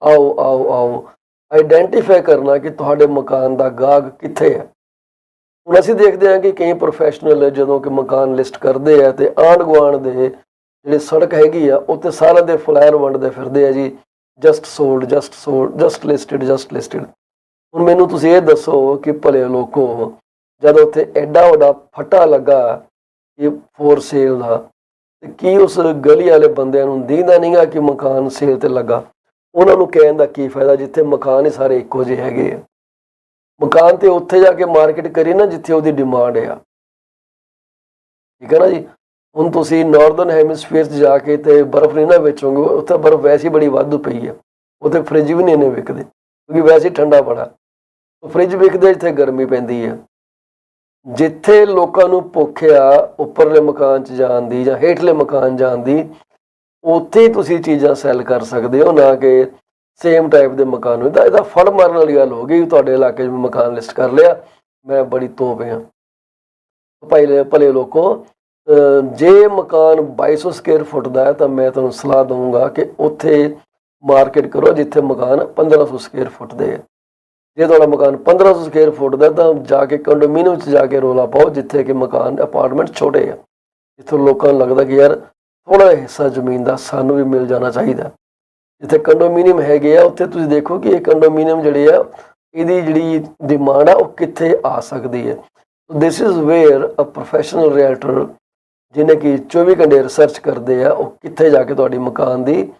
ਆਓ ਆਓ ਆਓ, ਆਈਡੈਂਟੀਫਾਈ ਕਰਨਾ ਕਿ ਤੁਹਾਡੇ ਮਕਾਨ ਦਾ ਗਾਹਕ ਕਿੱਥੇ ਹੈ। ਹੁਣ ਅਸੀਂ ਦੇਖਦੇ ਹਾਂ ਕਿ ਕਈ ਪ੍ਰੋਫੈਸ਼ਨਲ ਜਦੋਂ ਕਿ ਮਕਾਨ ਲਿਸਟ ਕਰਦੇ ਆ ਤੇ ਆਂਢ ਗੁਆਂਢ ਦੇ ਜਿਹੜੀ ਸੜਕ ਹੈਗੀ ਆ ਉੱਤੇ ਸਾਰਿਆਂ ਦੇ ਫਲਾਇਰ ਵੰਡਦੇ ਫਿਰਦੇ ਆ ਜੀ, just sold, just sold, just listed, just listed. ਹੁਣ ਮੈਨੂੰ ਤੁਸੀਂ ਇਹ ਦੱਸੋ ਕਿ ਭਲੇ ਲੋਕੋ, ਜਦ ਉੱਥੇ ਐਡਾ ਵੱਡਾ ਫੱਟਾ ਲੱਗਾ ਕਿ ਫੋਰ ਸੇਲ ਦਾ, ਤੇ ਕੀ ਉਸ ਗਲੀ ਵਾਲੇ ਬੰਦਿਆਂ ਨੂੰ ਦੀਂਦਾ ਨਹੀਂਗਾ ਕਿ ਮਕਾਨ ਸੇਲ ਤੇ ਲੱਗਾ? ਉਹਨਾਂ ਨੂੰ ਕਹਿਣ ਦਾ ਕੀ ਫਾਇਦਾ ਜਿੱਥੇ ਮਕਾਨ ਹੀ ਸਾਰੇ ਇੱਕੋ ਜਿਹੇ ਹੈਗੇ ਆ। ਮਕਾਨ ਤੇ ਉੱਥੇ ਜਾ ਕੇ ਮਾਰਕੀਟ ਕਰੀ ਨਾ ਜਿੱਥੇ ਉਹਦੀ ਡਿਮਾਂਡ ਆ। ਠੀਕ ਹੈ ਨਾ ਜੀ। ਹੁਣ ਤੁਸੀਂ ਨਾਰਦਰਨ ਹੈਮਿਸਫੀਅਰ 'ਚ ਜਾ ਕੇ ਤੇ ਬਰਫ਼ ਨਹੀਂ ਨਾ ਵੇਚੋਗੇ, ਉੱਥੇ ਬਰਫ਼ ਵੈਸੇ ਹੀ ਬੜੀ ਵਾਧੂ ਪਈ ਹੈ, ਉੱਥੇ ਫਰਿੱਜ ਵੀ ਨਹੀਂ ਇੰਨੇ ਵਿਕਦੇ ਕਿਉਂਕਿ ਵੈਸੇ ਹੀ ਠੰਡਾ ਬੜਾ। ਫਰਿੱਜ ਵਿਕਦੇ ਜਿੱਥੇ ਗਰਮੀ ਪੈਂਦੀ ਹੈ। ਜਿੱਥੇ ਲੋਕਾਂ ਨੂੰ ਭੁੱਖ ਆ ਉੱਪਰਲੇ ਮਕਾਨ 'ਚ ਜਾਣ ਦੀ ਜਾਂ ਹੇਠਲੇ ਮਕਾਨ ਜਾਣ ਦੀ, ਉੱਥੇ ਹੀ ਤੁਸੀਂ ਚੀਜ਼ਾਂ ਸੈੱਲ ਕਰ ਸਕਦੇ ਹੋ, ਨਾ ਕਿ ਸੇਮ ਟਾਈਪ ਦੇ ਮਕਾਨ ਨੂੰ। ਇਹਦਾ ਫੜ ਮਾਰਨ ਵਾਲੀ ਗੱਲ ਹੋ ਗਈ। ਤੁਹਾਡੇ ਇਲਾਕੇ 'ਚ ਮਕਾਨ ਲਿਸਟ ਕਰ ਲਿਆ, ਮੈਂ ਬੜੀ ਤੋਪ ਹਾਂ। ਭਲੇ ਲੋਕੋ, ਜੇ ਮਕਾਨ 2200 ਸਕੁਅਰ ਫੁੱਟ ਦਾ ਹੈ ਤਾਂ ਮੈਂ ਤੁਹਾਨੂੰ ਸਲਾਹ ਦਊਂਗਾ ਕਿ ਉੱਥੇ ਮਾਰਕੀਟ ਕਰੋ ਜਿੱਥੇ ਮਕਾਨ 1500 ਸਕੁਅਰ ਫੁੱਟ ਦੇ ਹੈ। ਜੇ ਤੁਹਾਡਾ ਮਕਾਨ 1500 ਸਕੁਅਰ ਫੁੱਟ ਦਾ ਤਾਂ ਜਾ ਕੇ ਕੰਡੋਮੀਨੀਅਮ 'ਚ ਜਾ ਕੇ ਰੌਲਾ ਪਾਓ ਜਿੱਥੇ ਕਿ ਮਕਾਨ ਅਪਾਰਟਮੈਂਟ ਛੋਟੇ ਆ, ਜਿੱਥੋਂ ਲੋਕਾਂ ਨੂੰ ਲੱਗਦਾ ਕਿ ਯਾਰ ਥੋੜ੍ਹਾ ਹਿੱਸਾ ਜ਼ਮੀਨ ਦਾ ਸਾਨੂੰ ਵੀ ਮਿਲ ਜਾਣਾ ਚਾਹੀਦਾ। ਜਿੱਥੇ ਕੰਡੋਮੀਨੀਅਮ ਹੈਗੇ ਆ ਉੱਥੇ ਤੁਸੀਂ ਦੇਖੋ ਕਿ ਇਹ ਕੰਡੋਮੀਨੀਅਮ ਜਿਹੜੇ ਆ ਇਹਦੀ ਜਿਹੜੀ ਡਿਮਾਂਡ ਆ ਉਹ ਕਿੱਥੇ ਆ ਸਕਦੀ ਹੈ। This is where a professional realtor ਜਿਹਨੇ ਕਿ 24 ਘੰਟੇ ਰਿਸਰਚ ਕਰਦੇ ਆ, ਉਹ ਕਿੱਥੇ ਜਾ ਕੇ ਤੁਹਾਡੀ ਮਕਾਨ ਦੀ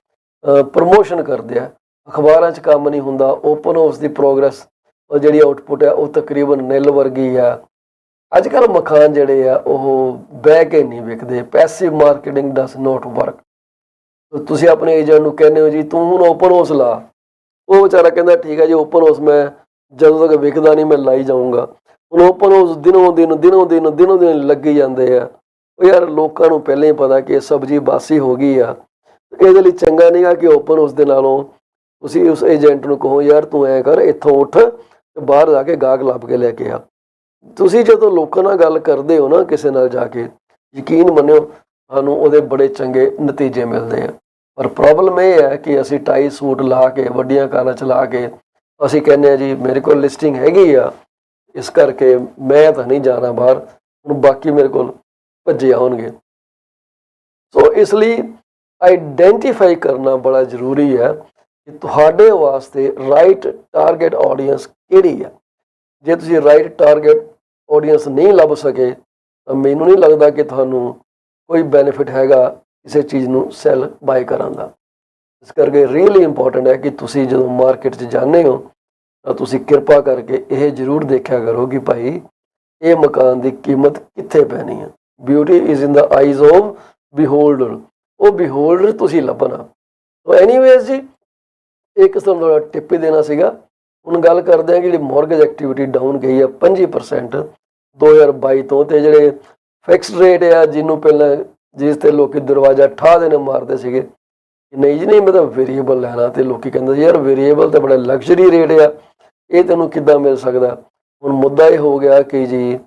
ਪ੍ਰਮੋਸ਼ਨ ਕਰਦੇ ਆ। ਅਖਬਾਰਾਂ 'ਚ ਕੰਮ ਨਹੀਂ ਹੁੰਦਾ। ਓਪਨ ਹਾਊਸ ਦੀ ਪ੍ਰੋਗਰੈਸ ਉਹ ਜਿਹੜੀ ਆਊਟਪੁੱਟ ਹੈ ਉਹ ਤਕਰੀਬਨ ਨਿਲ ਵਰਗੀ ਆ। ਅੱਜ ਕੱਲ੍ਹ ਮਕਾਨ ਜਿਹੜੇ ਆ ਉਹ ਬਹਿ ਕੇ ਨਹੀਂ ਵਿਕਦੇ। Passive marketing does not work. ਤੁਸੀਂ ਆਪਣੇ ਏਜੰਟ ਨੂੰ ਕਹਿੰਦੇ ਹੋ ਜੀ ਤੂੰ ਹੁਣ ਓਪਨ ਹਾਊਸ ਲਾ, ਉਹ ਵਿਚਾਰਾ ਕਹਿੰਦਾ ਠੀਕ ਹੈ ਜੀ ਓਪਨ ਹਾਊਸ ਮੈਂ ਜਦੋਂ ਤੱਕ ਵਿਕਦਾ ਨਹੀਂ ਮੈਂ ਲਾਈ ਜਾਊਂਗਾ। ਹੁਣ ਓਪਨ ਹਾਊਸ ਦਿਨੋਂ ਦਿਨ ਲੱਗੀ ਜਾਂਦੇ ਆ। ਉਹ ਯਾਰ ਲੋਕਾਂ ਨੂੰ ਪਹਿਲਾਂ ਹੀ ਪਤਾ ਕਿ ਸਬਜ਼ੀ ਬਾਸੀ ਹੋ ਗਈ ਆ। ਇਹਦੇ ਲਈ ਚੰਗਾ ਨਹੀਂ ਗਾ ਕਿ ਓਪਨ ਹਾਊਸ ਦੇ ਨਾਲੋਂ ਤੁਸੀਂ ਉਸ ਏਜੰਟ ਨੂੰ ਕਹੋ ਯਾਰ ਤੂੰ ਐਂ ਕਰ ਇੱਥੋਂ ਉੱਠ ਤੇ ਬਾਹਰ ਜਾ ਕੇ ਗਾਹਕ ਲੱਭ ਕੇ ਲੈ ਕੇ ਆ। ਤੁਸੀਂ ਜਦੋਂ ਲੋਕਾਂ ਨਾਲ ਗੱਲ ਕਰਦੇ ਹੋ ਨਾ ਕਿਸੇ ਨਾਲ ਜਾ ਕੇ, ਯਕੀਨ ਮੰਨਿਓ ਸਾਨੂੰ ਉਹਦੇ ਬੜੇ ਚੰਗੇ ਨਤੀਜੇ ਮਿਲਦੇ ਆ। ਪਰ ਪ੍ਰੋਬਲਮ ਇਹ ਹੈ ਕਿ ਅਸੀਂ ਟਾਈ ਸੂਟ ਲਾ ਕੇ ਵੱਡੀਆਂ ਕਾਰਾਂ ਚਲਾ ਕੇ ਅਸੀਂ ਕਹਿੰਦੇ ਹਾਂ ਜੀ ਮੇਰੇ ਕੋਲ ਲਿਸਟਿੰਗ ਹੈਗੀ ਆ, ਇਸ ਕਰਕੇ ਮੈਂ ਤਾਂ ਨਹੀਂ ਜਾਣਾ ਬਾਹਰ, ਹੁਣ ਬਾਕੀ ਮੇਰੇ ਕੋਲ ਭੱਜੇ ਆਉਣਗੇ। ਸੋ ਇਸ ਲਈ ਆਈਡੈਂਟੀਫਾਈ ਕਰਨਾ ਬੜਾ ਜ਼ਰੂਰੀ ਹੈ ਕਿ ਤੁਹਾਡੇ ਵਾਸਤੇ ਰਾਈਟ ਟਾਰਗੇਟ ਆਡੀਅੰਸ ਕਿਹੜੀ ਹੈ। ਜੇ ਤੁਸੀਂ ਰਾਈਟ ਟਾਰਗੇਟ ਆਡੀਅੰਸ ਨਹੀਂ ਲੱਭ ਸਕੇ ਤਾਂ ਮੈਨੂੰ ਨਹੀਂ ਲੱਗਦਾ ਕਿ ਤੁਹਾਨੂੰ ਕੋਈ ਬੈਨੀਫਿਟ ਹੈਗਾ ਕਿਸੇ ਚੀਜ਼ ਨੂੰ ਸੈੱਲ ਬਾਏ ਕਰਨ ਦਾ। ਇਸ ਕਰਕੇ ਰੀਅਲੀ ਇੰਪੋਰਟੈਂਟ ਹੈ ਕਿ ਤੁਸੀਂ ਜਦੋਂ ਮਾਰਕੀਟ 'ਚ ਜਾਂਦੇ ਹੋ ਤਾਂ ਤੁਸੀਂ ਕਿਰਪਾ ਕਰਕੇ ਇਹ ਜ਼ਰੂਰ ਦੇਖਿਆ ਕਰੋ ਕਿ ਭਾਈ ਇਹ ਮਕਾਨ ਦੀ ਕੀਮਤ ਕਿੱਥੇ ਪੈਣੀ ਹੈ। Beauty is in the eyes of beholder. ਉਹ ਬਿਹੋਲਡਰ ਤੁਸੀਂ ਲੱਭਣਾ। ਸੋ ਐਨੀਵੇਜ਼ ਜੀ ਇਹ ਕਿਸਮ ਦਾ ਟਿਪ ਹੀ ਦੇਣਾ ਸੀਗਾ। ਹੁਣ ਗੱਲ ਕਰਦੇ ਹਾਂ ਕਿ ਜਿਹੜੀ ਮੌਰਗੇਜ ਐਕਟੀਵਿਟੀ ਡਾਊਨ ਗਈ ਆ 25% 2022 ਤੋਂ, ਤੇ ਜਿਹੜੇ ਫਿਕਸਡ ਰੇਟ ਆ ਜਿਹਨੂੰ ਪਹਿਲਾਂ ਜਿਸ ਤੇ ਲੋਕੀ ਦਰਵਾਜ਼ਾ ਠਾ ਦੇਣੇ ਮਾਰਦੇ ਸੀਗੇ ਕਿ ਨਹੀਂ ਜੀ ਨਹੀਂ ਮੈਂ ਤਾਂ ਵੇਰੀਏਬਲ ਲੈਣਾ, ਤੇ ਲੋਕੀ ਕਹਿੰਦੇ ਯਾਰ ਵੇਰੀਏਬਲ ਤਾਂ ਬੜਾ ਲਗਜ਼ਰੀ ਰੇਟ ਆ, ਇਹ ਤੈਨੂੰ ਕਿੱਦਾਂ ਮਿਲ ਸਕਦਾ। ਹੁਣ ਮੁੱਦਾ ਇਹ ਹੋ ਗਿਆ ਕਿ ਜੀ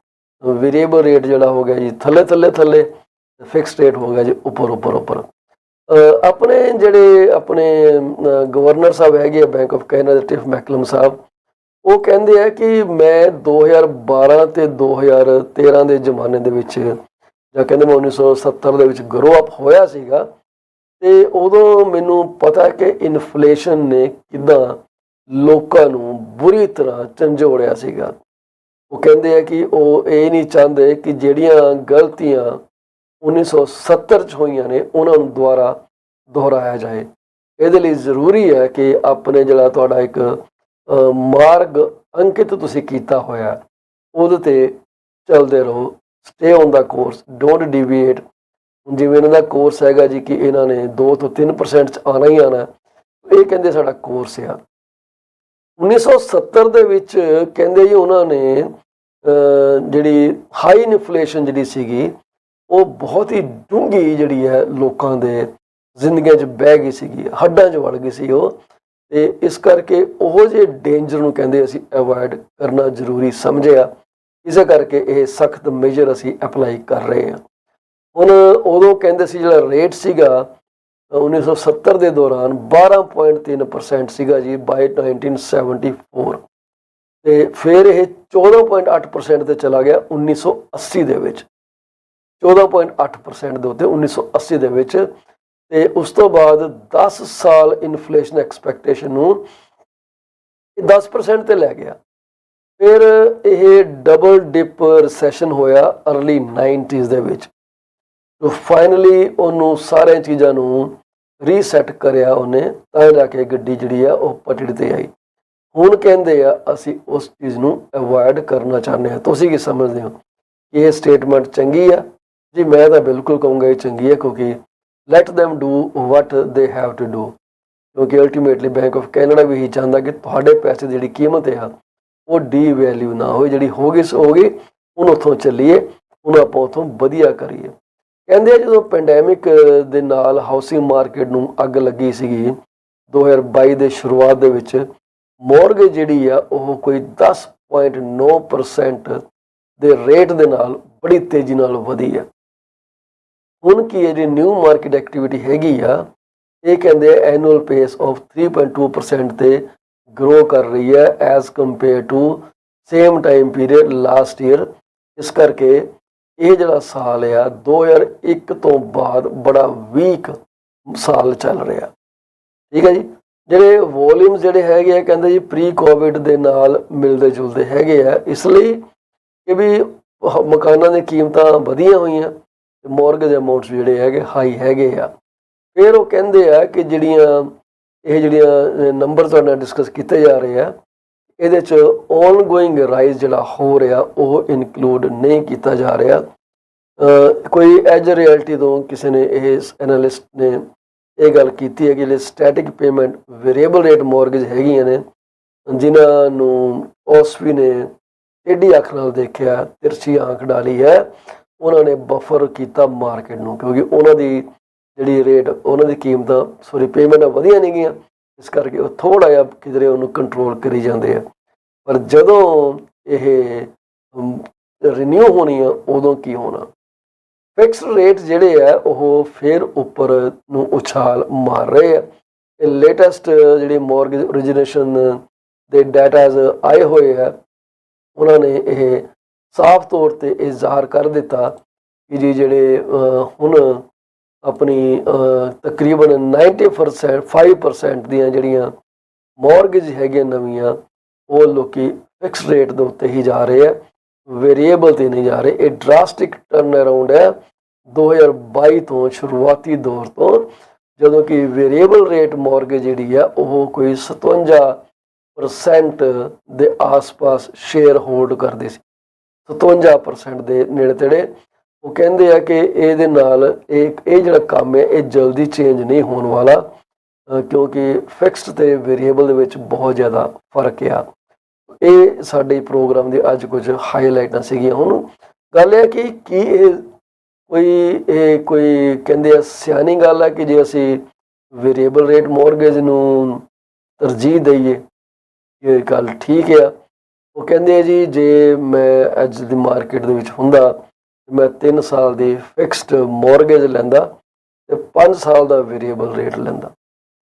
ਵੇਰੀਏਬਲ ਰੇਟ ਜਿਹੜਾ ਹੋ ਗਿਆ ਜੀ ਥੱਲੇ, ਫਿਕਸਡ ਰੇਟ ਹੋ ਗਿਆ ਜੀ ਉੱਪਰ। ਆਪਣੇ ਜਿਹੜੇ ਆਪਣੇ ਗਵਰਨਰ ਸਾਹਿਬ ਹੈਗੇ ਆ ਬੈਂਕ ਆਫ ਕੈਨੇਡਾ ਦੇ ਟਿਫ ਮੈਕਲਮ ਸਾਹਿਬ, ਉਹ ਕਹਿੰਦੇ ਆ ਕਿ ਮੈਂ 2012 ਤੇ 2013 ਦੇ ਜ਼ਮਾਨੇ ਦੇ ਵਿੱਚ, ਜਾਂ ਕਹਿੰਦੇ ਮੈਂ 1970 ਦੇ ਵਿੱਚ ਗਰੋ ਅਪ ਹੋਇਆ ਸੀਗਾ, ਤੇ ਉਦੋਂ ਮੈਨੂੰ ਪਤਾ ਕਿ ਇਨਫਲੇਸ਼ਨ ਨੇ ਕਿੱਦਾਂ ਲੋਕਾਂ ਨੂੰ ਬੁਰੀ ਤਰ੍ਹਾਂ ਝੰਜੋੜਿਆ ਸੀਗਾ। ਉਹ ਕਹਿੰਦੇ ਆ ਕਿ ਉਹ ਇਹ ਨਹੀਂ ਚਾਹੁੰਦੇ ਕਿ ਜਿਹੜੀਆਂ ਗਲਤੀਆਂ 1970 'ਚ ਹੋਈਆਂ ਨੇ ਉਹਨਾਂ ਨੂੰ ਦੁਬਾਰਾ ਦੁਹਰਾਇਆ ਜਾਏ। ਇਹਦੇ ਲਈ ਜ਼ਰੂਰੀ ਹੈ ਕਿ ਆਪਣੇ ਜਿਹੜਾ ਤੁਹਾਡਾ ਇੱਕ ਮਾਰਗ ਅੰਕਿਤ ਤੁਸੀਂ ਕੀਤਾ ਹੋਇਆ ਉਹਦੇ 'ਤੇ ਚੱਲਦੇ ਰਹੋ। Stay on the course, don't deviate. ਜਿਵੇਂ ਇਹਨਾਂ ਦਾ ਕੋਰਸ ਹੈਗਾ ਜੀ ਕਿ ਇਹਨਾਂ ਨੇ 2 ਤੋਂ 3% 'ਚ ਆਉਣਾ ਹੀ ਆਉਣਾ, ਇਹ ਕਹਿੰਦੇ ਸਾਡਾ ਕੋਰਸ ਆ। 1970 ਦੇ ਵਿੱਚ ਕਹਿੰਦੇ ਜੀ ਉਹਨਾਂ ਨੇ ਜਿਹੜੀ ਹਾਈ ਇਨਫਲੇਸ਼ਨ ਜਿਹੜੀ ਸੀਗੀ ਉਹ ਬਹੁਤ ਹੀ ਡੂੰਘੀ ਜਿਹੜੀ ਹੈ ਲੋਕਾਂ ਦੇ ਜ਼ਿੰਦਗੀਆਂ 'ਚ ਬਹਿ ਗਈ ਸੀਗੀ, ਹੱਡਾਂ 'ਚ ਵੜ ਗਈ ਸੀ ਉਹ, ਤੇ ਇਸ ਕਰਕੇ ਉਹ ਜਿਹੇ ਡੇਂਜਰ ਨੂੰ ਕਹਿੰਦੇ ਅਸੀਂ ਅਵੋਇਡ ਕਰਨਾ ਜ਼ਰੂਰੀ ਸਮਝਿਆ। ਇਸੇ ਕਰਕੇ ਇਹ ਸਖਤ ਮੇਜਰ ਅਸੀਂ ਅਪਲਾਈ ਕਰ ਰਹੇ ਹਾਂ। ਹੁਣ ਉਦੋਂ ਕਹਿੰਦੇ ਸੀ ਜਿਹੜਾ ਰੇਟ ਸੀਗਾ 1970 ਦੇ ਦੌਰਾਨ 12.3% ਸੀਗਾ ਜੀ ਬਾਈ 1974, ਤੇ ਫਿਰ ਇਹ 14.8% ਤੇ ਚਲਾ ਗਿਆ 1980 ਦੇ ਵਿੱਚ, 14.8% ਦੇ ਉੱਤੇ 1980 ਦੇ ਵਿੱਚ, ਤੇ ਉਸ ਤੋਂ ਬਾਅਦ 10 ਸਾਲ ਇਨਫਲੇਸ਼ਨ ਐਕਸਪੈਕਟੇਸ਼ਨ ਨੂੰ 10% ਤੇ ਲੈ ਗਿਆ। ਫਿਰ ਇਹ ਡਬਲ ਡਿਪ ਰਿਸੈਸ਼ਨ ਹੋਇਆ ਅਰਲੀ 90s ਦੇ ਵਿੱਚ, तो फाइनली ਉਹਨੂੰ ਸਾਰੀਆਂ ਚੀਜ਼ਾਂ ਨੂੰ ਰੀਸੈਟ ਕਰਿਆ ਉਹਨੇ, ਤਾਂ ਜਾ ਕੇ ਗੱਡੀ ਜਿਹੜੀ ਆ ਉਹ ਪਟੜੀ ਤੇ ਆਈ। ਹੁਣ ਕਹਿੰਦੇ ਆ ਅਸੀਂ ਉਸ ਚੀਜ਼ ਨੂੰ ਅਵੋਇਡ ਕਰਨਾ ਚਾਹੁੰਦੇ ਹਾਂ। ਤੁਸੀਂ ਕੀ ਸਮਝਦੇ ਹੋ ਕਿ ਇਹ ਸਟੇਟਮੈਂਟ ਚੰਗੀ ਆ? ਜੀ ਮੈਂ ਤਾਂ ਬਿਲਕੁਲ ਕਹੂੰਗਾ ਇਹ ਚੰਗੀ ਹੈ, ਕਿਉਂਕਿ light them do what they have to do, ਕਿਉਂਕਿ ਅਲਟੀਮੇਟਲੀ ਬੈਂਕ ਆਫ ਕੈਨੇਡਾ ਵੀ ਇਹੀ ਚਾਹੁੰਦਾ ਕਿ ਤੁਹਾਡੇ ਪੈਸੇ ਦੀ ਜਿਹੜੀ ਕੀਮਤ ਆ ਉਹ ਡੀ ਵੈਲਿਊ ਨਾ ਹੋਏ, ਜਿਹੜੀ ਹੋ ਗਈ ਸੋ ਹੋ ਗਈ, ਹੁਣ ਉੱਥੋਂ ਚੱਲੀਏ, ਹੁਣ ਆਪਾਂ ਉੱਥੋਂ ਵਧੀਆ ਕਰੀਏ। ਕਹਿੰਦੇ ਆ ਜਦੋਂ ਪੈਂਡੈਮਿਕ ਦੇ ਨਾਲ ਹਾਊਸਿੰਗ ਮਾਰਕੀਟ ਨੂੰ ਅੱਗ ਲੱਗੀ ਸੀਗੀ 2022 ਦੇ ਸ਼ੁਰੂਆਤ ਦੇ ਵਿੱਚ, ਮੌਰਗੇਜ ਜਿਹੜੀ ਆ ਉਹ ਕੋਈ 10.9% ਦੇ ਰੇਟ ਦੇ ਨਾਲ ਬੜੀ ਤੇਜ਼ੀ ਨਾਲ ਵਧੀ ਆ। ਹੁਣ ਕੀ ਹੈ ਜਿਹੜੀ ਨਿਊ ਮਾਰਕੀਟ ਐਕਟੀਵਿਟੀ ਹੈਗੀ ਆ, ਇਹ ਕਹਿੰਦੇ ਆ ਐਨੂਅਲ ਪੇਸ ਆਫ 3.2% ਤੇ ਗਰੋ ਕਰ ਰਹੀ ਹੈ as compare to same time period last year. ਇਸ ਕਰਕੇ ਇਹ ਜਿਹੜਾ ਸਾਲ ਆ 2001 ਤੋਂ ਬਾਅਦ ਬੜਾ ਵੀਕ ਸਾਲ ਚੱਲ ਰਿਹਾ। ਠੀਕ ਹੈ ਜੀ। ਜਿਹੜੇ ਵੋਲਿਊਮਸ ਜਿਹੜੇ ਹੈਗੇ ਆ ਕਹਿੰਦੇ ਜੀ ਪ੍ਰੀ ਕੋਵਿਡ ਦੇ ਨਾਲ ਮਿਲਦੇ ਜੁਲਦੇ ਹੈਗੇ ਆ, ਇਸ ਲਈ ਕਿ ਵੀ ਮਕਾਨਾਂ ਦੀਆਂ ਕੀਮਤਾਂ ਵਧੀਆਂ ਹੋਈਆਂ ਤੇ ਮੌਰਗੇਜ ਅਮਾਊਂਟਸ ਜਿਹੜੇ ਹੈਗੇ ਹਾਈ ਹੈਗੇ ਆ। ਫਿਰ ਉਹ ਕਹਿੰਦੇ ਆ ਕਿ ਜਿਹੜੀਆਂ ਨੰਬਰ ਤੁਹਾਡੇ ਨਾਲ ਡਿਸਕਸ ਕੀਤੇ ਜਾ ਰਹੇ ਆ, ਇਹਦੇ 'ਚ ਔਨਗੋਇੰਗ ਰਾਈਜ਼ ਜਿਹੜਾ ਹੋ ਰਿਹਾ ਉਹ ਇਨਕਲੂਡ ਨਹੀਂ ਕੀਤਾ ਜਾ ਰਿਹਾ। ਕੋਈ ਐਜ ਰਿਐਲਿਟੀ ਤੋਂ ਕਿਸੇ ਨੇ, ਇਹ ਐਨਾਲਿਸਟ ਨੇ ਇਹ ਗੱਲ ਕੀਤੀ ਹੈ ਕਿ ਜਿਹੜੇ static payment variable rate mortgage ਹੈਗੀਆਂ ਨੇ, ਜਿਨ੍ਹਾਂ ਨੂੰ OSFI ਨੇ ਟੇਢੀ ਅੱਖ ਨਾਲ ਦੇਖਿਆ, ਤਿਰਛੀ ਆਂਖ ਡਾਲੀ ਹੈ, ਉਹਨਾਂ ਨੇ ਬਫਰ ਕੀਤਾ ਮਾਰਕੀਟ ਨੂੰ, ਕਿਉਂਕਿ ਉਹਨਾਂ ਦੀ ਜਿਹੜੀ ਰੇਟ, ਉਹਨਾਂ ਦੀ ਕੀਮਤਾਂ ਪੇਮੈਂਟਾਂ ਵਧੀਆ ਨਹੀਂ ਗਈਆਂ, ਇਸ ਕਰਕੇ ਉਹ ਥੋੜ੍ਹਾ ਜਿਹਾ ਕਿਧਰੇ ਉਹਨੂੰ ਕੰਟਰੋਲ ਕਰੀ ਜਾਂਦੇ ਆ। ਪਰ ਜਦੋਂ ਇਹ ਰੀਨਿਊ ਹੋਣੀ ਆ ਉਦੋਂ ਕੀ ਹੋਣਾ? ਫਿਕਸਡ ਰੇਟ ਜਿਹੜੇ ਆ ਉਹ ਫਿਰ ਉੱਪਰ ਨੂੰ ਉਛਾਲ ਮਾਰ ਰਹੇ ਆ। ਇਹ ਲੇਟੈਸਟ ਜਿਹੜੇ ਮੌਰਗੇਜ ਓਰੀਜੀਨੇਸ਼ਨ ਦੇ ਡਾਟਾਜ਼ ਆਏ ਹੋਏ ਆ, ਉਹਨਾਂ ਨੇ ਇਹ ਸਾਫ਼ ਤੌਰ 'ਤੇ ਇਹ ਜ਼ਾਹਰ ਕਰ ਦਿੱਤਾ ਕਿ ਜੀ ਜਿਹੜੇ ਹੁਣ ਆਪਣੀ ਤਕਰੀਬਨ 95% ਦੀਆਂ ਜਿਹੜੀਆਂ ਮੌਰਗੇਜ ਹੈਗੀਆਂ ਨਵੀਆਂ, ਉਹ ਲੋਕੀ ਫਿਕਸ ਰੇਟ ਦੇ ਉੱਤੇ ਹੀ ਜਾ ਰਹੇ ਆ, ਵੇਰੀਏਬਲ 'ਤੇ ਨਹੀਂ ਜਾ ਰਹੇ। ਇਹ ਡਰਾਸਟਿਕ ਟਰਨ ਅਰਾਊਂਡ ਹੈ 2022 ਤੋਂ, ਸ਼ੁਰੂਆਤੀ ਦੌਰ ਤੋਂ, ਜਦੋਂ ਕਿ ਵੇਰੀਏਬਲ ਰੇਟ ਮੌਰਗੇਜ ਜਿਹੜੀ ਆ ਉਹ ਕੋਈ 57% ਦੇ ਆਸ-ਪਾਸ ਸ਼ੇਅਰ ਹੋਲਡ ਕਰਦੇ ਸੀ, 57% ਦੇ ਨੇੜੇ ਤੇੜੇ। ਉਹ ਕਹਿੰਦੇ ਆ ਕਿ ਇਹਦੇ ਨਾਲ ਇਹ ਜਿਹੜਾ ਕੰਮ ਹੈ ਇਹ ਜਲਦੀ ਚੇਂਜ ਨਹੀਂ ਹੋਣ ਵਾਲਾ, ਕਿਉਂਕਿ ਫਿਕਸਡ ਤੇ ਵੇਰੀਏਬਲ ਦੇ ਵਿੱਚ ਬਹੁਤ ਜ਼ਿਆਦਾ ਫਰਕ ਆ। ਇਹ ਸਾਡੇ ਪ੍ਰੋਗਰਾਮ ਦੀ ਅੱਜ ਕੁਝ ਹਾਈਲਾਈਟਾਂ ਸੀਗੀਆਂ। ਹੁਣ ਗੱਲ ਇਹ ਕਿ ਕੀ ਇਹ ਕੋਈ ਕਹਿੰਦੇ ਆ ਸਿਆਣੀ ਗੱਲ ਹੈ ਕਿ ਜੇ ਅਸੀਂ ਵੇਰੀਏਬਲ ਰੇਟ ਮੌਰਗੇਜ ਨੂੰ ਤਰਜੀਹ ਦਈਏ, ਇਹ ਗੱਲ ਠੀਕ ਆ? ਉਹ ਕਹਿੰਦੇ ਆ ਜੀ ਜੇ ਮੈਂ ਅੱਜ ਦੀ ਮਾਰਕੀਟ ਦੇ ਵਿੱਚ ਹੁੰਦਾ, ਮੈਂ 3 ਸਾਲ ਦੀ ਫਿਕਸਡ ਮੌਰਗੇਜ ਲੈਂਦਾ ਤੇ 5 ਸਾਲ ਦਾ ਵੇਰੀਏਬਲ ਰੇਟ ਲੈਂਦਾ।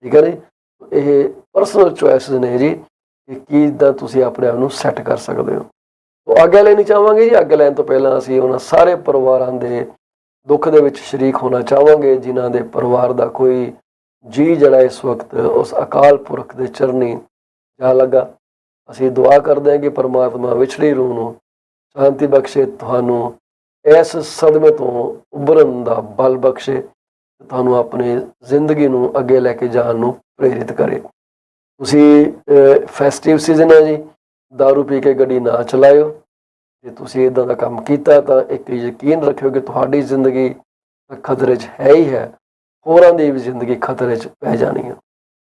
ਠੀਕ ਹੈ ਜੀ। ਇਹ ਪਰਸਨਲ ਚੋਇਸਿਸ ਨੇ ਜੀ ਕਿ ਕਿੱਦਾਂ ਤੁਸੀਂ ਆਪਣੇ ਆਪ ਨੂੰ ਸੈੱਟ ਕਰ ਸਕਦੇ ਹੋ। ਉਹ ਆਗਿਆ ਲੈਣੀ ਚਾਹਾਂਗੇ ਜੀ। ਆਗਿਆ ਲੈਣ ਤੋਂ ਪਹਿਲਾਂ ਅਸੀਂ ਉਹਨਾਂ ਸਾਰੇ ਪਰਿਵਾਰਾਂ ਦੇ ਦੁੱਖ ਦੇ ਵਿੱਚ ਸ਼ਰੀਕ ਹੋਣਾ ਚਾਹਾਂਗੇ ਜਿਨ੍ਹਾਂ ਦੇ ਪਰਿਵਾਰ ਦਾ ਕੋਈ ਜੀ ਜਿਹੜਾ ਇਸ ਵਕਤ ਉਸ ਅਕਾਲ ਪੁਰਖ ਦੇ ਚਰਨੀ ਜਾ ਲੱਗਾ। ਅਸੀਂ ਦੁਆ ਕਰਦੇ ਹਾਂ ਕਿ ਪਰਮਾਤਮਾ ਵਿਛੜੀ ਰੂਹ ਨੂੰ ਸ਼ਾਂਤੀ ਬਖਸ਼ੇ, ਤੁਹਾਨੂੰ ਇਸ ਸਦਮੇ ਤੋਂ ਉੱਭਰਨ ਦਾ ਬਲ ਬਖਸ਼ੇ, ਤੁਹਾਨੂੰ ਆਪਣੀ ਜ਼ਿੰਦਗੀ ਨੂੰ ਅੱਗੇ ਲੈ ਕੇ ਜਾਣ ਨੂੰ ਪ੍ਰੇਰਿਤ ਕਰੇ। ਤੁਸੀਂ ਫੈਸਟਿਵ ਸੀਜ਼ਨ ਹੈ ਜੀ, ਦਾਰੂ ਪੀ ਕੇ ਗੱਡੀ ਨਾ ਚਲਾਇਓ। ਜੇ ਤੁਸੀਂ ਇੱਦਾਂ ਦਾ ਕੰਮ ਕੀਤਾ ਤਾਂ ਇੱਕ ਯਕੀਨ ਰੱਖਿਓ ਕਿ ਤੁਹਾਡੀ ਜ਼ਿੰਦਗੀ ਖਤਰੇ 'ਚ ਹੈ ਹੀ ਹੈ, ਹੋਰਾਂ ਦੀ ਵੀ ਜ਼ਿੰਦਗੀ ਖਤਰੇ 'ਚ ਪੈ ਜਾਣੀ ਹੈ।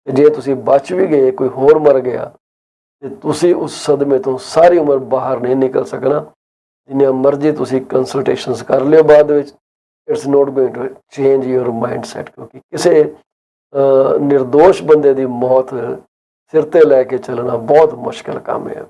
ਤੇ ਜੇ ਤੁਸੀਂ ਬਚ ਵੀ ਗਏ, ਕੋਈ ਹੋਰ ਮਰ ਗਿਆ, ਤੇ ਤੁਸੀਂ ਉਸ ਸਦਮੇ ਤੋਂ ਸਾਰੀ ਉਮਰ ਬਾਹਰ ਨਹੀਂ ਨਿਕਲ ਸਕਣਾ। ਜਿੰਨੀਆਂ ਮਰਜ਼ੀ ਤੁਸੀਂ ਕੰਸਲਟੇਸ਼ਨਸ ਕਰ ਲਿਓ ਬਾਅਦ ਵਿੱਚ, it's not going to change your mindset, ਕਿਉਂਕਿ ਕਿਸੇ ਨਿਰਦੋਸ਼ ਬੰਦੇ ਦੀ ਮੌਤ ਸਿਰ 'ਤੇ ਲੈ ਕੇ ਚੱਲਣਾ ਬਹੁਤ ਮੁਸ਼ਕਿਲ ਕੰਮ ਹੈ।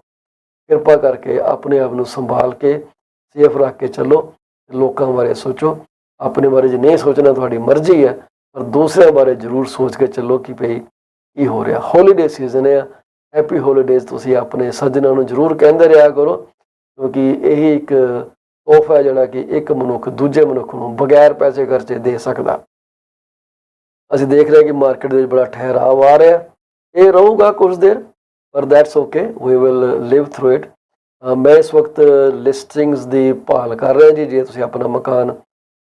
ਕਿਰਪਾ ਕਰਕੇ ਆਪਣੇ ਆਪ ਨੂੰ ਸੰਭਾਲ ਕੇ ਸੇਫ ਰੱਖ ਕੇ ਚੱਲੋ। ਲੋਕਾਂ ਬਾਰੇ ਸੋਚੋ, ਆਪਣੇ ਬਾਰੇ ਜੇ ਨਹੀਂ ਸੋਚਣਾ ਤੁਹਾਡੀ ਮਰਜ਼ੀ ਹੈ, ਪਰ ਦੂਸਰਿਆਂ ਬਾਰੇ ਜ਼ਰੂਰ ਸੋਚ ਕੇ ਚੱਲੋ ਕਿ ਭਈ ਕੀ ਹੋ ਰਿਹਾ। ਹੌਲੀਡੇ ਸੀਜ਼ਨ ਹੈ, ਹੈਪੀ ਹੌਲੀਡੇਜ਼ ਤੁਸੀਂ ਆਪਣੇ ਸੱਜਣਾਂ ਨੂੰ ਜ਼ਰੂਰ ਕਹਿੰਦੇ ਰਿਹਾ ਕਰੋ, ਕਿਉਂਕਿ ਇਹੀ ਇੱਕ ਤੋਹਫਾ ਹੈ ਜਿਹੜਾ ਕਿ ਇੱਕ ਮਨੁੱਖ ਦੂਜੇ ਮਨੁੱਖ ਨੂੰ ਬਗੈਰ ਪੈਸੇ ਖਰਚੇ ਦੇ ਸਕਦਾ। ਅਸੀਂ ਦੇਖ ਰਹੇ ਕਿ ਮਾਰਕੀਟ ਦੇ ਵਿੱਚ ਬੜਾ ਠਹਿਰਾਵ ਆ ਰਿਹਾ, ਇਹ ਰਹੂਗਾ ਕੁਝ ਦੇਰ, ਪਰ that's okay, we will live through it. ਮੈਂ ਇਸ ਵਕਤ ਲਿਸਟਿੰਗਸ ਦੀ ਭਾਲ ਕਰ ਰਿਹਾ ਜੀ। ਜੇ ਤੁਸੀਂ ਆਪਣਾ ਮਕਾਨ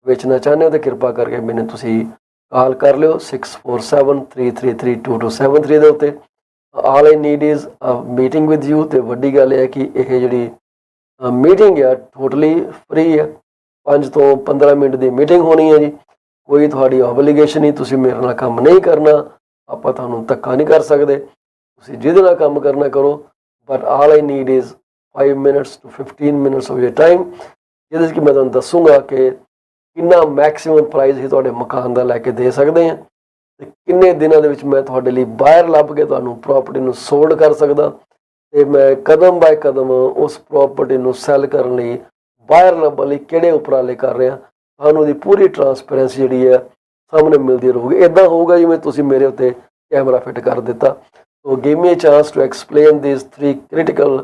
ਵੇਚਣਾ ਚਾਹੁੰਦੇ ਹੋ ਤਾਂ ਕਿਰਪਾ ਕਰਕੇ ਮੈਨੂੰ ਤੁਸੀਂ ਕਾਲ ਕਰ ਲਿਓ 6473332273 ਦੇ ਉੱਤੇ। All I need is a meeting with you. ਤੇ ਵੱਡੀ ਗੱਲ ਇਹ ਹੈ ਕਿ ਇਹ ਜਿਹੜੀ ਮੀਟਿੰਗ ਆ ਟੋਟਲੀ ਫ੍ਰੀ ਹੈ। 5 ਤੋਂ 15 ਮਿੰਟ ਦੀ ਮੀਟਿੰਗ ਹੋਣੀ ਹੈ ਜੀ। ਕੋਈ ਤੁਹਾਡੀ ਓਬਲੀਗੇਸ਼ਨ ਨਹੀਂ, ਤੁਸੀਂ ਮੇਰੇ ਨਾਲ ਕੰਮ ਨਹੀਂ ਕਰਨਾ, ਆਪਾਂ ਤੁਹਾਨੂੰ ਧੱਕਾ ਨਹੀਂ ਕਰ ਸਕਦੇ, ਤੁਸੀਂ ਜਿਹਦੇ ਨਾਲ ਕੰਮ ਕਰਨਾ ਕਰੋ। But all I need is 5 minutes to 15 minutes of your time, ਜਿਹਦੇ 'ਚ ਕਿ ਮੈਂ ਤੁਹਾਨੂੰ ਦੱਸੂਗਾ ਕਿ ਕਿੰਨਾ ਮੈਕਸਿਮਮ ਪ੍ਰਾਈਸ ਹੀ ਤੁਹਾਡੇ ਮਕਾਨ ਦਾ ਲੈ ਕੇ ਦੇ ਸਕਦੇ ਹਾਂ ਤੇ ਕਿੰਨੇ ਦਿਨਾਂ ਦੇ ਵਿੱਚ ਮੈਂ ਤੁਹਾਡੇ ਲਈ ਬਾਇਰ ਲੱਭ ਕੇ ਤੁਹਾਨੂੰ ਪ੍ਰਾਪਰਟੀ ਨੂੰ ਸੋਲਡ ਕਰ ਸਕਦਾ ਤੇ ਮੈਂ ਕਦਮ ਬਾਏ ਕਦਮ ਉਸ ਪ੍ਰਾਪਰਟੀ ਨੂੰ ਸੈੱਲ ਕਰਨ ਲਈ ਬਾਇਰ ਲੱਭਣ ਲਈ ਕਿਹੜੇ ਉਪਰਾਲੇ ਕਰ ਰਿਹਾ, ਤੁਹਾਨੂੰ ਉਹਦੀ ਪੂਰੀ ਟਰਾਂਸਪੇਰੈਂਸੀ ਜਿਹੜੀ ਹੈ ਸਾਹਮਣੇ ਮਿਲਦੀ ਰਹੂਗੀ। ਇੱਦਾਂ ਹੋਊਗਾ ਜਿਵੇਂ ਤੁਸੀਂ ਮੇਰੇ ਉੱਤੇ ਕੈਮਰਾ ਫਿੱਟ ਕਰ ਦਿੱਤਾ। So give me a chance to explain this 3 critical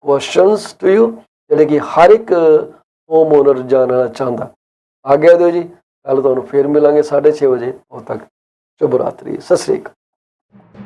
questions to you, ਜਿਹੜੇ ਕਿ ਹਰ ਇੱਕ ਹੋਮ ਓਨਰ ਜਾਣਨਾ ਚਾਹੁੰਦਾ। ਆਗਿਆ ਦਿਓ ਜੀ, ਕੱਲ੍ਹ ਤੁਹਾਨੂੰ ਫੇਰ ਮਿਲਾਂਗੇ 6:30 ਵਜੇ। ਉਦੋਂ ਤੱਕ ਸ਼ੁਭ ਰਾਤਰੀ, ਸਤਿ ਸ਼੍ਰੀ ਅਕਾਲ।